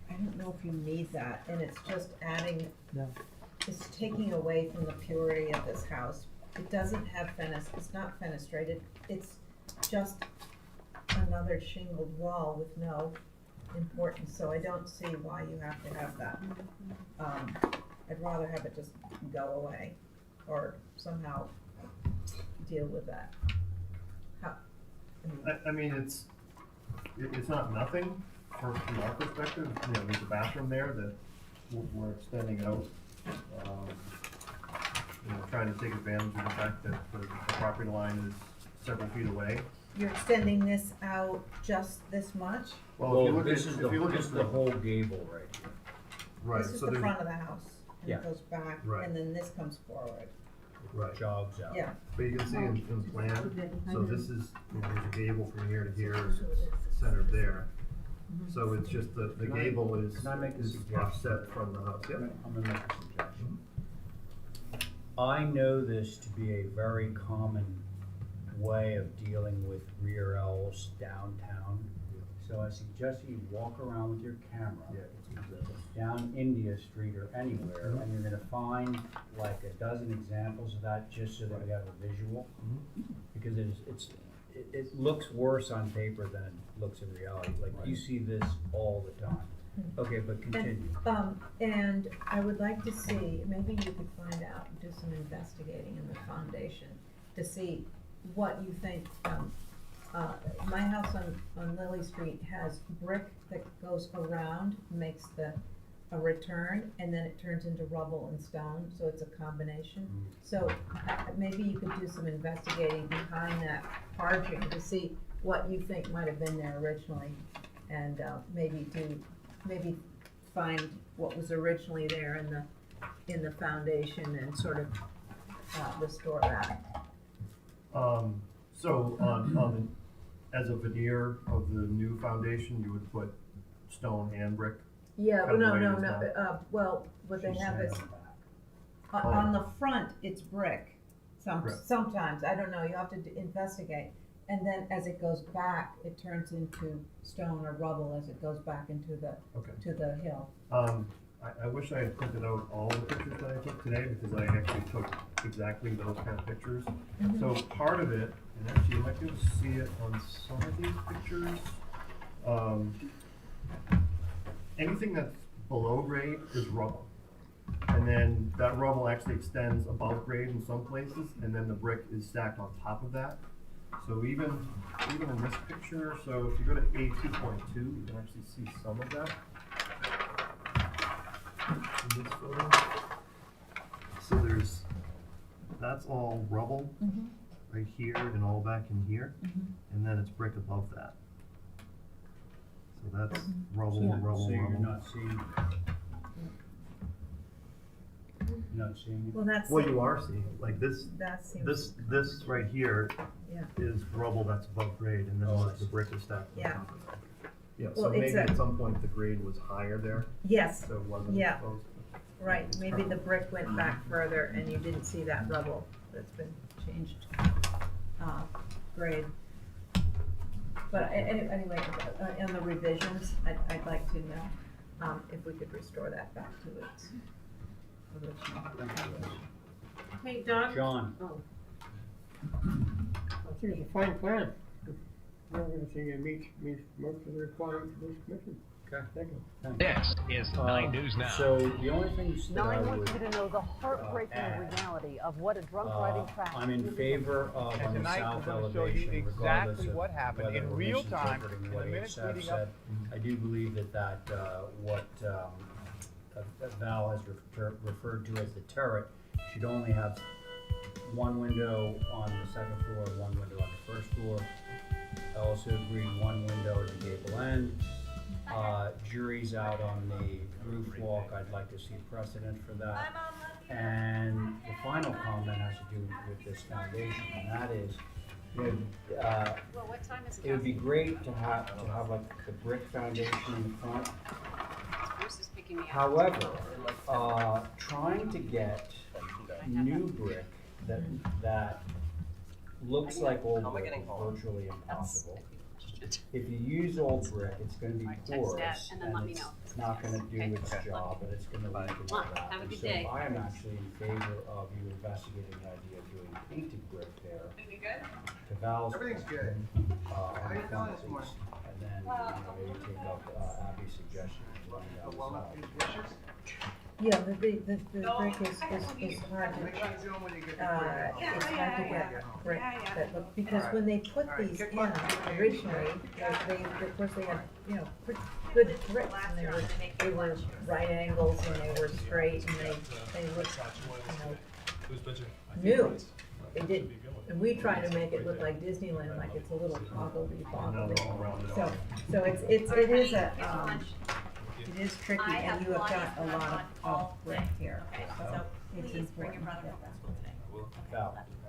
I don't know if you need that, and it's just adding, it's taking away from the purity of this house. It doesn't have it's not fenestrated, it's just another shingled wall with no importance, so I don't see why you have to have that. I'd rather have it just go away, or somehow deal with that. I mean, it's not nothing from our perspective, you know, there's a bathroom there that we're extending out. You know, trying to take advantage of the fact that the property line is several feet away. You're extending this out just this much? Well, if you look this at, is if you look this at is the whole gable right here. Right, This is so the there's, front of the house, and Yeah. it goes back, Right. and then this comes forward. right, Jogs out. Yeah. but you can see in the plan, so this is, you know, there's a gable from here to here, centered there. So it's just the Can I- gable is can I make a suggestion? offset from the house, yeah. I'm gonna make a suggestion. I know this to be a very common way of dealing with rear Ls downtown. So I suggest you walk around with your camera down India Street or anywhere, and you're gonna find like a dozen examples of that, just so that you have a visual. Because it looks worse on paper than it looks in reality, like you see this all the time. Okay, but continue. And I would like to see, maybe you could find out, do some investigating in the foundation to see what you think, my house on Lily Street has brick that goes around, makes a return, and then it turns into rubble and stone, so it's a combination. So maybe you could do some investigating behind that arching to see what you think might have been there originally, and maybe find what was originally there in the foundation and sort of restore that. So on, as a veneer of the new foundation, you would put stone and brick? Yeah, Kind of no, the way no, it is no, now? well, what they have is, Oh. on the front, it's brick. Brick. Sometimes, I don't know, you have to investigate. And then as it goes back, it turns into stone or rubble as it goes back into Okay. to the hill. I wish I had printed out all the pictures that I took today, because I actually took exactly those kind of pictures. So part of it, and actually you might be able to see it on some of these pictures, anything that's below grade is rubble. And then that rubble actually extends above grade in some places, and then the brick is stacked on top of that. So even in this picture, so if you go to A2.2, you can actually see some of that in this photo. So that's all rubble right here and all back in here, and then it's brick above that. So that's rubble, rubble, So you're rubble. not seeing, you're not seeing it? Well, that's. Well, you are seeing, like this, That seems. this right here Yeah. is rubble that's above grade, and then the brick is stacked on Yeah. top of that. Yeah, Well, so maybe it's at some point the grade was higher there, Yes, so it wasn't yeah. exposed. right, maybe the brick went back further and you didn't see that rubble that's been changed, grade. But anyway, in the revisions, I'd like to know, if we could restore that back to its original configuration. Hey, Doug? John, Oh, I think it's a fine plan. I'm gonna think it meets most of the requirements of this commission. Okay. Thank you. This is 9 News Now. So the only things that I 9 would, wants you to know the heartbreaking add, reality of what a drunk driving traffic. I'm in favor of on the tonight south we're gonna show you elevation, regardless exactly of what happened whether in we're real time misinterpreting in what the minutes ASAP leading said. up. I do believe that what Val has referred to as the turret should only have one window on the second floor, one window on the first floor. I also agreed one window at the gable end. Jury's out on the roof walk, I'd like to see precedent for that. And the final comment has to do with this foundation, and that is, well, what time is it? it would be great to have like the brick foundation in the front. Bruce is picking me up. However, trying to get new brick that looks like old brick is virtually impossible. If you use old brick, it's gonna be porous, and then let me it's know. not gonna do Okay. its job, and it's gonna leak and all that. Have a And good so day. I am actually in favor of you investigating the idea of doing painted brick there. You good? To Val's Everything's point, good. on How the you feeling front this piece. morning? And then, maybe take up Abby's suggestion. and, Well, solve. these dishes? Yeah, the brick is hard to, it's hard to get brick that look, because when they put these in originally, of course they had, you know, pretty good bricks, and they were right angles, and they were straight, and they looked, you know, new. They did, and we try to make it look like Disneyland, like it's a little boggly. So it is tricky, and you have got a lot of brick here, so it's important.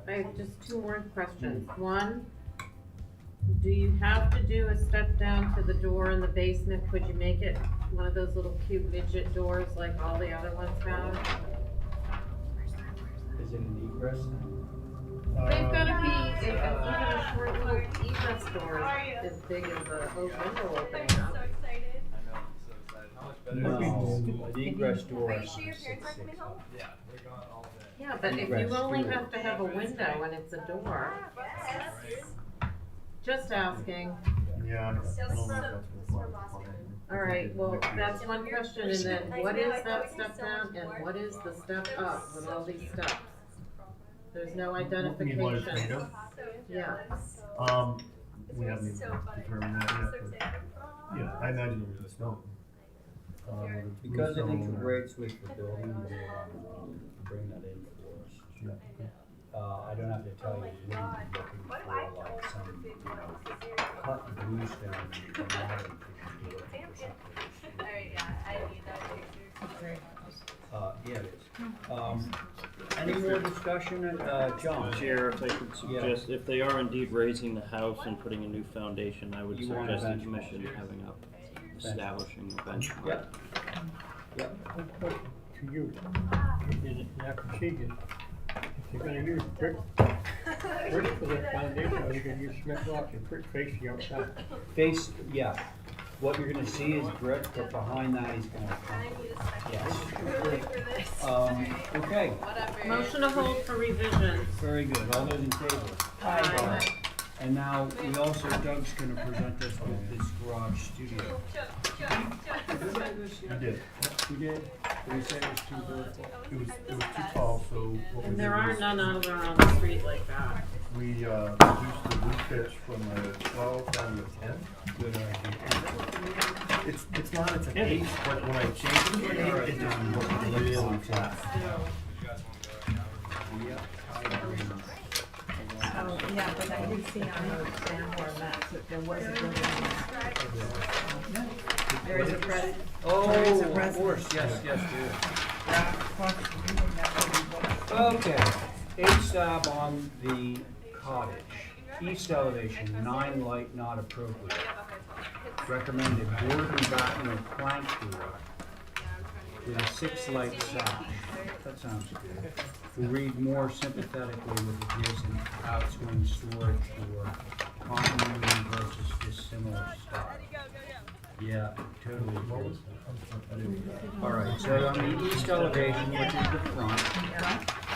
I have just two more questions. One, do you have to do a step down to the door in the basement? Could you make it one of those little cute midget doors like all the other ones have? Is it an egress? They've gotta be, even a short little egress door as big as a window opening up. No, an egress door. Are you sure your parents are coming home? Yeah. Yeah, but if you only have to have a window and it's a door, just asking. Yeah, I don't know if that's what All right, well, that's one question, and then what is that step down and what is the step up with all these steps? There's no identification. Yeah. We haven't even determined that yet, but, yeah, I imagine it was stone. Because it integrates with the building, we'll bring that in for us. I don't have to tell you, we wouldn't be looking for like some, you know, cut bluestone and modern do it or something. Yeah, it is. Any more discussion, John? Chair, if I could suggest, if they are indeed raising the house and putting a new foundation, I would You want a suggest the bench. commission having up, establishing a benchmark. Yep. Yep. To you, in that procedure, if you're gonna use brick for the foundation, or you're gonna use cement blocks and brick face the outside. Face, yeah. What you're gonna see is brick, but behind that he's gonna. Yes. Okay. Motion to hold for revision. Very good. All those in favor? Aye. And now, we also, Doug's gonna present us with this garage studio. You did. You did? Did we say it was too vertical? It was too tall, so what we And did there are was none other on the street like that. we reduced the roof pitch from a 12 down to a 10. Good idea. It's not, it's an 8, but when I changed it to an 8, it just looked really flat. Oh, yeah, but I did see on those Sanborn maps that there was a building. There is a precedent. Oh, of course, yes, Okay, A-stab on the cottage. East elevation, 9 light not appropriate. Recommended board and batten plank door with a 6 light sash. That sounds good. We'll read more sympathetically with adjacent outswing storage door, continuity versus dissimilar style. Yeah, totally. All right, so on the east elevation, which is the front,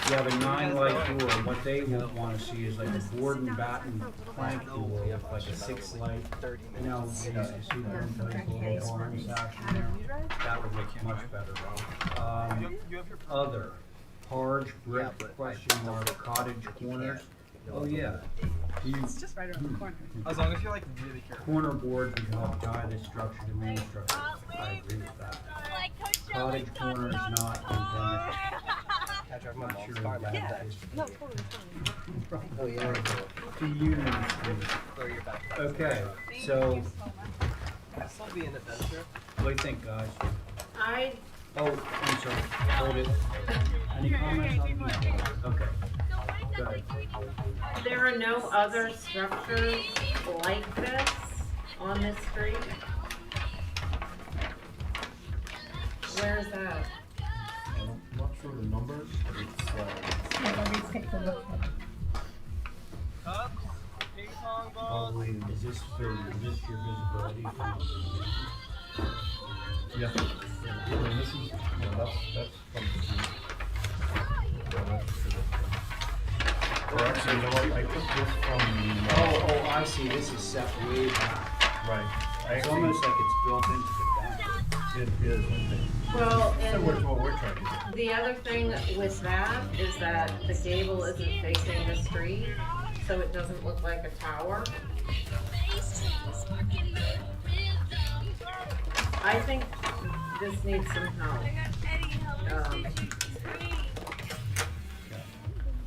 you have a 9 light door. What they will want to see is like a board and batten plank door with like a 6 light, you know, super imposable barn sash in there. That would look much better. Other, Harge brick, question mark, cottage corners. Oh, yeah. It's just right around the corner. As long as you're like really careful. Corner boards would help tie the structure to main structure. I agree with that. Cottage corner is not intended. Not sure about that. No, totally. Oh, yeah. To Union Street. Okay, so, This will be an adventure. what do you think, guys? Oh, I'm sorry, hold it. Any comments on the, okay. Good. There are no other structures like this on this street? Where is that? I'm not sure the numbers, but it's, Let me take a look at it. probably, Is this your visibility from yeah. And this is, that's from the street. Or actually, you know what, I took this from the. Oh, I see, this is set way back. Right. It's almost like it's built into the back. it is, Well, similar to and what we're trying to do. the other thing with that is that the gable isn't facing the street, so it doesn't look like a tower. I think this needs some help.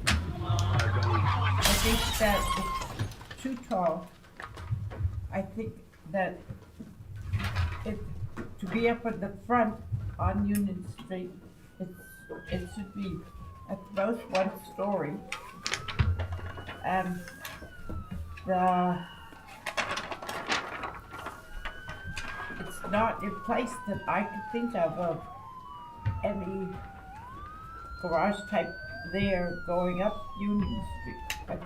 I think that it's too tall. I think that to be up at the front on Union Street, it should be at most 1 story. And it's not a place that I could think of any garage type there going up Union Street. But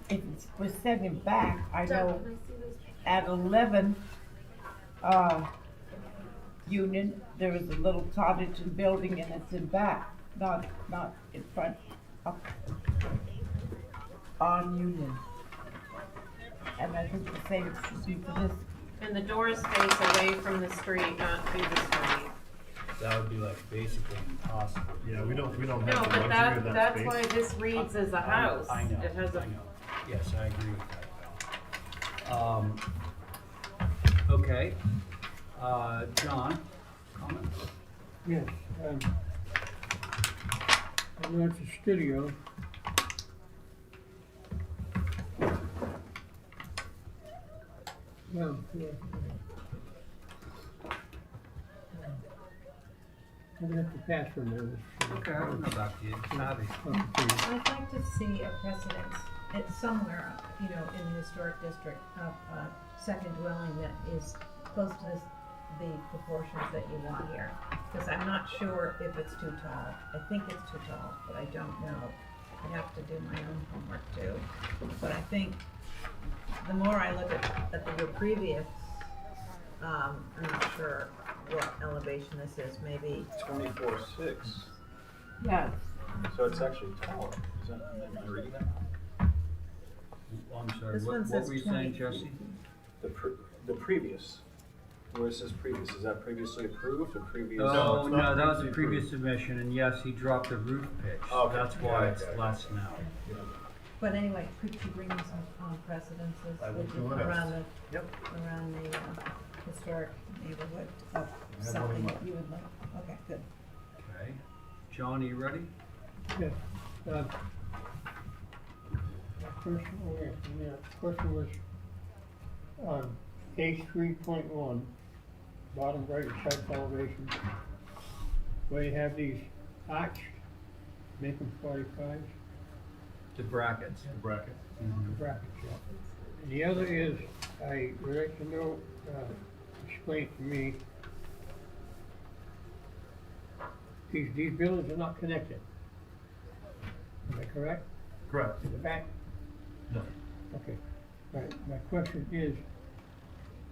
if it was setting back, I know at 11 Union, there is a little cottage and building and it's in back, not in front, up on Union. And I think the same should be for this. And the doors face away from the street, not to the street. That would be like basically impossible. Yeah, we don't have No, the but luxury of that that's space. why this reads as a house. I know, It has a, I know. Yes, I agree with that, Val. Okay, John, comment? Yes, I know it's a studio. Well, yeah. I'm gonna have to pass from there. Okay, I don't know about you, it's not I'd like to see a precedence, it's somewhere, you know, in the historic district of a second dwelling that is close to the proportions that you want here. Because I'm not sure if it's too tall. I think it's too tall, but I don't know. I have to do my own homework too. But I think the more I look at your previous, I'm not sure what elevation this is, maybe 24.6. Yeah. So it's actually taller. Is that, am I reading that? I'm sorry, This one what says were you 20 saying, Jesse? The previous, where it says previous, is that previously approved or previous? Oh, no, that was a previous submission, and yes, he dropped the roof pitch, Oh, okay. that's why Yeah, it's okay. less now. But anyway, could you bring me some precedences I will do it. around Yep. the historic neighborhood of have one in something that mind. you would like? Okay, good. Okay, John, are you ready? Yes, question was, on page 3.1, bottom right side elevation, where you have these arched, make them 45s, The brackets. The bracket. brackets, yeah. And the other is, I would like to know, explain to me, these buildings are not connected. Am I correct? Correct. In the back? No. Okay, right, my question is,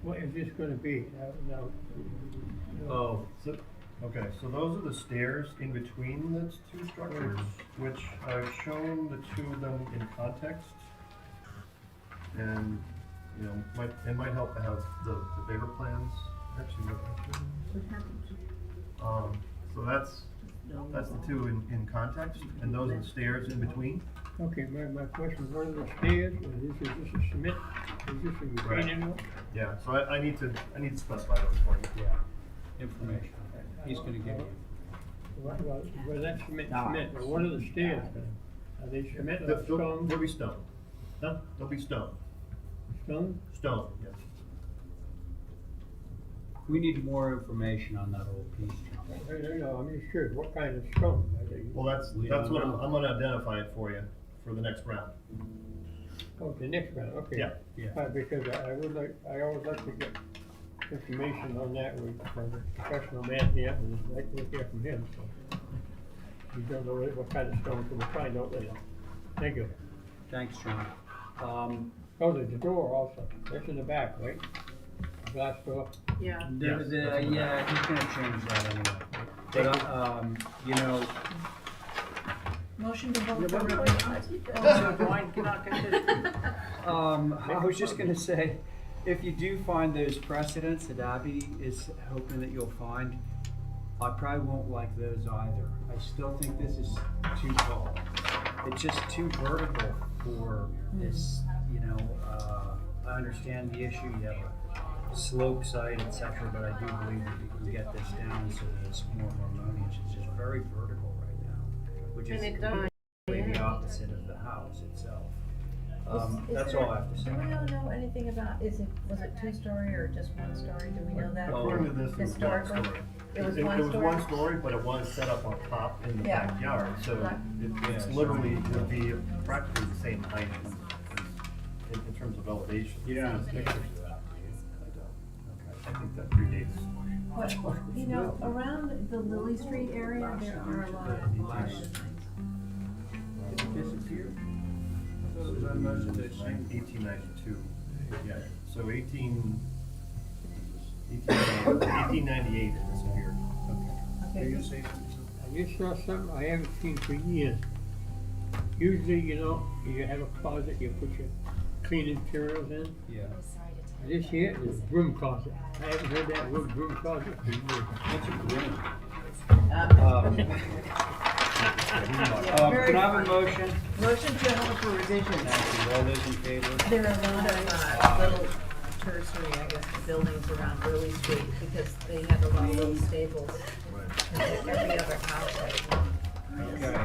what is this gonna be? Now, Oh, so, okay, so those are the stairs in between the two structures, which I've shown the two of them in context. And, you know, it might help to have the bigger plans, actually, so that's the two in context, and those are the stairs in between. okay, my question, what are the stairs, is this a cement, is this a Right. retaining wall? Yeah, so I need to specify those for you. Yeah, information, he's gonna give you. Well, that's cement, but what are the stairs then? Are they cement or stone? They'll be stone. No, they'll be stone. Stone? Stone, yes. We need more information on that whole piece, John. No, I'm just curious, what kind of stone? Are they- Well, that's We what don't know. I'm gonna identify it for you for the next round. Oh, the next round, okay. Yeah. Yeah. Because I always like to get information on that from the professional man here, and I'd like to hear from him, so. We don't know what kind of stone, so we'll find out later. Thank you. Thanks, John. Oh, there's a door also, that's in the back, right? Glass door. yeah. Yeah, he's gonna change that anyway. But, you know, Motion to vote for I was just gonna say, if you do find those precedents that Abby is hoping that you'll find, I probably won't like those either. I still think this is too tall. It's just too vertical for this, you know, I understand the issue, you have a slope site, et cetera, but I do believe that we can get this down so that it's more harmonious. It's just very vertical right now, which is And it does. completely the opposite of the house itself. Is That's there- all I have to say. Do we all know anything about, was it 2-story or just 1-story? Do we know that? According to this, it was 1 Historically? story. It was It 1 was story? 1 story, but it was set up on top in the Yeah. backyard, so Right. it's literally would be practically the same height in terms of elevation. You don't have pictures of that? I think that predates. But, you know, around the Lily Street area, there are a lot of Did it disappear? I thought it was on most of those things. 1892, yeah, so 1898 it disappeared. Were you gonna say something? I just saw something I haven't seen for years. Usually, you know, you have a closet, you put your cleaning materials in. Yeah. This here is a broom closet. I haven't heard that word broom closet for years. What's a broom? Very Can I have a fun. motion? Motion to hold for revisions. Thank you. All those in favor? There are a lot of little tertiary, I guess, buildings around Lily Street because they had a lot of little stables. And every other house had Okay,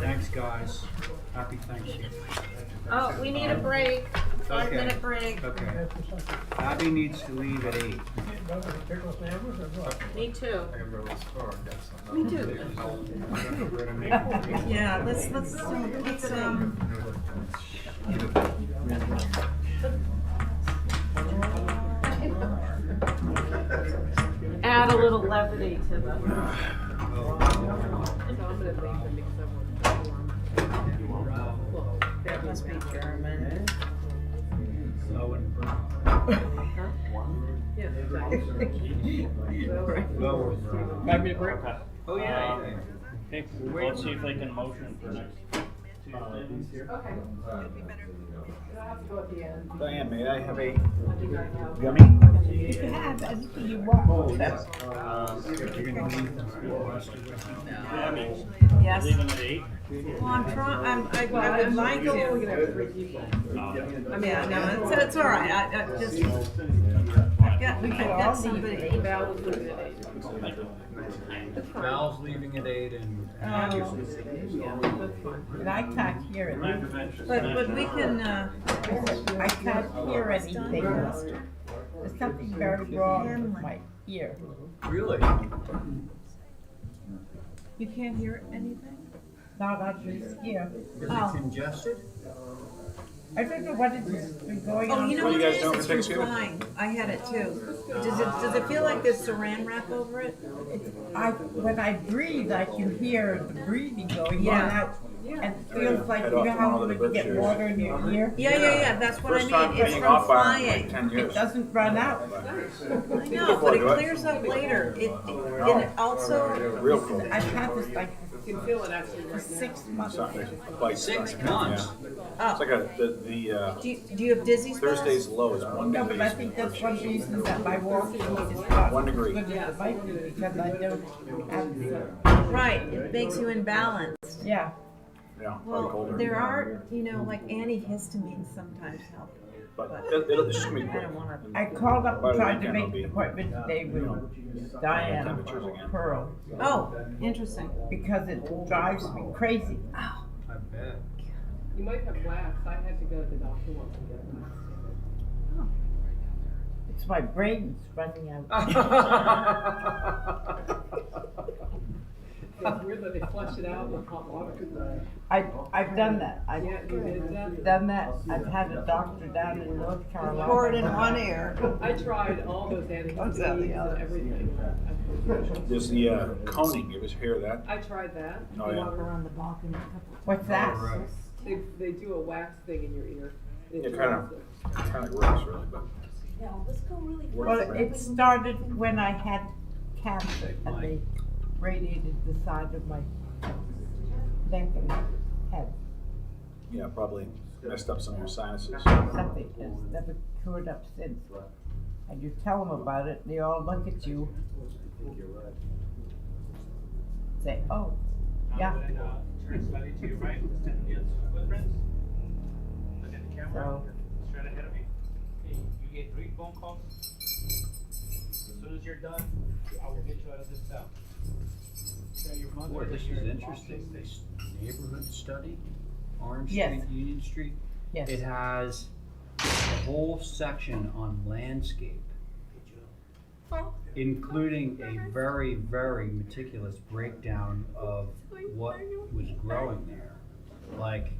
thanks, guys. Happy Thanksgiving. Oh, we need a break, 5-minute break. Okay. Abby needs to leave at 8. Me too. Me too. Yeah, let's, Add a little levity to the. So I'm gonna leave them because that must be German. Yeah, exactly. 5-minute break? Oh, yeah. Okay. Let's see if they can motion for next Tuesday. Okay. I'll have to go at the end. Diane, may I have a You can have anything you want. Oh, yes. You're gonna leave them Yes. Leaving at 8? Well, I would like to. We're gonna have 3 people. I mean, no, it's all right, I just, I've got somebody. Val was leaving at 8. Val's leaving at 8 and. And I can't hear it. But we can, I can't hear anything. There's something very wrong with my ear. Really? you can't hear anything? Not on this ear. Is Oh. it congested? I don't know what has been going on. Oh, you know what it is? It's from flying. I had it too. Does it feel like there's saran wrap over it? When I breathe, I can hear the breathing going in Yeah. and out. And it feels like, you know how when you get water in your ear? Yeah, that's what I mean. It's from flying. It doesn't run out. I know, but it clears up later. It also. Real cool. I've had this like You can feel it actually for right 6 months. Like 6 months? Yeah. It's like Do you have dizzy spells? Thursday's low is 1 No, degree. but I think that's one reason that my walking is not 1 degree. good as it might be, because I don't have the. Right, it makes you imbalanced. Yeah. Yeah, probably Well, colder. there are, like antihistamines sometimes help. But it's just gonna be I quick. don't wanna. I called up By and the tried to weekend, make it'll be, an appointment today with Diana temperatures again. Pearl, Oh, interesting. because it drives me crazy. I bet. You might have wax. I had to go to the doctor once and get wax. It's my brain's running out. It's weird that they flush it out with hot water. I've done that. I've Yeah, you did that? done that. I've had a doctor down in North Carolina. Pour it in one ear. I tried all those Comes out the antihistamines other. and everything. There's the coning, you ever hear that? I tried that. Oh, yeah. Walk around the balcony. What's that? They do a wax thing in your ear. It kind of works really, but. Well, it started when I had cancer and they radiated the side of my neck and head. Yeah, probably. messed up some of your sinuses. Something has never cured up since. And you tell them about it, they all look at you, say, oh, yeah. Study to your right, yes, footprints. Look at the camera, straight ahead of me. Hey, you get 3 phone calls. As soon as you're done, I will get you out of this cell. Tell your mother Boy, this that you're is in interesting, Boston this neighborhood study, Orange Yes. Street, Union Street. Yes. It has a whole section on landscape, including a very, very meticulous breakdown of what was growing there. Like,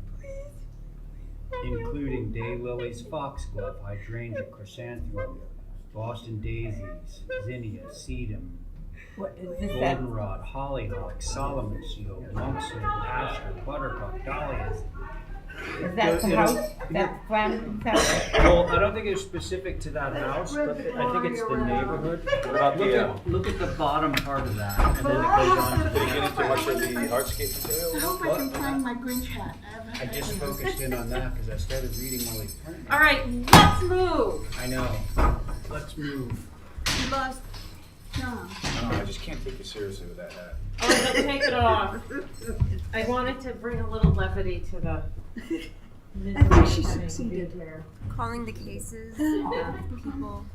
including daylilies, foxglove, hydrangea, chrysanthemum, Boston daisies, zinnia, sedum, What is this that? goldenrod, hollyhock, Solomon seal, monkshood, aster, buttercup, dahlias. Is that the house, that Flanagan's house? Well, I don't think it's specific to that house, but I think it's the neighborhood. What about the, Look at the bottom part of that, and then it goes on to did it get the. into much of the hardscape material? I hope I can find my Grinch hat. I just focused in on that because I started reading all these print. All right, let's move. I know. Let's move. You lost John. No, I just can't take you seriously with that hat. Oh, but take it off. I wanted to bring a little levity to the. I think she succeeded. Calling the cases of people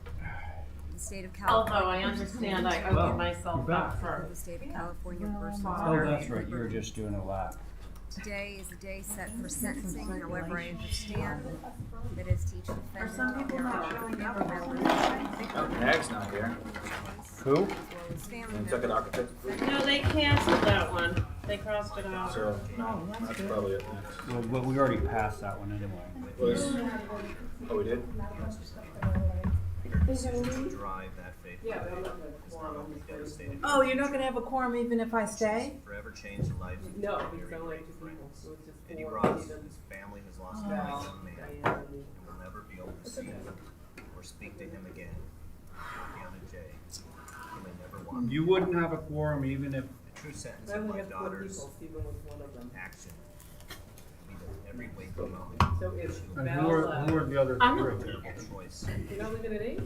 in the state of California. Although I understand I open myself up for The state of California versus. Oh, that's right, you were just doing a lap. Today is the day set for sentencing, however I understand that is to each defendant. Are some people not showing up? Oh, Mag's not here. Who? Nantucket Architects. No, they canceled that one. They crossed it out. So, no, that's probably it next. Well, we already passed that one anyway. Was, oh, we did? Drive that faith. Yeah. Oh, you're not gonna have a quorum even if I stay? Forever change the lives of No, two because very I like great two people, friends. so it's just Eddie four Ross, even. his family has lost Oh. a very young man and will never be able to see him or speak to him again. Fiona J. You may never want You wouldn't have a quorum even if. the true sentence I of only my have 4 daughter's people, Stephen was one of them. action will be that every waking moment So it's she will And make who are the other I'm three? a terrible choice. You're not looking at 8? You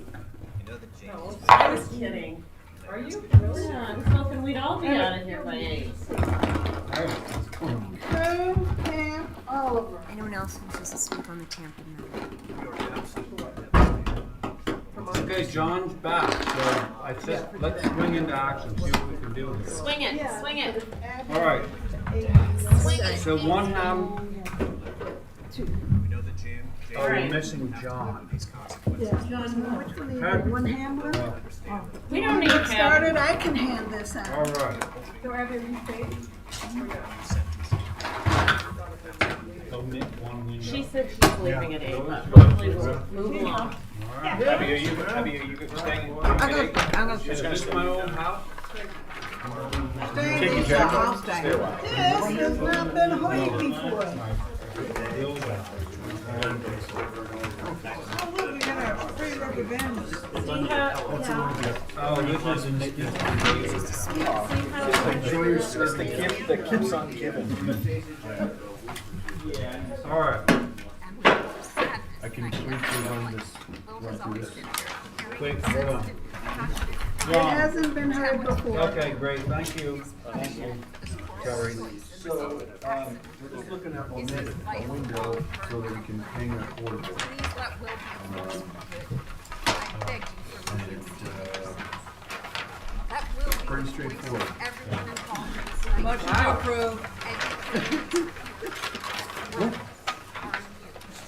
know that James No, is I was kidding. Are you? Really? Yeah, I was hoping we'd all be out of here by 8. Go Camp Oliver. Anyone else who wishes to speak on the Tampa matter? Okay, John's back, so I said, let's swing into action, see what we can do here. Swing it, swing it. All right, Swing it. so one ham, We know that James oh, we're Alright. missing John. these consequences. Yeah, John, which one are you, one handler? We don't need Get started, him. I can hand this out. All right. Do I have every page? Omit one window. She said she's leaving at 8, but hopefully we'll move along. All right. Abby, are you staying? Is this my old house? Stay in this house. This has not been hoid before. Oh, look, we got our free rubber bands. See how, Oh, this is a It's the gift that keeps on giving. All right. I can briefly run through this. Wait, hold on. It John. hasn't been heard before. Okay, great, thank you. Thank you. Terry. So, we're just looking at omitting a window so that we can hang a portable. Please let Will be. I beg you for me. That will be. Pretty straightforward. Everyone involved in this. Motion to approve.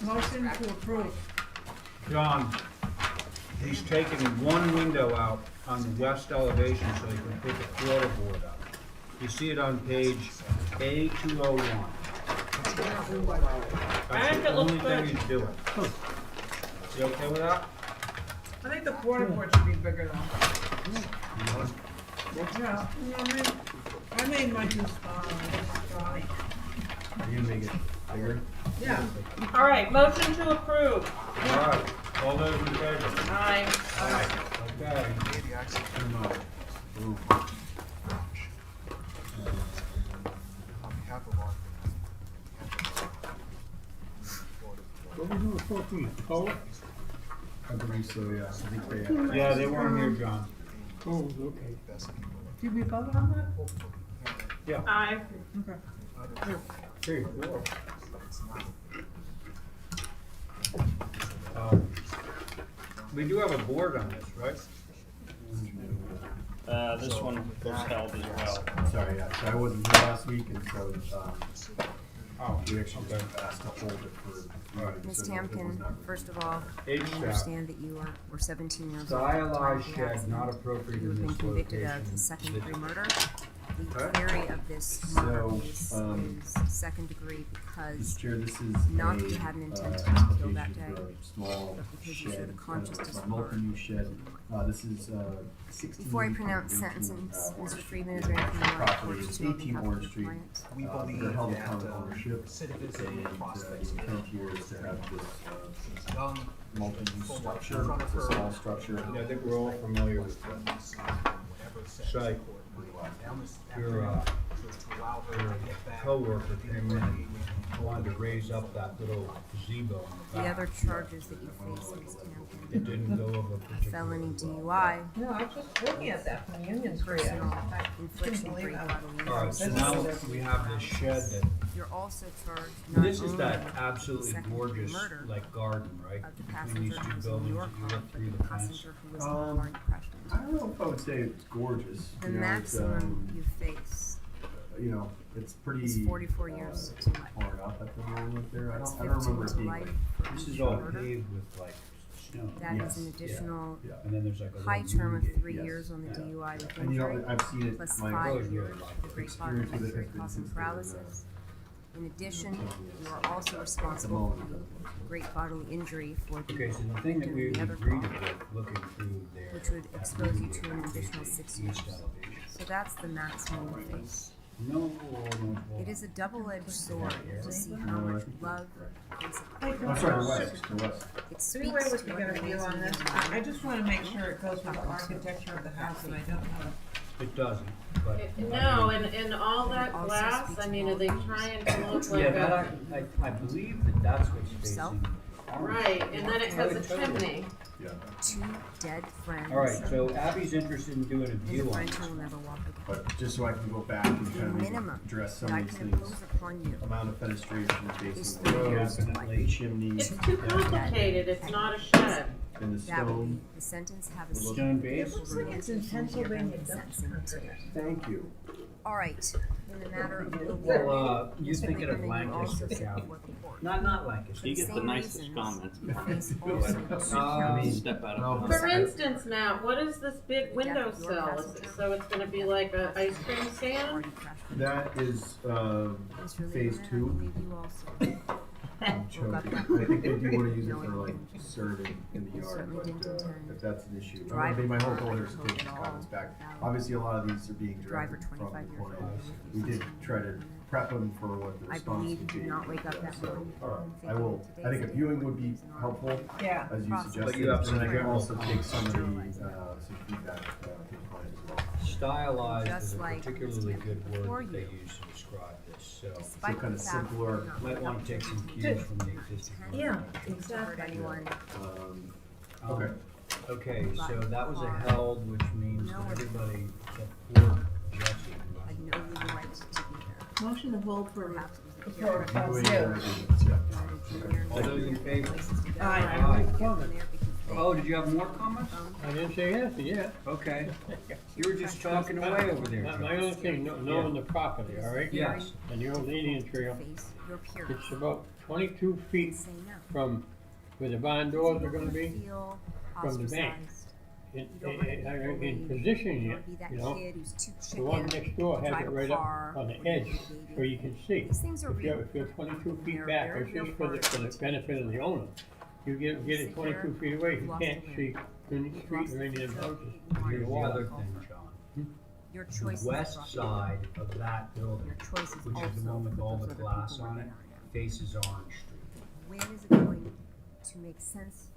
Motion to approve. John, he's taking one window out on the west elevation so he can put the quarter board up. You see it on page A201. I think That's the it looks only thing good. he's doing. You okay with that? I think the quarter board should be bigger though. Yeah, I made mine too small. Are you gonna make it bigger? Yeah. all right, motion to approve. All right, all those in favor? Aye. Okay. On behalf of our Oh, I believe so, yeah. I think they have. Yeah, they weren't here, John. oh, okay. Did we vote on that? Aye. Okay. Three, four. We do have a board on this, right? This one was held as well. Sorry, yeah, so I wasn't here last week, and so, Oh, we actually just asked to hold it for. Ms. so it was Tamkin, not- first of all, I HVAC. understand that you were 17 years old. at the time Stylized of the shed accident. not appropriate You in have been this convicted location. of second degree murder. The Okay. theory of this murder So, is second degree because Mr. Chair, this is not that a, you had an intent to kill that application day, for a small but because you shed, showed a conscious a disregard. multi-use shed. This is, 16. Before I pronounce sentence, Mr. Friedman is ready for the Property court is to on 18 behalf Warren of the Street. client. We They're believe held that common ownership, citizens and and the prospects intent here is to have this, young multi-use full of structure, front it's of a her- small structure. Yeah, I think we're all familiar with that. Site. Your co-worker came in and wanted to raise up that little gazebo in The the other back. charges that you face, Ms. It Tamkin, didn't go over a particularly felony well. DUI, No, I was just looking at that from Union Street. personal I infliction couldn't of believe great that. bodily All right, injury. so now we have this shed that, You're also charged not this is only that with absolutely second degree gorgeous, murder like garden, right? of the Between these passenger two who was in buildings your that you car, look but through the the fence. passenger who was in the car crashed I don't know if I would say it's gorgeous. The You know, it's, maximum you face you know, it's pretty. is 44 years to life. Hard up at the moment there. It's I don't remember 15 it to being life like. for This each is all murder. paved with like snow. That is an Yes, additional yeah. And then there's like a high little term of gate. 3 yes, years on the yeah. DUI with And you know, injury, I've seen it, plus my 5 Oh, years yeah. for great bodily experience with it injury has been causing since there was paralysis. In addition, you are also responsible for the great bodily injury for the Okay, so the thing that we victim in the other agreed car, with, looking through there. which would expose you to an additional 6 years. East elevation. So that's the maximum you face. No, It is a double-edged sword to see how much love is I'm sorry, the west, the west. It So anyway, speaks what to you what got a it feel is on in this? your I life. just wanna make sure it goes with the architecture of the house, and I don't know. it doesn't, but. No, and all that Also glass, speaks I mean, are they volumes. trying to look Yeah, like that a, I believe that that's what's Yourself? facing. orange. right, and then it has a chimney. Yeah. 2 dead friends. All right, so Abby's interested in doing a And view a on friend this. who will never walk again. But just so I can go back and The kind of minimum address that some I of these can things. impose upon you Amount of fenestration is facing 3 the road, years to life. the chimney, It's too complicated, it's not a shed. and the That would stone. be the sentence have a Stone seat. base? It looks like it's in Pennsylvania Sentencing Dutch. Thank you. All right, in the matter of Well, you're Mr. thinking of Friedman, you also Lancaster sit County. before the court. Not Lancaster. You get the Same nicest reasons. comments. You face also 2 counts. Step out no, of but- bounds. For instance now, what is this big windowsill? Is it, so it's gonna be like a ice cream stand? Party crash. That is, Mr. phase Lieberman, I 2. believe you also. I'm joking. I think they do wanna use it for like serving in the yard, Certainly but, didn't intend if that's an issue. I driver mean, my whole car, goal here is to hope take at these all comments back. without Obviously, a lot of these are being driver directed from the 25 years client. old. We did try to prep them for what the I response believe would you be. did not wake up that So, morning I thinking will, today's I think a the day viewing when would be it's not. helpful, Yeah. as you Process. suggested. But you have And some I can general also take some of the, comments. some feedback, to the client as well. Stylized Just is a like particularly Mr. good before word that they you. use to describe this, so. Despite kind the of fact simpler, that you did Might not wanna wake take up some to cues from the existing. intend Yeah, to hurt exactly. anyone. Okay. Okay, so that was a Bar. held, which means No that one- everybody except poor Jesse. Had no legal right to be there. Motion to hold for Perhaps it was the before it killer. falls Viewing due. arrangements, yeah. All those in favor? Places to go. Aye. There because they Oh, did you have more comments? I didn't say anything yet. Okay. You were just talking away over there. My only thing, knowing the property, all right? Yes. And the old Indian Trail, face your peers. it's about 22 feet Say no. from where the barn doors are gonna be. Feel from the bank. ostracized. In, You don't want to be in bullied. positioning You it, don't be that you know, kid who's too the one chicken next door to has drive it a right car up on the or be edge educated. where you can see. These things are If you're, real. if you're 22 They're feet back, very it's just real for the benefit of the owner. You get it Sit 22 there, feet away, you've you lost can't the see Union You've Street lost or any of them the houses. control. You're Here's the wild. other thing, John. Your The choice is west brought to you. side of that building, Your choice is which is the also one with all those the other glass people on where it, they are now. faces Orange Street. When is it going to make sense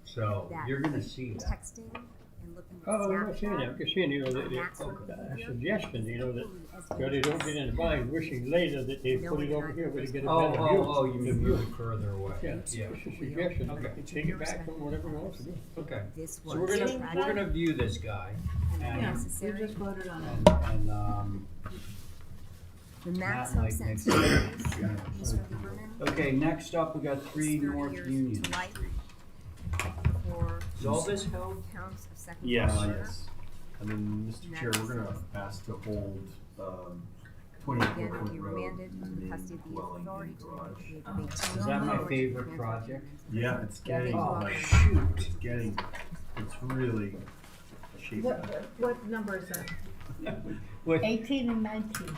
So that you're gonna see that. texting and looking at Oh, I'm not saying that, I'm snapshot, just saying, you know, that, that sort of a behavior suggestion, you know, that, as so they don't get in the bind wishing later that they put it over here where they get a Oh, better view. oh, you The mean view. move further away? Yeah, Yeah. it's a suggestion, Okay. you take it back from whatever you want to do. Okay. this So was we're gonna view this guy and, necessary. We just voted on it. and, The Matt maximum might sentence make- is, Yeah. Mr. Lieberman, okay, next up, we got 3 is 30 North years Union to life Street. for Is all this held? counts of second Yes. degree murder. Yes. And then, Mr. Chair, we're gonna ask to hold, 20 Again, Brooklyn be Road, remanded to the main custody of the dwelling authority and to garage. investigate the maintain Is that my authority favorite and project? Yeah, it's getting, Oh, like, shoot. it's getting, it's really shaping up. What number is that? What- 18 and 19.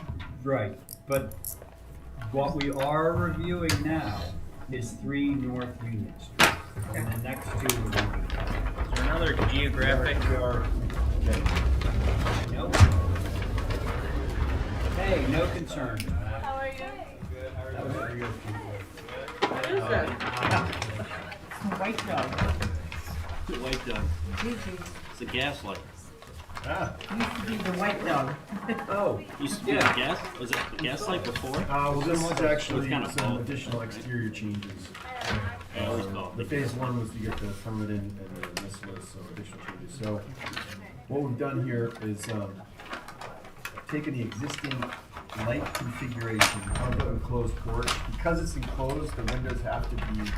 Right, but what we are reviewing now is 3 North Union Street, and the next 2 will be. Is there another geographic? Nope. Hey, no concern. How are you? That was real cute. What is that? It's a white dog. The white dog. Gigi's. It's a gas light. Ah. Used to be the white dog. Oh, Used to be a yeah. gas, was it a gas light before? Well, this is actually kind of some both, additional right? exterior changes. I always call it The phase 1 was to get the permit in, and then this was some additional changes. So, what we've done here is, taken the existing light configuration of the enclosed porch. Because it's enclosed, the windows have to be,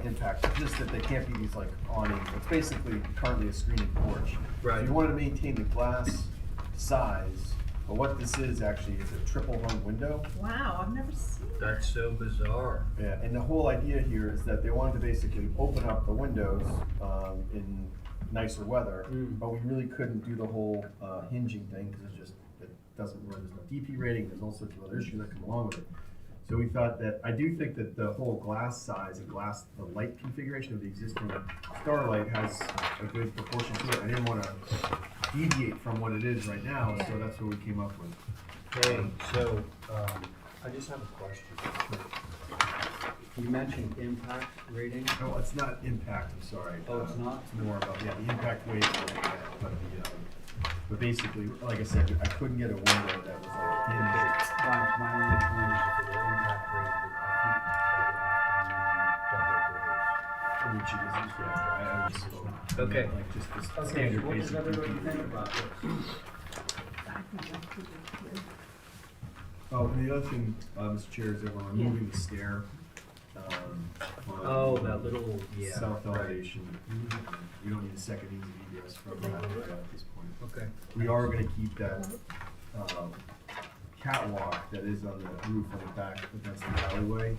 impacted, just that they can't be these like awning. It's basically currently a screened porch. Right. So you wanted to maintain the glass size, but what this is actually is a triple hung window. Wow, I've never seen that. That's so bizarre. Yeah, and the whole idea here is that they wanted to basically open up the windows in nicer weather, but we really couldn't do the whole hinging thing because it doesn't work. There's no DP rating. There's all sorts of other issues that come along with it. So we thought that, I do think that the whole glass size and the light configuration of the existing Starlight has a good proportion to it. I didn't want to deviate from what it is right now, so that's what we came up with. Hey, so, I just have a question. You mentioned impact rating? No, it's not impact, I'm sorry. Oh, it's not? It's more about, the impact weight, but basically, like I said, I couldn't get a window that was like hinged. My only point is if it were impact rated, I think it would double Which it isn't, I just Okay. like just this Okay, standard what does basic everybody think configuration. about this? Oh, and the other thing, Mr. Chair, is that we're removing the stair. on Oh, that little, yeah, South right. elevation. We don't need a second easy egress from that at this point. Okay. We are gonna keep that, catwalk that is on the roof on the back against the alleyway.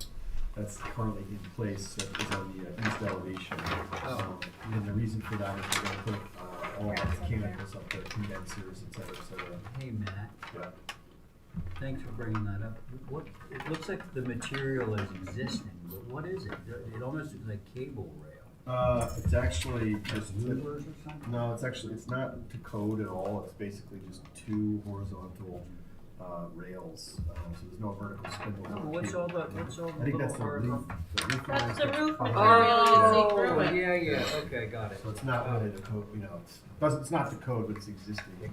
That's currently in place, that is on the east elevation. And the reason for that is we're gonna put, all our mechanicals up there, condensers, et cetera, et cetera. Hey, Matt, Yeah. thanks for bringing that up. What, it looks like the material is existing, but what is it? It almost looks like cable rail. It's actually just, Louvers or something? no, it's not to code at all, it's basically just 2 horizontal, rails, so there's no vertical spindle. Oh, what's all the I think that's the little roof. The roof That's lines the that roof behind material, it. you see through it. Yeah, yeah, okay, got it. So it's not really the code, it's not the code, but it's existing.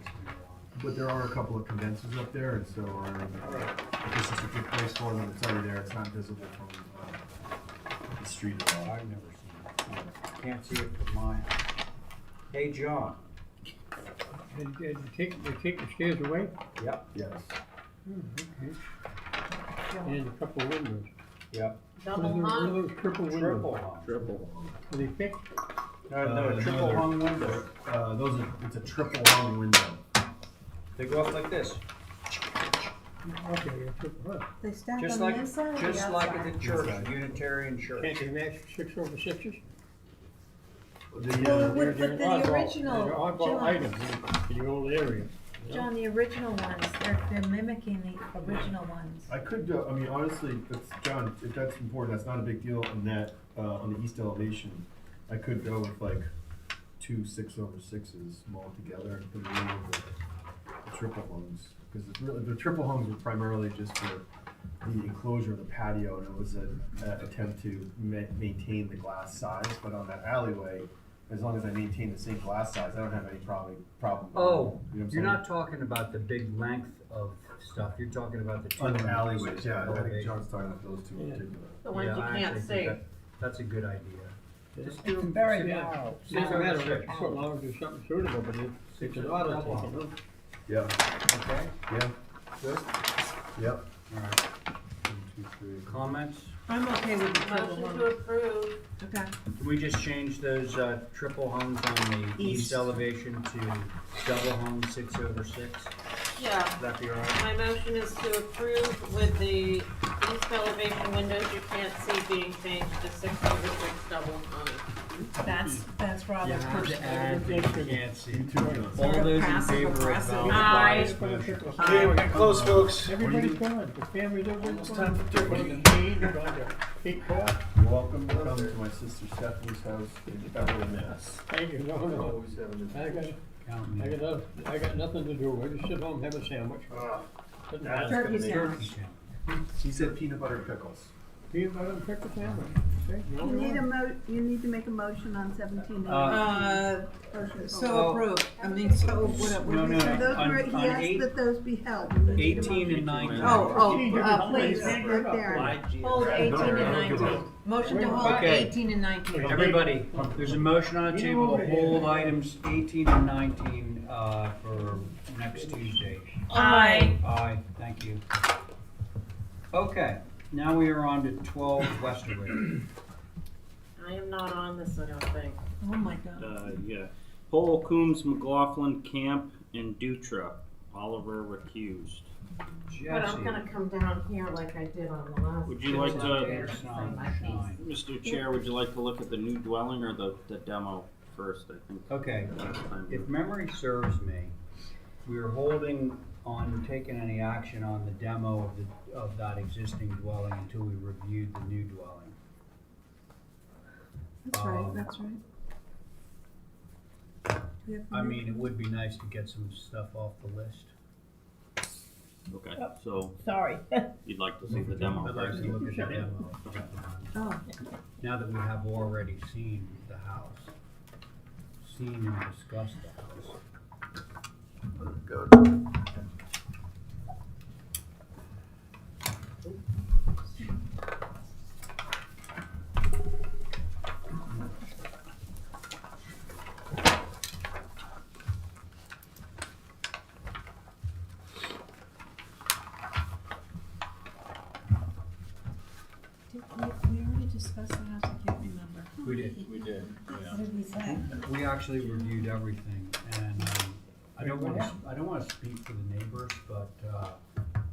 But there are a couple of condensers up there, and so if this is a good place for them, it's already there, it's not visible from the street at all. I've never seen it. Can't see it from mine. Hey, John. And they take the stairs away? Yep. Yes. Okay. And a couple of windows. Yep. What are those triple windows? Triple hung. Triple. Are they fixed? No, triple hung window. It's a triple hung window. They go up like this. Okay, they're triple hung. They stack Just on the like, inside or the just like at outside? the church, Unitarian church. Can't they match 6x6s? Well, The, They're but the oddball- original, They're oddball John, items in the old area. you know? John, the original ones, they're mimicking the original ones. I could, honestly, John, if that's important, that's not a big deal on that, on the east elevation. I could go with like 2 6x6s molded together and put it in with the triple hungs. Because the triple hungs were primarily just for the enclosure of the patio, and it was an attempt to maintain the glass size. But on that alleyway, as long as I maintain the same glass size, I don't have any problem. Oh, You know what I'm you're saying? not talking about the big length of stuff, you're talking about the two. On the on alleyways, each yeah, I think elevation. John's talking about those two in particular. The ones Yeah, you I can't actually think see. that's a good idea. Just It's do very six- narrow. Doesn't matter, six. let's put long as there's something suitable, but it's an auto Double. take, you know? Yeah, Okay, yeah, good, yep. alright. 1, 2, 3. Comments? I'm okay with the triple Motion hung. to approve. Okay. Can we just change those, triple hungs on the east East. elevation to double hung 6/6? Yeah. Would that be alright? My motion is to approve with the east elevation windows you can't see being changed to 6/6 double hung. That's rather You have to personal. add that you can't see. All Sort of those in passive favor of aggressive. Val's Aye. exposure? Okay, we're getting close, folks. Everybody's gone, the families, everybody's gone. time for turkey. Going to Maine, going to Cape Cod. You're welcome to come to my sister Stephanie's house in Beverly, Mass. Thank you, no, no. Always having I got, Count me. I got nothing to do, I just sit home, have a sandwich. Doesn't matter. Turkey Turkey sandwich. sandwich. He said peanut butter and pickles. Peanut butter and pickle sandwich, okay? You need you need to make a motion on 17 So approved. I mean, so whatever. No, no, no. Those On- were, he on asked eight- that those be held. You need a 18 and motion. 19. Please, right there. Hold 18 and 19. Motion to hold Okay. 18 and 19. Everybody, there's a motion on the table to hold items 18 and 19, for next Tuesday. Aye. Aye, thank you. Okay, now we are on to 12 Westerwood. I am not on this, I don't think. Oh my God. Yeah. Pole, Coombs, McLaughlin, Camp, and Dutra. Oliver recused. But I'm gonna come down here like I did on the last. Would you like to, There, say my piece. Mr. Chair, would you like to look at the new dwelling or the demo first, I think? Okay, last time. if memory serves me, we were holding on taking any action on the demo of that existing dwelling until we reviewed the new dwelling. That's right, that's right. Do we have I any- mean, it would be nice to get some stuff off the list. Okay, so Sorry. you'd like to see the demo I'd like first? to look at the demo. Oh, Now that we have already seen the house, seen and discussed the house. we already discussed the house, I can't remember. We did. We did, yeah. What did we say? We actually reviewed everything, and I don't want to speak for the neighbors, but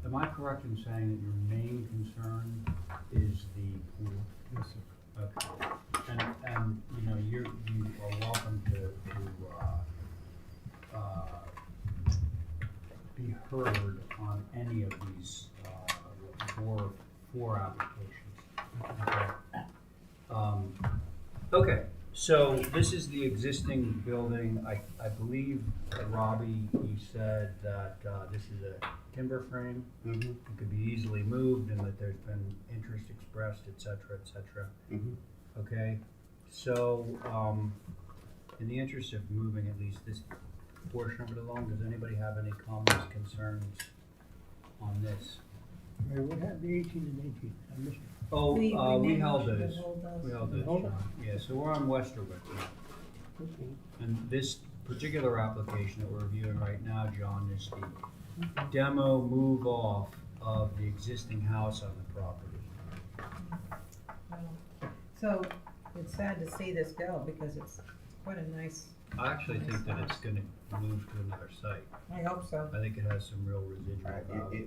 am I correct in saying that your main concern is the pool? Yes, sir. Okay. And you know, you are welcome to be heard on any of these four applications. Okay. Okay, so this is the existing building. I believe, Robbie, you said that this is a timber frame. Mm-hmm. It could be easily moved and that there's been interest expressed, et cetera, et cetera. Mm-hmm. Okay, so, in the interest of moving at least this portion of it along, does anybody have any comments, concerns on this? What happened to 18 and 19? I missed it. Oh, We we made held motion to those. hold those. We held You those, hold it? John. Yeah, so we're on Westerwood now. Okay. And this particular application that we're reviewing right now, John, is the demo move off of the existing house on the property. So, it's sad to see this go because it's quite a nice, I actually think that it's gonna move to another site. I hope so. I think it has some real residual value.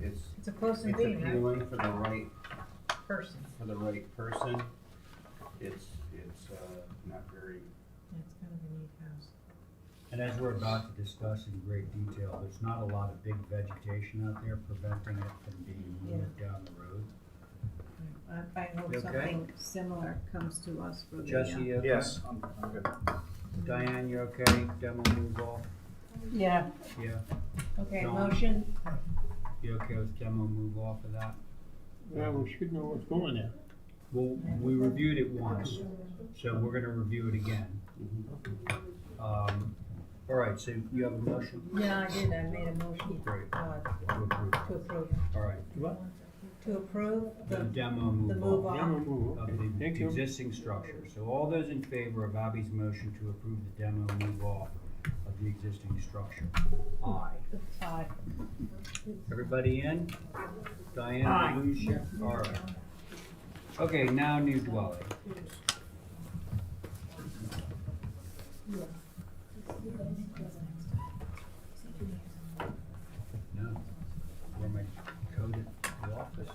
It's a close and It's being, right? appealing for the right Person. person. It's not very. It's kind of a neat house. And as we're about to discuss in great detail, there's not a lot of big vegetation out there preventing it from being moved down the road. I hope You okay? something similar comes to us for the. Jesse, you okay? Yes, I'm good. Diane, you okay? Demo move off? Yeah. Yeah. Okay, John? motion, You okay with demo move off of that? Well, we should know what's going there. Well, we reviewed it once. So we're gonna review it again. All right, so you have a motion? Yeah, I did, I made a motion, Great. to approve. All right. What? To approve The the, demo the move move on Demo on. move, of okay, the thank you. existing structure. So all those in favor of Abby's motion to approve the demo move off of the existing structure? Aye. Aye. Everybody in? Diane, Aye. Lucia? All right. Okay, now new dwelling. No. Where am I coded? The office?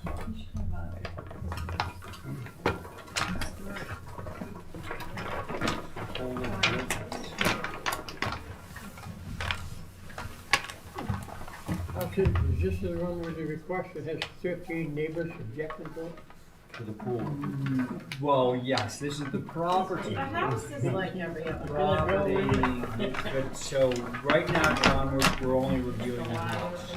Is this the one with the request that has 13 neighbors objecting to it? To the pool. Well, yes, this is the property. The house is like every other. Property, but so right now, John, we're only reviewing the house.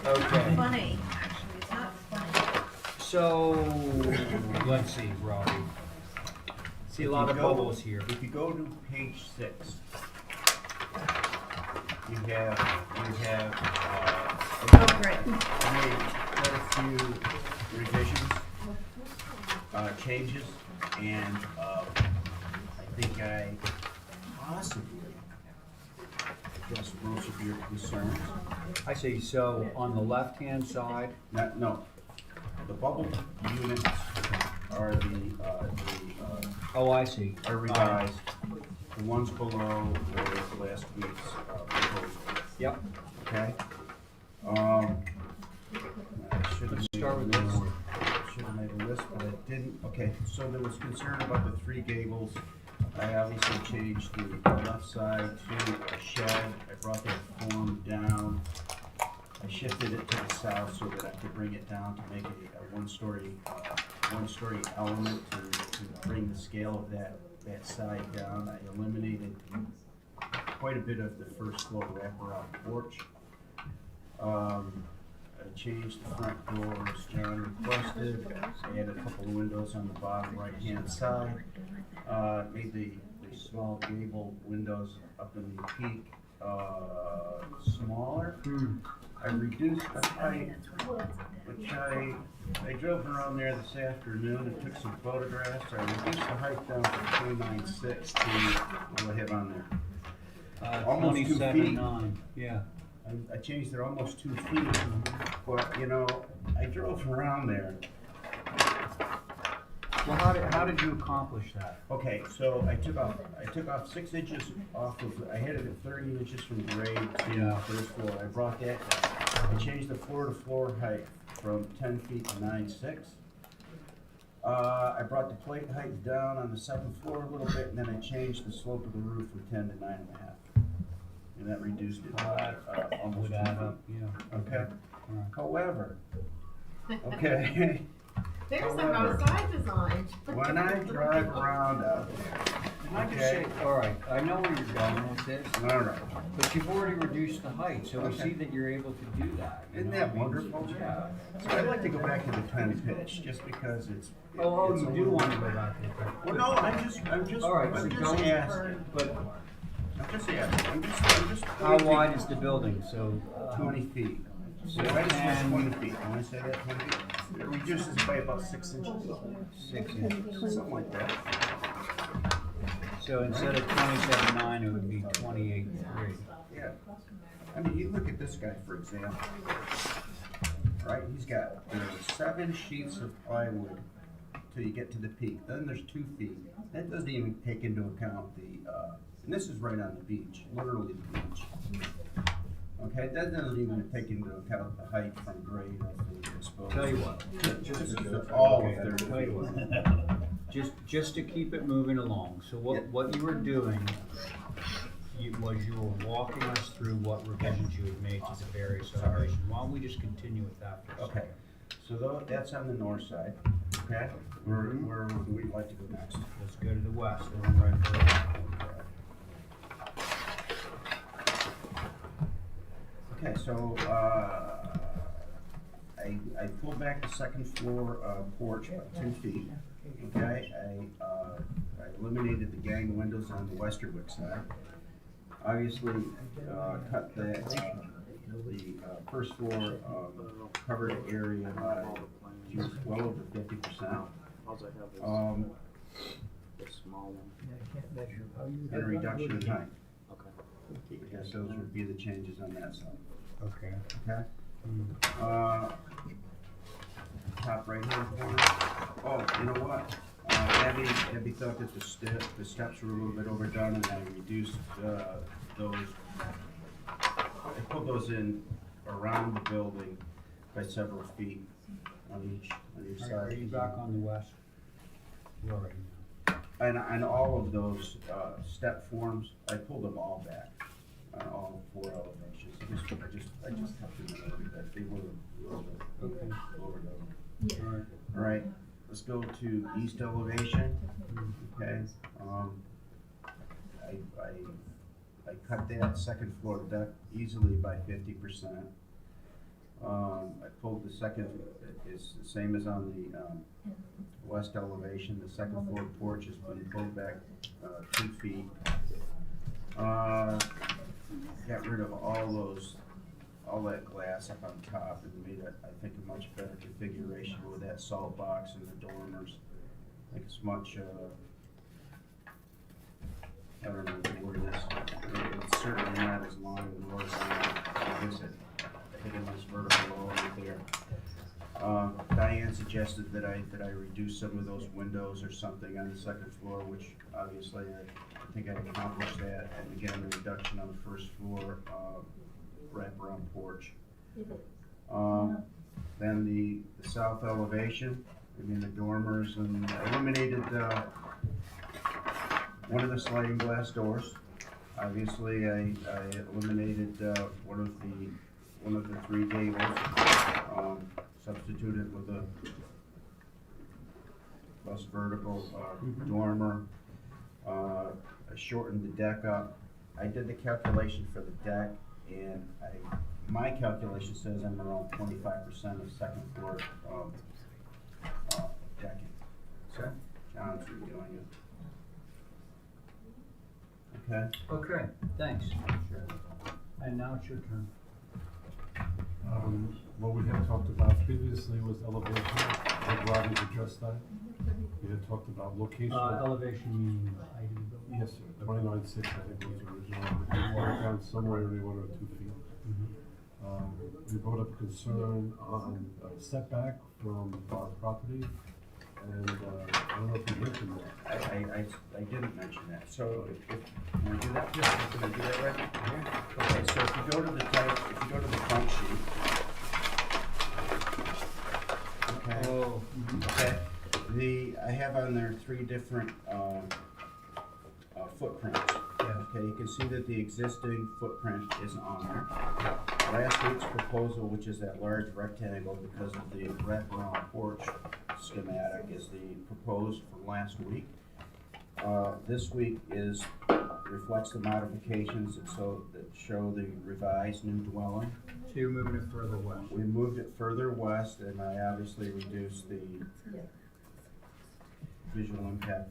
Okay, Funny, actually, it's not funny. so, let's see, Robbie. See a lot of bubbles here. If you go to page 6, you have, Oh, great. made quite a few revisions, changes, and, I think I possibly addressed most of your concerns. I see, so on the left-hand side, No, the bubble units are oh, I see. are revised. The ones below were last week's proposal. Yep. Okay? I should have Let's made start a with list. this. Should have made a list, but I didn't. Okay, so there was concern about the 3 gables. I obviously changed the left side to a shed. I brought that form down. I shifted it to the south so that I could bring it down to make it a one-story element to bring the scale of that side down. I eliminated quite a bit of the first floor wraparound porch. I changed the front door as John requested, added a couple of windows on the bottom right-hand side. Made the small gable windows up in the peak smaller. I reduced the height, which I drove around there this afternoon and took some photographs. I reduced the height down from 29.6 to, what do I have on there? Almost 2 feet. 27.9, yeah. I changed it almost 2 feet, but you know, I drove around there. Well, how did you accomplish that? Okay, so I took off 6 inches off of, I had it at 30 inches from grade to Yeah. first floor. I brought that, I changed the floor to floor height from 10 feet to 9.6. I brought the plate height down on the second floor a little bit, and then I changed the slope of the roof from 10 to 9.5. And that reduced it by almost Would 2 add feet. up, yeah. Okay, Alright. however, okay. There's the house I designed. When I drive around out there, Can I just say, all right, I know where you're going with this, all right, but you've already reduced the height, so we Okay. see that you're able to do that. you isn't know, that I mean, wonderful? Yeah. So I'd like to go back to the 10 pitch, just because it's. Oh, it's you a do little- want to go back to the. Well, no, I'm just, All right, so I'm just going, asking, but I'm just asking, I'm just. how wide is the building, so? 20 feet. So So I just 10 want 20 feet, can I say that, 20 feet? It reduces by about 6 inches. 6 inches. Something like that. So instead of 27.9, it would be 28.3. Yeah. I mean, you look at this guy, for example. Right, he's got, there's 7 sheets of plywood till you get to the peak. Then there's 2 feet. That doesn't even take into account the, and this is right on the beach, literally the beach. Okay, that doesn't even take into account the height from grade of the exposed. Tell you what, This is all of okay, their. tell you what. Just to keep it moving along, so what you were doing was you were walking us through what revisions you had made to the various elevations. Why don't we just continue with that for a second? Okay, so that's on the north side, okay? Where would we like to go next? Let's go to the west, the one right there. Okay, so, I pulled back the second floor, porch about 2 feet, okay? I eliminated the gang windows on the Westerwick side. Obviously, cut the first floor, covered area by well over 50%. The small one. And a reduction in height. Okay. I guess those would be the changes on that side. Okay. Okay? Top right hand corner. Oh, you know what? Abby thought that the steps were a little bit overdone, and I reduced those. I put those in around the building by several feet on each side. Are you back on the west? You're right now. And all of those step forms, I pulled them all back on all 4 elevations. I just kept them in order that they were a little bit overdone. All right, let's go to east elevation. Okay, I cut that second floor deck easily by 50%. I pulled the second, it's the same as on the west elevation. The second floor porch has been pulled back 2 feet. Got rid of all that glass up on top and made it, I think, a much better configuration with that salt box and the dormers. I think it's much, I don't know what the word is. It's certainly not as long and horizontal. I guess it hit a nice vertical low over there. Diane suggested that I reduce some of those windows or something on the second floor, which obviously I think I accomplished that. And again, the reduction on the first floor wraparound porch. Then the south elevation, I mean the dormers, and I eliminated one of the sliding glass doors. Obviously, I eliminated one of the 3 gables. Substituted with a less vertical dormer. I shortened the deck up. I did the calculation for the deck, and my calculation says I'm around 25% of second floor decking. So John's redoing it. Okay. Okay, thanks. And now it's your turn. What we had talked about previously was elevation, like Robbie's addressed that. We had talked about location. Elevation meaning the height of the building? Yes, sir, 29.6 I think was original. We marked down somewhere in 1 or 2 feet. We brought up concern on setback from our property, and I don't know if you mentioned that. I didn't mention that. So can I do that? Yes. Can I do that right? Yeah. Okay, so if you go to the front sheet. Okay. Oh. Okay. I have on there 3 different footprints. Okay, you can see that the existing footprint isn't on there. Last week's proposal, which is that large rectangle because of the wraparound porch schematic, is the proposed from last week. This week reflects the modifications that show the revised new dwelling. So you're moving it further west? We moved it further west, and I obviously reduced the visual impact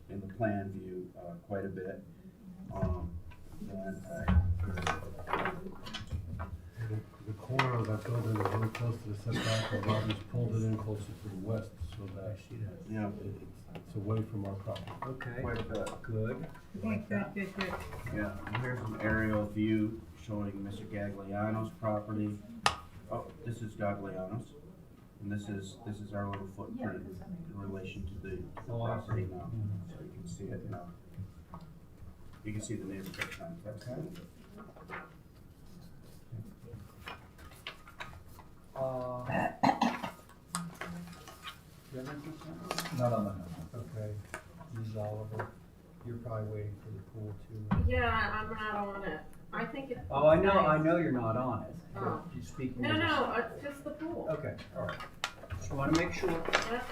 in the plan view quite a bit. The corner of that building is very close to the setback, and Robbie's pulled it in closer to the west so that it's away from our property. Okay. Quite a bit. Good. Good. Yeah, and here's an aerial view showing Mr. Gagliano's property. Oh, this is Gagliano's, and this is our little footprint in relation to the property now. So you can see it now. You can see the neighborhood context. Not on the house. Okay. Ms. Oliver, you're probably waiting for the pool too. Yeah, I'm not on it. I think it's. Oh, I know you're not on it. Oh. You're speaking. No, just the pool. Okay, all right. Just want to make sure. Yeah.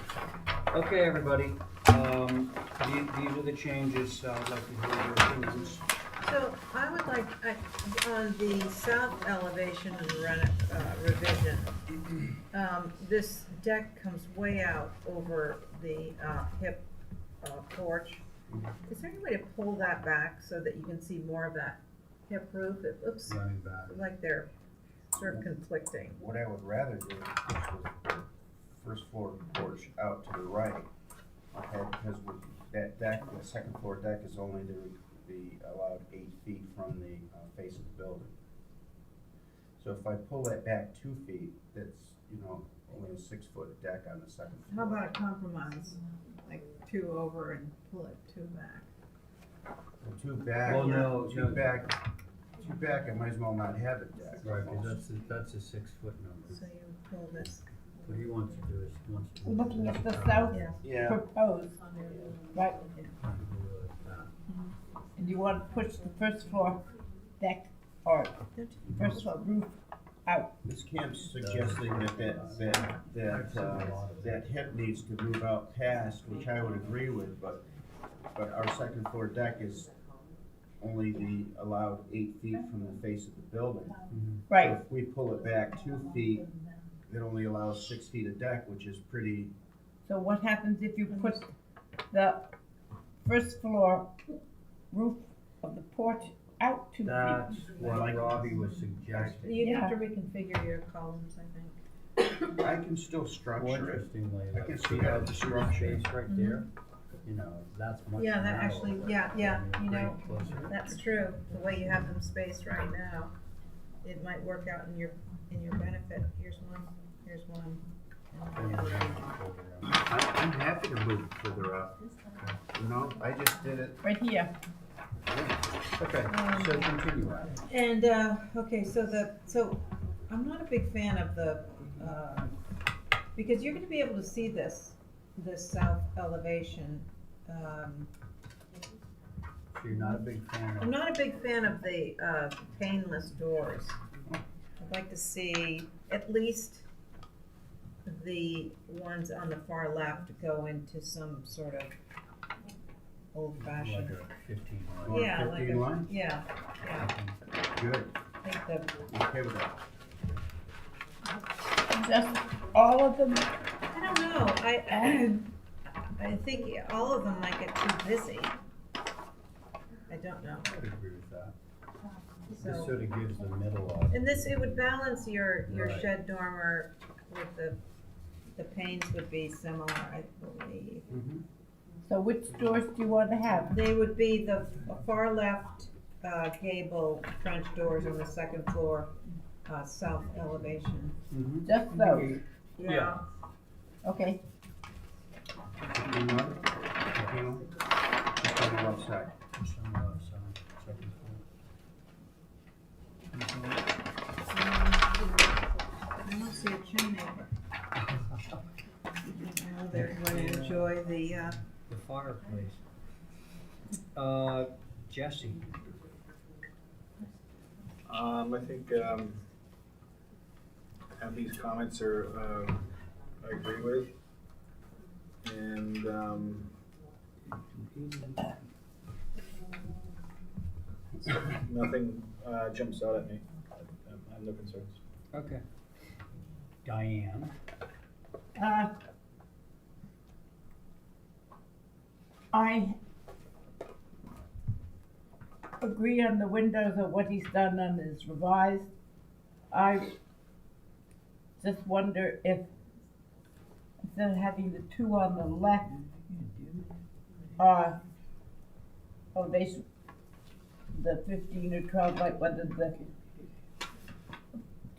Okay, everybody. These are the changes. I'd like to hear your opinions. So I would like, on the south elevation revision, this deck comes way out over the hip porch. Is there any way to pull that back so that you can see more of that hip roof? It looks Running back. like they're sort of conflicting. What I would rather do is push the first floor porch out to the right, okay, because with that deck, the second floor deck is only to be allowed 8 feet from the face of the building. So if I pull that back 2 feet, that's, only a 6-foot deck on the second How floor. about a compromise, like 2 over and pull it 2 back? The 2 back, Well, no, 2 no. back, 2 back, I might as well not have a deck. Right, because that's a 6-foot number. So you pull this. What he wants to do is, he wants to. Looking at the south Yeah. proposed, right? And you want to push the first floor deck or first floor roof out. Ms. Camp's suggesting that hip needs to move out past, which I would agree with, but our second floor deck is only allowed 8 feet from the face of the building. Right. So if we pull it back 2 feet, it only allows 6 feet of deck, which is pretty, So what happens if you put the first floor roof of the porch out 2 feet? That's what Robbie was suggesting. You'd have to reconfigure your columns, I think. I can still structure it. Interestingly, I like, can see still that have the sewer structure. space right there? That's much Yeah, that narrower. actually, yeah, I mean, you way know, closer. that's true. The way you have them spaced right now, it might work out in your benefit. Here's one, here's one. and the other one. I'm happy to move further up. I just did it. Right here. Okay, so continue on. And, okay, so I'm not a big fan of the, because you're gonna be able to see this south elevation. So you're not a big fan I'm of, not a big fan of the, paneless doors. I'd like to see at least the ones on the far left go into some sort of old fashioned. like a 15 line. Or Yeah, like 15 a, lines? yeah, Good. I think the, Okay with that. Just all of them? I don't know, I think all of them might get too busy. I don't know. I would agree with that. This So, sort of gives the middle of. and this, it would balance your Right. shed dormer with the panes would be similar, I believe. So which doors do you want to have? They would be the far left, gable French doors on the second floor, south elevation. Just those? Yeah. Okay. 15 lines? 15 lines? Just on the left side. Just on the left side, second I don't see a chimney. Well, they're going to enjoy the, The fireplace. Jesse, I think, Abby's comments are, I agree with. And, nothing, jumps out at me. I have no concerns. okay. Diane, I agree on the windows of what he's done on his revised. I just wonder if, instead of having the 2 on the left, the 15 or 12, like whether the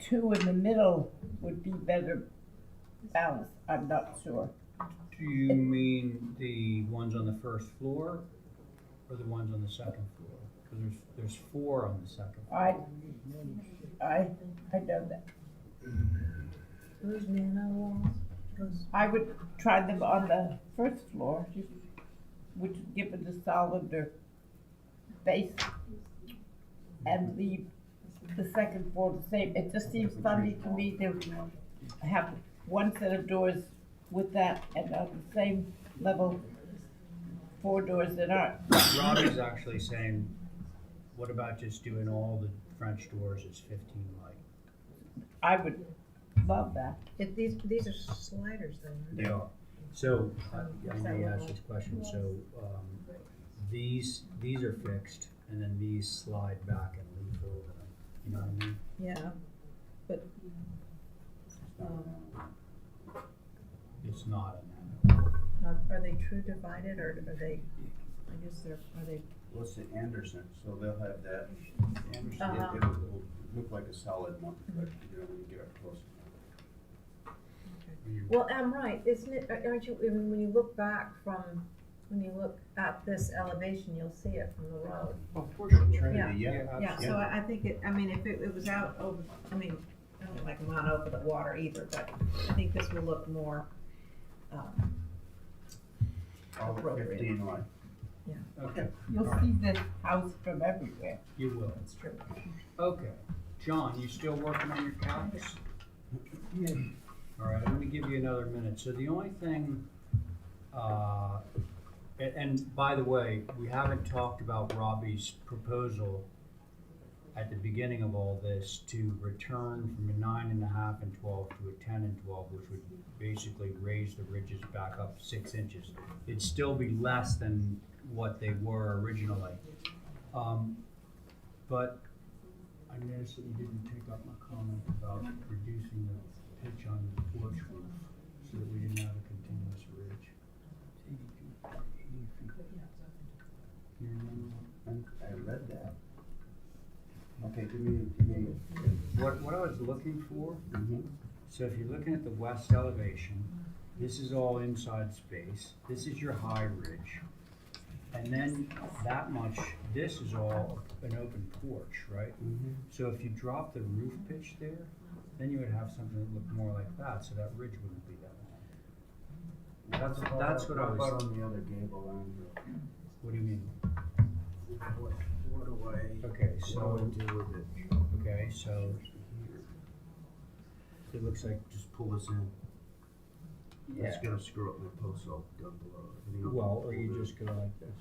2 in the middle would be better balanced, I'm not sure. do you mean the ones on the first floor or the ones on the second floor? Because there's 4 on the second floor. I know that. those nano walls, those, I would try them on the first floor, which would give it a solider base, and leave the second floor the same. It just seems funny to me to have one set of doors with that, and on the same level, 4 doors that aren't. Robbie's actually saying what about just doing all the French doors as 15 light? I would love that. These are sliders though, aren't they? They are. So, I Is that may what ask like- this question, so, these are fixed, and then these slide back and leaf over them, you know what I mean? Yeah, but, It's not in that. are they true divided or are they, I guess are they, What's the Anderson, so they'll have that, Anderson, Uh-huh. it'll look like a solid one, but, you know, when you get up close. well, I'm right, isn't it, aren't you, I mean, when you look back from, when you look at this elevation, you'll see it from the road. Of course, Trinity, Yeah, yeah. so I think it, I mean, if it was out over, I mean, I don't like them on over the water either, but I think this will look more, All the 15 line. yeah. Okay. You'll see this house from everywhere. You will. That's true. Okay. John, you still working on your calcs? Yeah. All right, I'm gonna give you another minute. So the only thing, and by the way, we haven't talked about Robbie's proposal at the beginning of all this to return from a 9.5 and 12 to a 10 and 12, which would basically raise the ridges back up 6 inches. It'd still be less than what they were originally. But I noticed that you didn't take up my comment about reducing the pitch on the porch roof so that we didn't have a continuous ridge. You remember I read that. Okay, what I was looking for? Mhm. So if you're looking at the west elevation, this is all inside space. This is your high ridge. And then that much, this is all an open porch, right? Mhm. So if you drop the roof pitch there, then you would have something that looked more like that, so that ridge wouldn't be that long. That's what I was. What about on the other gable end? What do you mean? What do I? Okay, What so, do I do with it? okay, so It looks like just pull this in. It's Yeah. gonna screw up my post hole down below. Everything else Well, is or you pulled in. just go like this.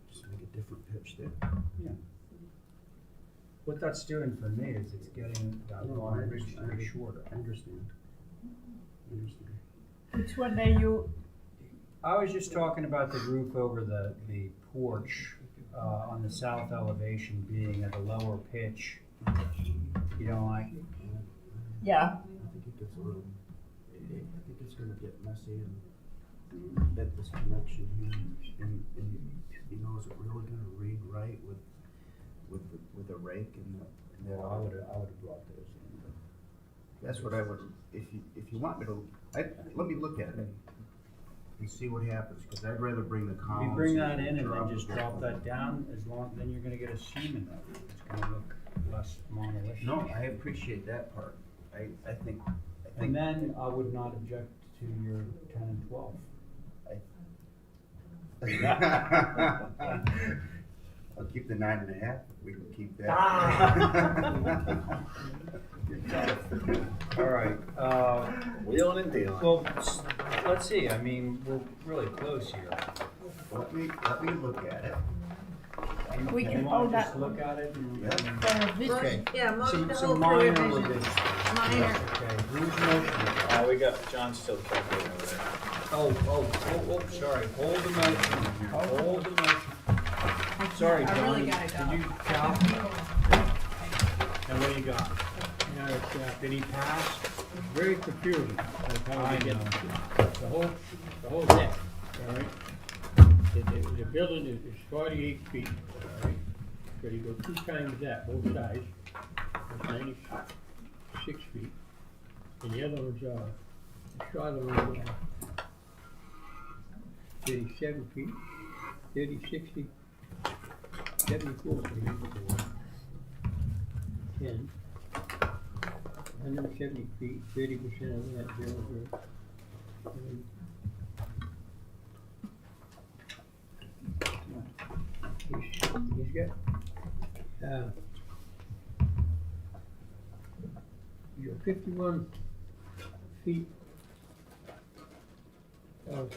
Just make a different pitch there. Yeah. What that's doing for me is it's getting that No, long I ridge understand. to be shorter. I understand. I understand. Which one are you, I was just talking about the roof over the porch, on the south elevation being at a lower pitch. You know, like, yeah, I think it gets a little, I think it's gonna get messy and bend this connection here. And, you know, is it really gonna read right with a rake and the? well, I would have brought those in, but. That's what I would, if you want me to, let me look at it and see what happens, cause I'd rather bring the columns. You bring that in and drop then just it drop down. that down, then you're gonna get a seam in that roof. It's gonna look less monolithic. No, I appreciate that part. I think. And then I would not object to your 10 and 12. I'll keep the 9.5, we can keep that. All right, Wheeling and dealing. well, let's see, I mean, we're really close here. Let me look at it. we You can wanna hold just that look at it and? Yeah. and- for a vision. Okay. Yeah, motion to Some hold for minor revision. revisions. Minor. Okay, who's motion? We got, John's still calculating over there. Oh, sorry, hold the motion, hold the motion. Sorry, I John, really did gotta go. you count? And what do you got? You know, did he pass? It's very confusing. That's how I we get know. the whole deck, all right? The building is 48 feet, all right? So you go 2 times that, both sides, that's 96 feet. And the other one's, the shorter one, 37 feet, 30, 60, 74 feet. 10, 170 feet, 30% of that building. He's got, you got 51 feet of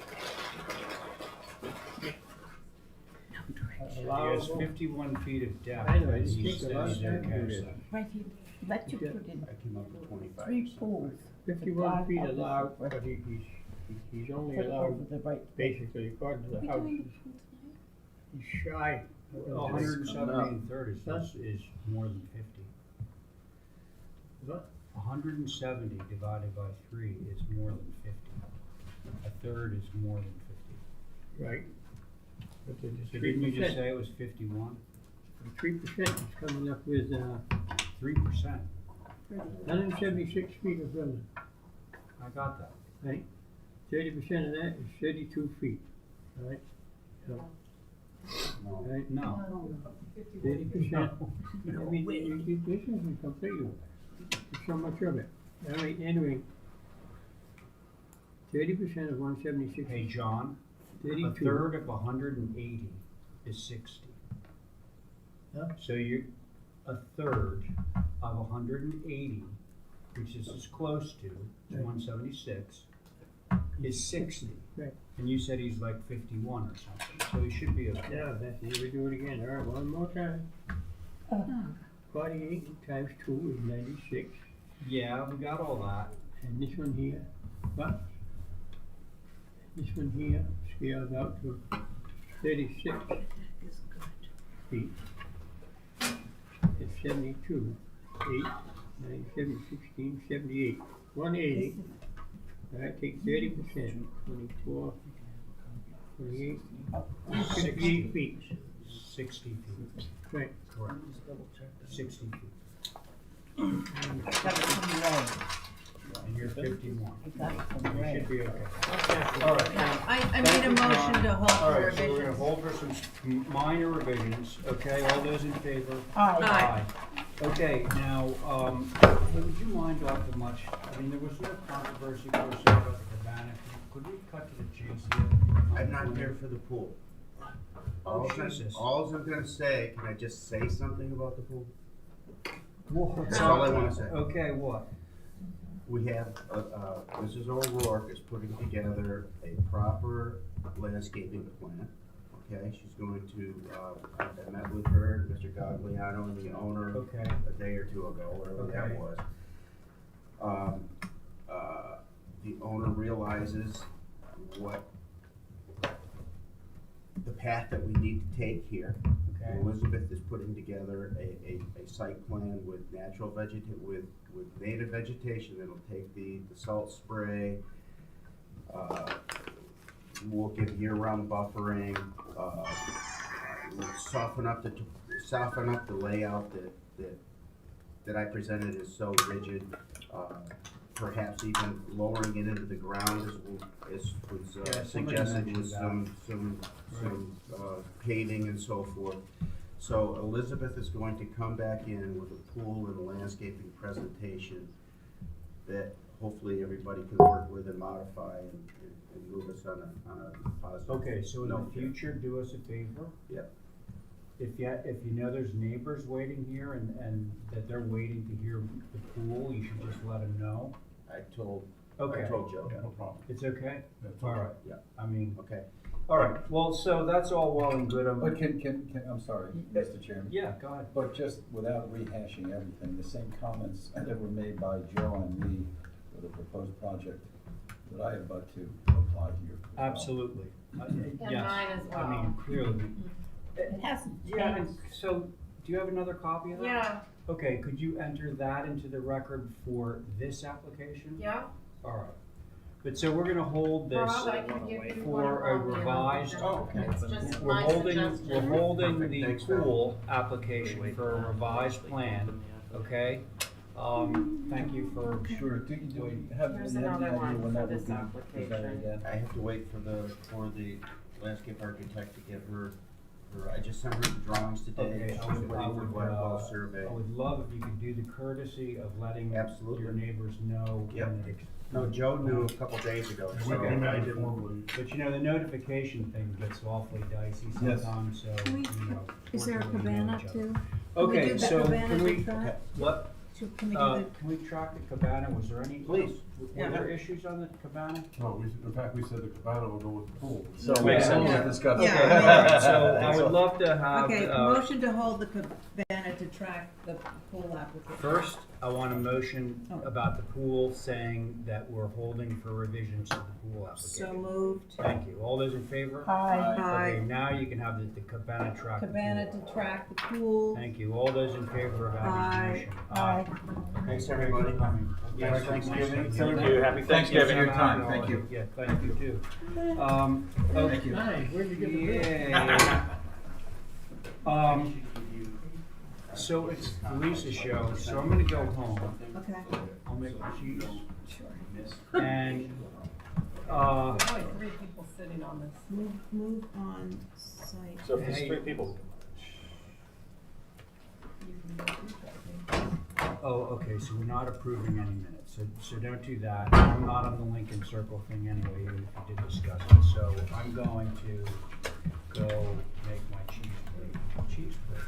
He has 51 feet of depth. I know, and it he takes a said lot he's of time to okay, do this. so- Right, he let you Yeah. put in I came up with 25. 3 pools. 51 feet Drive up allowed, the- but he's only Put it over allowed, the right. basically, according to the house, he's shy. Well, 170 and third is more than 50. What? 170 divided by 3 is more than 50. A third is more than 50. Right. But there's So 3%. didn't you just say it was 51? 3% is coming up with, 3%. 176 feet of building, I got that. right? 30% of that is 32 feet, right? So, right? No. 30%. I mean, this isn't completely, there's so much of it. Anyway, 30% of 176. Hey, John, a 32. third of 180 is 60. Huh? So a third of 180, which is as close to 176, is 60. Right. And you said he's like 51 or something, so he should be okay. Now, here we do it again. All right, one more time. 48 times 2 is 96. Yeah, we got all that. And this one here, what? This one here scales out to 36 feet. It's 72, 8, 9, 7, 16, 78, 180. All right, take 30%, 24, 28, 68 feet. 60 feet. Right. Correct. 60 feet. Got it from Ray. And you're 51. He got it from You Ray. should be okay. All right. I made a motion to hold All for right, so we're gonna revisions. hold for some minor revisions, okay, all those in favor? Aye. Okay, now, hey, would you mind awful much, I mean, there was no controversy per se about the cabana, could we cut to the chase here? I'm not here for the pool. Oh, Jesus. All I'm gonna say, can I just say something about the pool? That's all I wanna say. Okay, what? We have, Mrs. O'Rourke is putting together a proper landscaping plan, okay? She's going to, I met with her, Mr. Gagliano and the owner Okay. a day or two ago, whatever that Okay. was. The owner realizes what the path that we need to take here. Okay. Elizabeth is putting together a site plan with natural with native vegetation that'll take the salt spray. We'll give year-round buffering, we'll soften up the layout that I presented is so rigid. Perhaps even lowering it into the ground was Yeah, somebody suggested mentioned with some paving and so forth. So Elizabeth is going to come back in with a pool and a landscaping presentation that hopefully everybody can work with and modify and move us on a positive. Okay, so in the note there. future, do us a favor. Yep. If you know there's neighbors waiting here and that they're waiting to hear the pool, you should just let them know. I told Okay. Joe, no problem. It's okay? All right. Yeah. I mean, Okay. all right, well, so that's all well and good. But I'm sorry, Mr. Chairman. Yeah, go ahead. But just without rehashing everything, the same comments that were made by Joe and me for the proposed project that I have about to apply here. Absolutely. And Yes. mine as I mean, well. clearly. It hasn't Yeah, and changed. so, do you have another copy of that? Yeah, Okay, could you enter that into the record for this application? yeah. All right. But so we're gonna hold this Rob, I can give you one for a copy of it. revised. It's just We're my holding suggestion. the pool application for a revised plan, okay? Thank you for. Sure, do you have Here's any another idea one when for that this would be presented application. again? I have to wait for the landscape architect to get her, I just sent her the drawings today. Okay, She's I would, waiting for Blackwell survey. I would love if you could do the courtesy of letting Absolutely. your neighbors know. Yep. when it's- No, Joe knew a couple days ago, so Okay. I didn't. But you know, the notification thing gets awfully dicey Yes. sometimes, so, Can we- you know. Is there a fortunately, we know cabana each other. too? Can we Okay, do the so cabana can we, to try? what? can we do Can we track the cabana? Was there any? Please. Were there issues on the cabana? No, in fact, we said the cabana will go with the pool. So Yeah. makes sense. Yeah. Discuss. Yeah. So I would love to have. Okay, motion to hold the cabana to track the pool application. First, I want a motion Oh. about the pool saying that we're holding for revisions to the pool application. So moved. Thank you. All those in favor? Aye. Okay, now you can have the cabana track. the Cabana pool. to track the pool. Thank you. All those in favor of Abby's motion? Aye. Thanks, everybody. Yes, Thanksgiving. Thank you. Happy Thanksgiving. Your time. Thank you. Yeah, thank you too. Thank you. Hi, where'd you get the bill? Yeah. So it's Lisa's show, so I'm gonna go home. Okay. I'll make cheese. Sure. And, There's only 3 people sitting on this. Move on site. So if there's 3 people. oh, okay, so we're not approving any minutes, so don't do that. I'm not on the Lincoln Circle thing anyway, even if you did discuss it, so I'm going to go make my cheese plate. Cheese plate?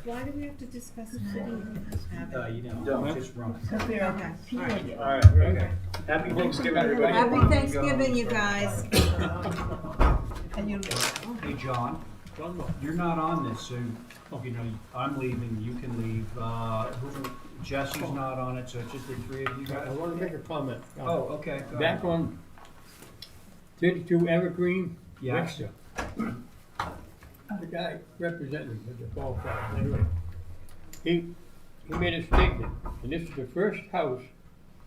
Why do we have to discuss it? You Don't. don't, just run. Okay. All right. Okay. Happy Thanksgiving, everybody. Happy Thanksgiving, you guys. And you. Hey, John, you're not on this, so, you know, I'm leaving, you can leave. Jesse's not on it, so it's just the 3 of you I guys? wanna make a comment. Oh, okay, go Back ahead. on 32 Evergreen, Yeah. Webster. The guy representing the ball club, anyway, he made a statement, and this is the first house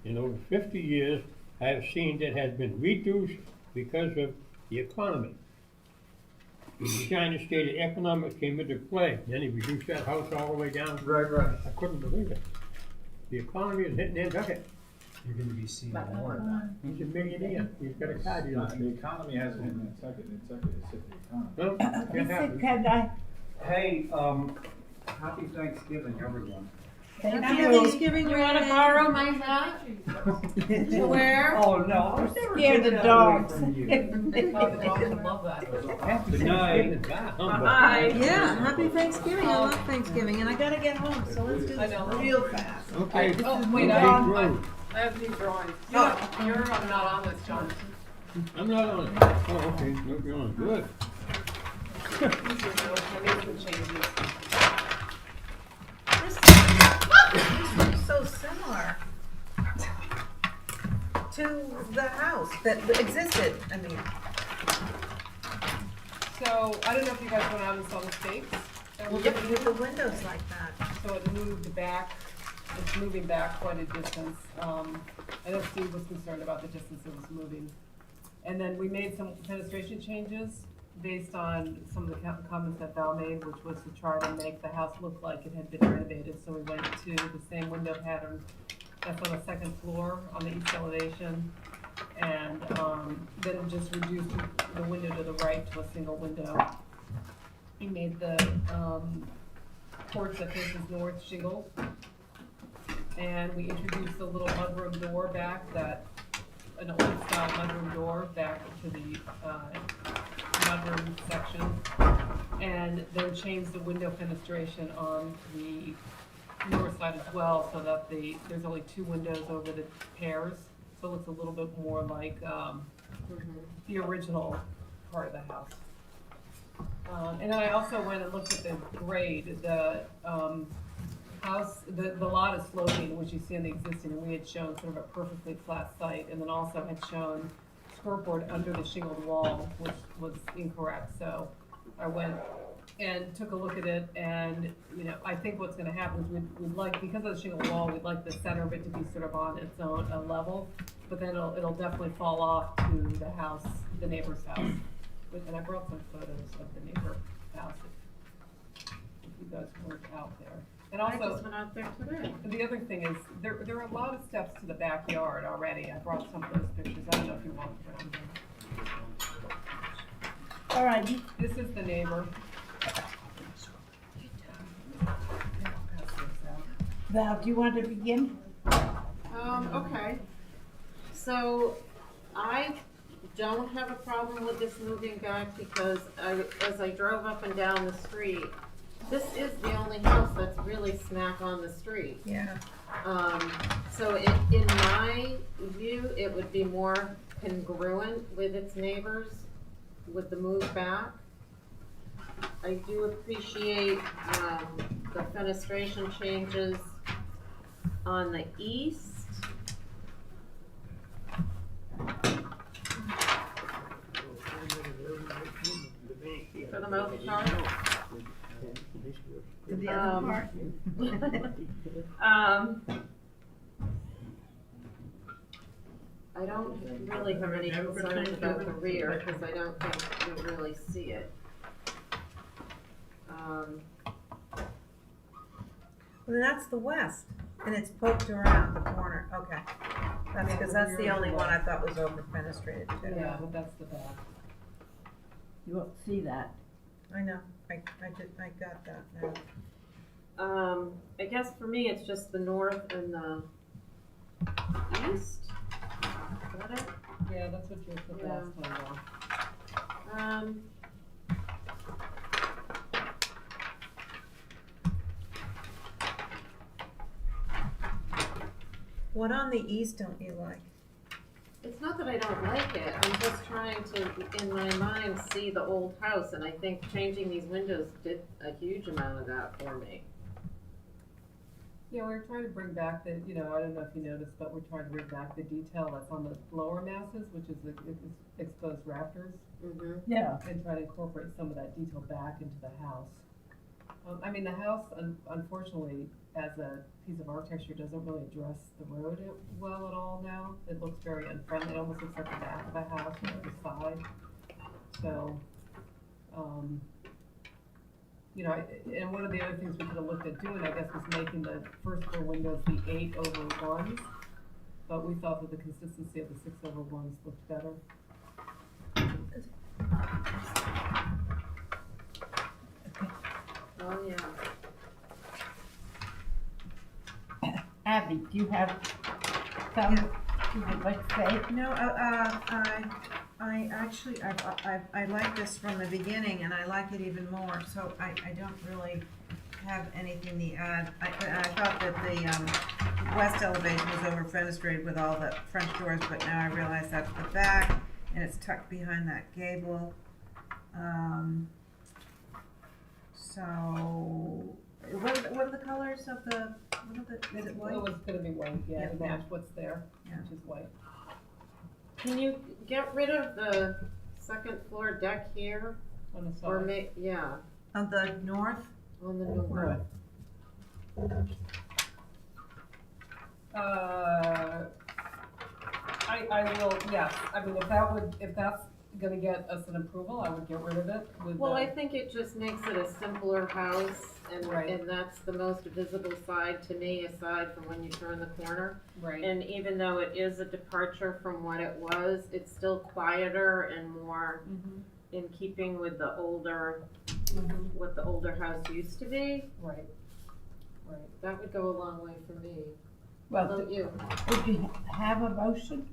in over 50 years I have seen that has been reduced because of the economy. China stated economics came into play, then he reduced that house all the way down. Right. I couldn't believe it. The economy is hitting Nantucket. You're gonna be seeing more of that. He's a millionaire, he's got a car deal. The economy hasn't hit Nantucket, Nantucket has hit the economy. No, can't happen. Can I? Hey, happy Thanksgiving, everyone. Happy Thanksgiving. You wanna borrow my hat to wear? Oh, no, I was never Scare the taking that dogs. away from you. Oh, the dogs would love that. Good night. Bye. Yeah, happy Thanksgiving, I love Thanksgiving, and I gotta get home, so let's do I this know. real fast. Okay. Oh, wait, I have these drawings. You're not on this, John. I'm not on it. Oh, okay, you're on, good. I made some changes. This looks so similar to the house that existed, I mean. So, I don't know if you guys went out and saw the stakes. Well, look at the windows like that. So it moved back, it's moving back quite a distance. I know Steve was concerned about the distance it was moving. And then we made some fenestration changes based on some of the comments that Val made, which was to try to make the house look like it had been renovated. So we went to the same window pattern that's on the 2nd floor on the east elevation. And then just reduced the window to the right to a single window. We made the porch that faces north shingled. And we introduced a little mudroom door back, an old style mudroom door back to the mudroom section. And then changed the window fenestration on the north side as well, so that there's only 2 windows over the pairs. So it looks a little bit more like the original part of the house. And then I also went and looked at the grade. The house, the lot is sloping, which you see in the existing, and we had shown sort of a perfectly flat site, and then also had shown scoreboard under the shingled wall, which was incorrect. So I went and took a look at it, and I think what's going to happen is we'd like, because of the shingled wall, we'd like the center of it to be sort of on its own level, but then it'll definitely fall off to the house, the neighbor's house. And I brought some photos of the neighbor house if you guys weren't out there. And also, I just went out there today. The other thing is, there are a lot of steps to the backyard already. I brought some of those pictures. I don't know if you want around them. All right. This is the neighbor. Val, do you want to begin? Okay. So, I don't have a problem with this moving back because as I drove up and down the street, this is the only house that's really smack on the street. Yeah. So in my view, it would be more congruent with its neighbors with the move back. I do appreciate, the fenestration changes on the east. For the most part. To the other part. I don't really have any concerns about the rear, because I don't think you'll really see it. Well, that's the west, and it's poked around the corner, okay. That's because that's the only one I thought was over fenestrated too. Yeah, but that's the back. You won't see that. I know, I got that now. I guess for me, it's just the north and the east. Is that it? Yeah, that's what you said Yeah. last time, What on the east don't you like? It's not that I don't like it, I'm just trying to, in my mind, see the old house, and I think changing these windows did a huge amount of that for me. Yeah, we're trying to bring back the, I don't know if you noticed, but we're trying to bring back the detail that's on the lower masses, which is the exposed rafters. Mm-hmm. Yeah. And try to incorporate some of that detail back into the house. The house, unfortunately, as a piece of architecture, doesn't really address the road well at all now. It looks very unfriendly, it almost looks like the back of a house, the side. So, and one of the other things we could have looked at doing, I guess, was making the first floor windows the 8/1s. But we thought that the consistency of the 6/1s looked better. Oh, yeah. Abby, do you have some you would like to say? No, I actually, I like this from the beginning, and I like it even more, so I don't really have anything to add. I thought that the west elevation was over fenestrated with all the French doors, but now I realize that's the back, and it's tucked behind that gable. So, what are the colors of the, is it white? It was gonna be white, yeah, to Yeah. match what's there, Yeah. which is white. Can you get rid of the second floor deck here? On the Or side. yeah, On the north? on the north. I will, yes, if that's gonna get us an approval, I would get rid of it with Well, I the, think it just makes it a simpler house, Right. and that's the most visible side to me, aside from when you turn the corner. right, And even though it is a departure from what it was, it's still quieter and more Mhm. in keeping with the older, Mhm. what the older house used to be. right. That would go a long way for me. Well, How about you? would you have a motion?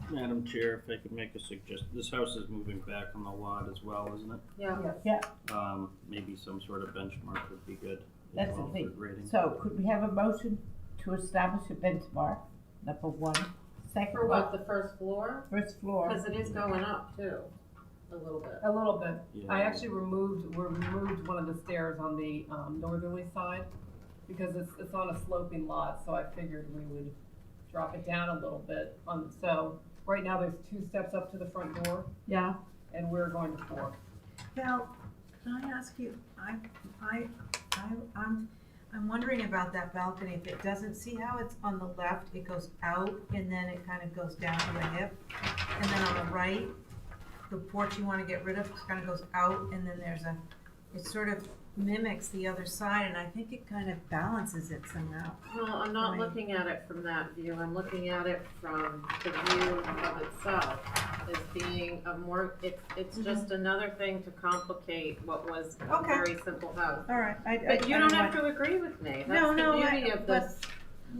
Madam Chair, if I could make a suggestion, this house is moving back on the lot as well, isn't it? Yeah. Yeah, Maybe some sort of benchmark would be good. as that's the well thing. for grading. So could we have a motion to establish a benchmark, number one? Second For what, one, the first floor? first floor. Because it is going up too, a little bit. A little bit. Yeah. I actually removed one of the stairs on the, northerly side, because it's on a sloping lot, so I figured we would drop it down a little bit so, right now there's 2 steps up to the front door, Yeah, and we're going to 4. Val, can I ask you, I'm wondering about that balcony, if it doesn't, see how it's on the left, it goes out, and then it kind of goes down to the hip, and then on the right, the porch you wanna get rid of, kind of goes out, and then it sort of mimics the other side, and I think it kind of balances it somehow. Well, I'm not Right. looking at it from that view, I'm looking at it from the view of itself as being a more, it's just another thing to complicate what was a Okay. very simple house. All right, But you don't have to agree with me, No, that's no, the beauty of but- this,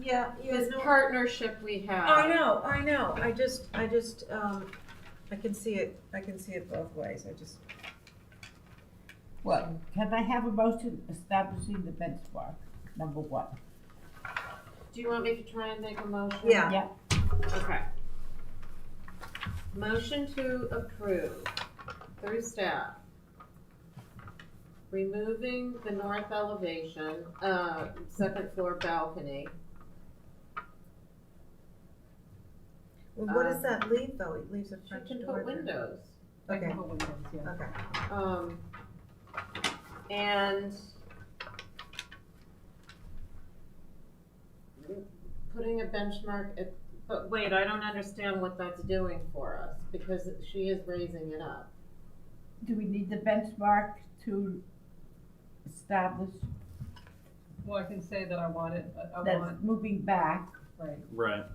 Yeah, this partnership we have. I know, I just, I can see it both ways, Well, can I have a motion establishing the benchmark, number one? Do you want me to try and make a motion? Yeah. Okay. Motion to approve through staff. Removing the north elevation, second floor balcony. Well, what does that leave though? It leaves a She French can door put there. windows. I Okay, can put windows, yeah. okay. And putting a benchmark at, but wait, I don't understand what that's doing for us, because she is raising it up. Do we need the benchmark to establish Well, I can say that I want it, I that's want, moving back? right, Right.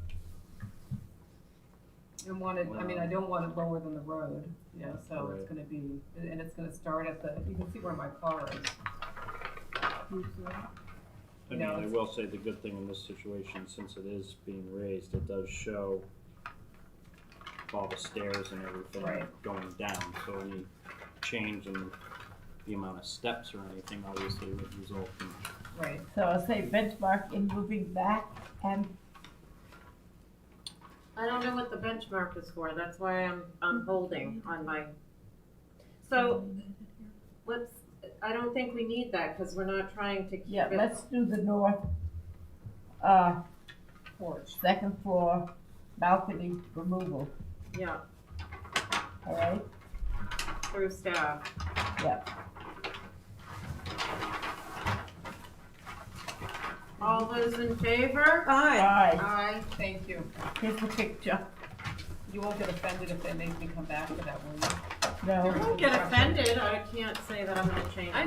and want it, I mean, I don't want it lower than the road, you know, so Right. it's gonna be, and it's gonna start at the, you can see where my car is. I mean, I will say the good thing in this situation, since it is being raised, it does show all the stairs and everything Right. going down, so any change in the amount of steps or anything obviously would result in. Right. So I'll say benchmark in moving back and I don't know what the benchmark is for, that's why I'm holding on my, so, let's, I don't think we need that, cause we're not trying to keep yeah, it. let's do the north, Porch. second floor balcony removal, Yeah, all right? through staff. Yeah. All those in favor? Aye. Aye. Aye. Thank you. Here's the picture. You won't get offended if they make me come back for that one. No. I won't get offended, I can't say that I'm gonna change.